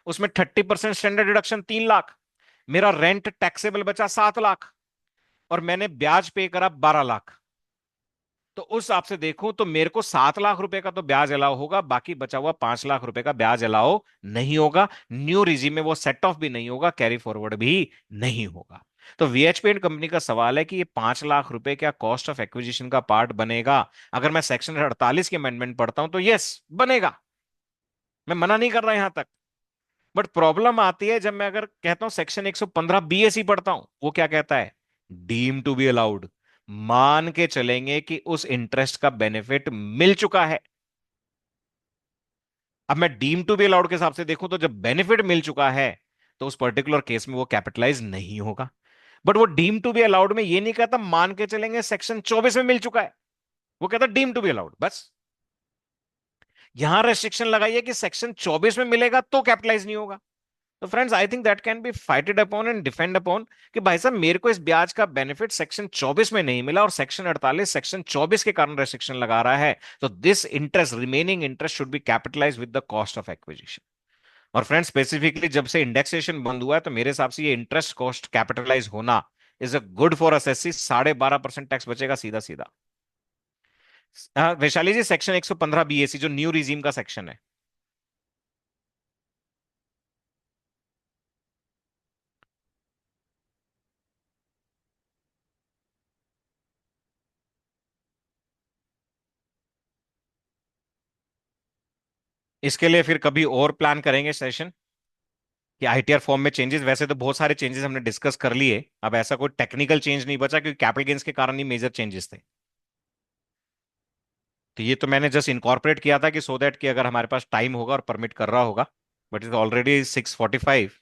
उसमें 30% स्टैंडर्ड डिडक्शन 3 लाख, मेरा रेंट टैक्सेबल बचा 7 लाख, और मैंने ब्याज पे करा 12 लाख। तो उस हिसाब से देखूं तो मेरे को 7 लाख रुपए का तो ब्याज अलाउ होगा, बाकी बचा हुआ 5 लाख रुपए का ब्याज अलाउ नहीं होगा। न्यू रिजीम में वो सेट ऑफ भी नहीं होगा, कैरी फॉरवर्ड भी नहीं होगा। तो वीएचपी एंड कंपनी का सवाल है कि ये 5 लाख रुपए क्या कॉस्ट ऑफ एक्विजिशन का पार्ट बनेगा? अगर मैं सेक्शन 48 की अमेंडमेंट पढ़ता हूं तो यस, बनेगा। मैं मना नहीं कर रहा यहां तक। बट प्रॉब्लम आती है जब मैं अगर कहता हूं सेक्शन 115 बीएसई पढ़ता हूं, वो क्या कहता है? Deem to be allowed. मान के चलेंगे कि उस इंटरेस्ट का बेनिफिट मिल चुका है। अब मैं डीम टू बी अलाउड के हिसाब से देखूं तो जब बेनिफिट मिल चुका है तो उस पर्टिकुलर केस में वो कैपिटलाइज नहीं होगा। बट वो डीम टू बी अलाउड में ये नहीं कहता मान के चलेंगे सेक्शन 24 में मिल चुका है, वो कहता डीम टू बी अलाउड बस। यहां रेस्ट्रिक्शन लगाई है कि सेक्शन 24 में मिलेगा तो कैपिटलाइज नहीं होगा। तो friends, I think that can B fighted upon and defend upon कि भाई साहब मेरे को इस ब्याज का बेनिफिट सेक्शन 24 में नहीं मिला और सेक्शन 48 सेक्शन 24 के कारण रेस्ट्रिक्शन लगा रहा है, तो this interest, remaining interest should be capitalize with the cost of acquisition. और फ्रेंड्स, स्पेसिफिकली जब से इंडेक्सेशन बंद हुआ है तो मेरे हिसाब से ये इंटरेस्ट कॉस्ट कैपिटलाइज होना is a good for SSC. 12.5% tax बचेगा सीधा सीधा। वैशाली जी, सेक्शन 115 बीएसी जो न्यू रिजीम का सेक्शन है, इसके लिए फिर कभी और प्लान करेंगे सेशन कि आईटीआर फॉर्म में चेंजेस। वैसे तो बहुत सारे चेंजेस हमने डिस्कस कर लिए, अब ऐसा कोई टेक्निकल चेंज नहीं बचा क्योंकि कैपिटल गेन्स के कारण ही मेजर चेंजेस थे। तो ये तो मैंने जस्ट इनकॉर्पोरेट किया था कि सो दैट कि अगर हमारे पास टाइम होगा और परमिट कर रहा होगा। But is already 6:45।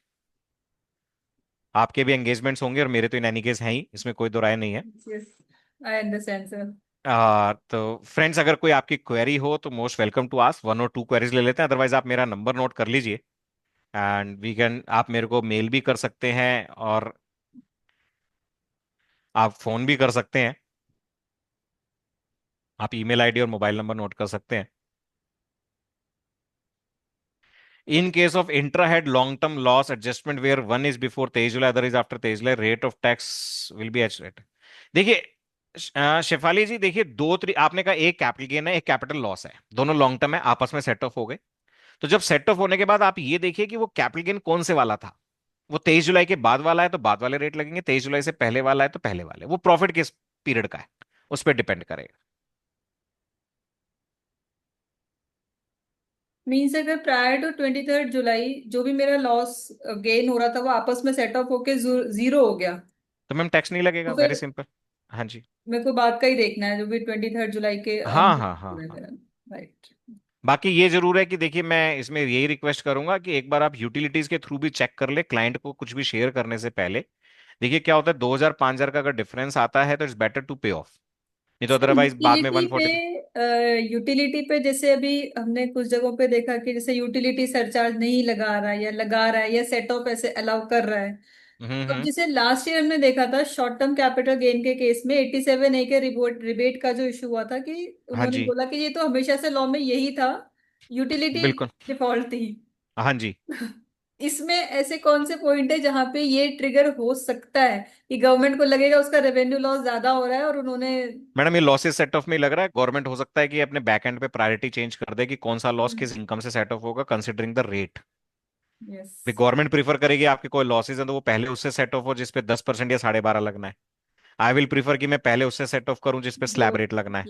आपके भी एंगेजमेंट्स होंगे और मेरे तो इन एनी केस हैं ही, इसमें कोई दो राय नहीं है। Yes, I understand sir. तो फ्रेंड्स, अगर कोई आपकी क्वेरी हो तो मोस्ट वेलकम टू आस्क। 1 और 2 क्वेरीज ले लेते हैं, अदरवाइज आप मेरा नंबर नोट कर लीजिए एंड वी कैन, आप मेरे को मेल भी कर सकते हैं और आप फोन भी कर सकते हैं। आप ईमेल आईडी और मोबाइल नंबर नोट कर सकते हैं। In case of intra-head long-term loss adjustment where one is before 23 July, other is after 23 July, rate of tax will be at rate। देखिए शेफाली जी, देखिए आपने कहा एक कैपिटल गेन है, एक कैपिटल लॉस है, दोनों लॉन्ग टर्म है, आपस में सेट ऑफ हो गए। तो जब सेट ऑफ होने के बाद आप ये देखिए कि वो कैपिटल गेन कौन से वाला था। वो 23 जुलाई के बाद वाला है तो बाद वाले रेट लगेंगे, 23 जुलाई से पहले वाला है तो पहले वाले। वो प्रॉफिट किस पीरियड का है उस पर डिपेंड करेगा। मीन्स अगर प्रायर टू 23 जुलाई जो भी मेरा लॉस गेन हो रहा था वो आपस में सेट ऑफ होके जीरो हो गया, तो मैम टैक्स नहीं लगेगा, तो वेरी फिर सिंपल। हाँ जी। मेरे को बात का ही देखना है जो भी 23 जुलाई के हाँ अंदर हाँ हाँ पूरा हाँ। मेरा। राइट। बाकी ये जरूर है कि देखिए, मैं इसमें यही रिक्वेस्ट करूंगा कि एक बार आप यूटिलिटीज के थ्रू भी चेक कर ले, क्लाइंट को कुछ भी शेयर करने से पहले। देखिए क्या होता है, 2,000 5,000 का अगर डिफरेंस आता है तो इट्स बेटर टू पे ऑफ, नहीं तो अदरवाइज बाद में यूटिलिटी पे 140। जैसे अभी हमने कुछ जगहों पे देखा कि जैसे यूटिलिटी सरचार्ज नहीं लगा रहा है या लगा रहा है या सेट ऑफ ऐसे अलाउ कर रहा है। अब हम्म। जैसे लास्ट ईयर हमने देखा था शॉर्ट टर्म कैपिटल गेन के केस में 87A के रिबोट रिबेट का जो इशू हुआ था कि हाँ उन्होंने जी, बोला कि ये तो हमेशा से लॉ में यही था, यूटिलिटी बिल्कुल। डिफॉल्ट थी। हाँ जी। इसमें ऐसे कौन से पॉइंट है जहां पे ये ट्रिगर हो सकता है कि गवर्नमेंट को लगेगा उसका रेवेन्यू लॉस ज्यादा हो रहा है और उन्होंने। मैडम, ये लॉसेस सेट ऑफ में ही लग रहा है। गवर्नमेंट हो सकता है कि अपने बैक एंड पे प्रायोरिटी चेंज कर दे कि कौन सा लॉस किस इनकम से सेट ऑफ होगा, considering the rate. Yes. Government prefer करेगी आपके कोई लॉसेज है तो वो पहले उससे सेट ऑफ हो जिसपे 10% या 12.5 लगना है। आई विल प्रीफर कि मैं पहले उससे सेट ऑफ करूं जिसपे जो स्लैब रेट लगना है।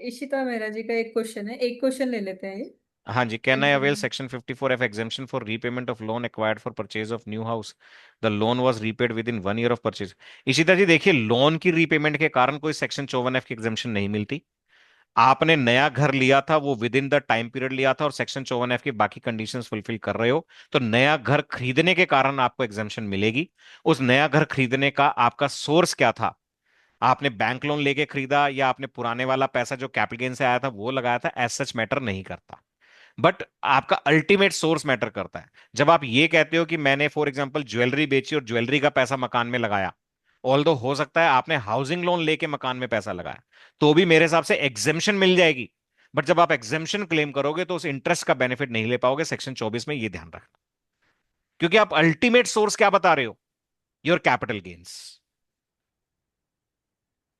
इशिता मेहरा जी का एक क्वेश्चन है, एक क्वेश्चन ले लेते हैं ये। हाँ जी, can I avail section 54F exemption for repayment of loan acquired for purchase of new house, the loan was repaid within 1 year of purchase. Ishita ji देखिए, लोन की रीपेमेंट के कारण कोई सेक्शन 54F की एग्जेम्पशन नहीं मिलती। आपने नया घर लिया था, वो with in the time period लिया था और सेक्शन 54F की बाकी कंडीशंस फुलफिल कर रहे हो, तो नया घर खरीदने के कारण आपको एग्जेम्पशन मिलेगी। उस नया घर खरीदने का आपका सोर्स क्या था? आपने बैंक लोन लेके खरीदा या आपने पुराने वाला पैसा जो कैपिटल गेन से आया था वो लगाया था, एज सच मैटर नहीं करता। बट आपका अल्टीमेट सोर्स मैटर करता है। जब आप ये कहते हो कि मैंने फॉर एग्जांपल ज्वेलरी बेची और ज्वेलरी का पैसा मकान में लगाया, ऑल्दो हो सकता है आपने हाउसिंग लोन लेके मकान में पैसा लगाया, तो भी मेरे हिसाब से एग्जेम्पशन मिल जाएगी। बट जब आप एग्जेम्पशन क्लेम करोगे तो उस इंटरेस्ट का बेनिफिट नहीं ले पाओगे सेक्शन 24 में, ये ध्यान रखना। क्योंकि आप अल्टीमेट सोर्स क्या बता रहे हो? Your capital gains.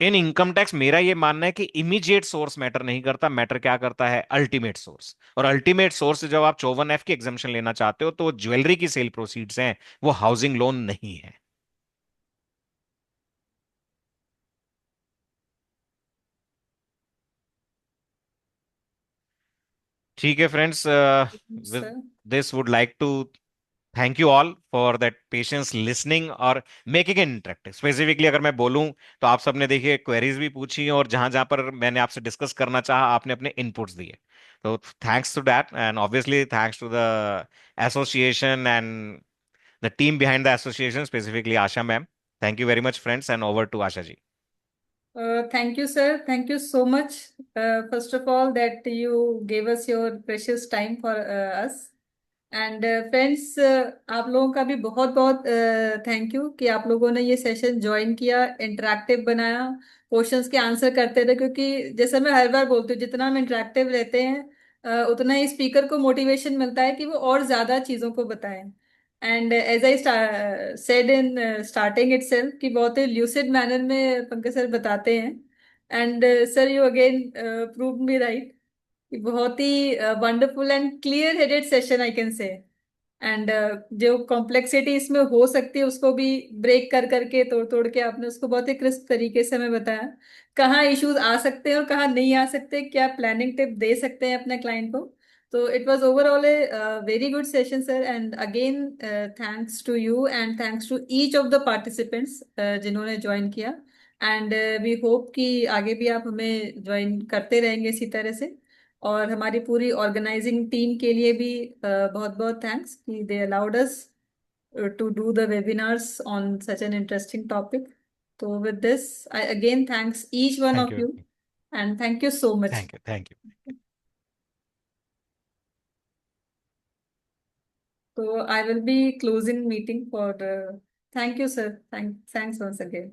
In income tax मेरा ये मानना है कि इमीडिएट सोर्स मैटर नहीं करता, मैटर क्या करता है? Ultimate source. और अल्टीमेट सोर्स जब आप 54F की एग्जामेशन लेना चाहते हो तो वो ज्वेलरी की सेल प्रोसीड्स हैं, वो हाउसिंग लोन नहीं है। ठीक है friends, with sir. This would like to thank you all for that patience listening और मेकिंग इट इंटरेक्टिव। स्पेसिफिकली अगर मैं बोलूं तो आप सबने देखिए क्वेरीज भी पूछी और जहां जहां पर मैंने आपसे डिस्कस करना चाहा आपने अपने इनपुट्स दिए। तो thanks to that and obviously thanks to the association and the team behind the association, specifically Asha ma'am. Thank you very much friends, and over to Asha ji. Thank you, sir. Thank you so much. First of all, that you gave us your precious time for us. And friends, आप लोगों का भी बहुत बहुत थैंक यू कि आप लोगों ने ये सेशन ज्वाइन किया, इंटरेक्टिव बनाया, क्वेश्चंस के आंसर करते रहे। क्योंकि जैसे मैं हर बार बोलती हूँ, जितना हम इंटरेक्टिव रहते हैं उतना ही स्पीकर को मोटिवेशन मिलता है कि वो और ज़्यादा चीज़ों को बताएं। And as I said in starting itself कि बहुत ही ल्यूसिड मैनर में पंकज सर बताते हैं। And sir, you again prove me right. बहुत ही wonderful and clear headed session I can say. And जो कॉम्प्लेक्सिटी इसमें हो सकती है उसको भी ब्रेक कर करके, तोड़ तोड़ के आपने उसको बहुत ही क्रिस्प तरीके से हमें बताया, कहाँ इश्यूज आ सकते हैं और कहाँ नहीं आ सकते, क्या प्लानिंग टिप दे सकते हैं अपने क्लाइंट को। तो it was overall a very good session sir. And again thanks to you and thanks to each of the participants जिन्होंने ज्वाइन किया। एंड वी होप कि आगे भी आप हमें ज्वाइन करते रहेंगे इसी तरह से। और हमारी पूरी ऑर्गेनाइजिंग टीम के लिए भी बहुत बहुत थैंक्स कि they allowed us to do the webinars on such an interesting topic. तो with this I again thanks each one thank of you. You and thank you so much. Thank you. Thank you. तो I will be closing meeting for. Thank you sir, thanks once again.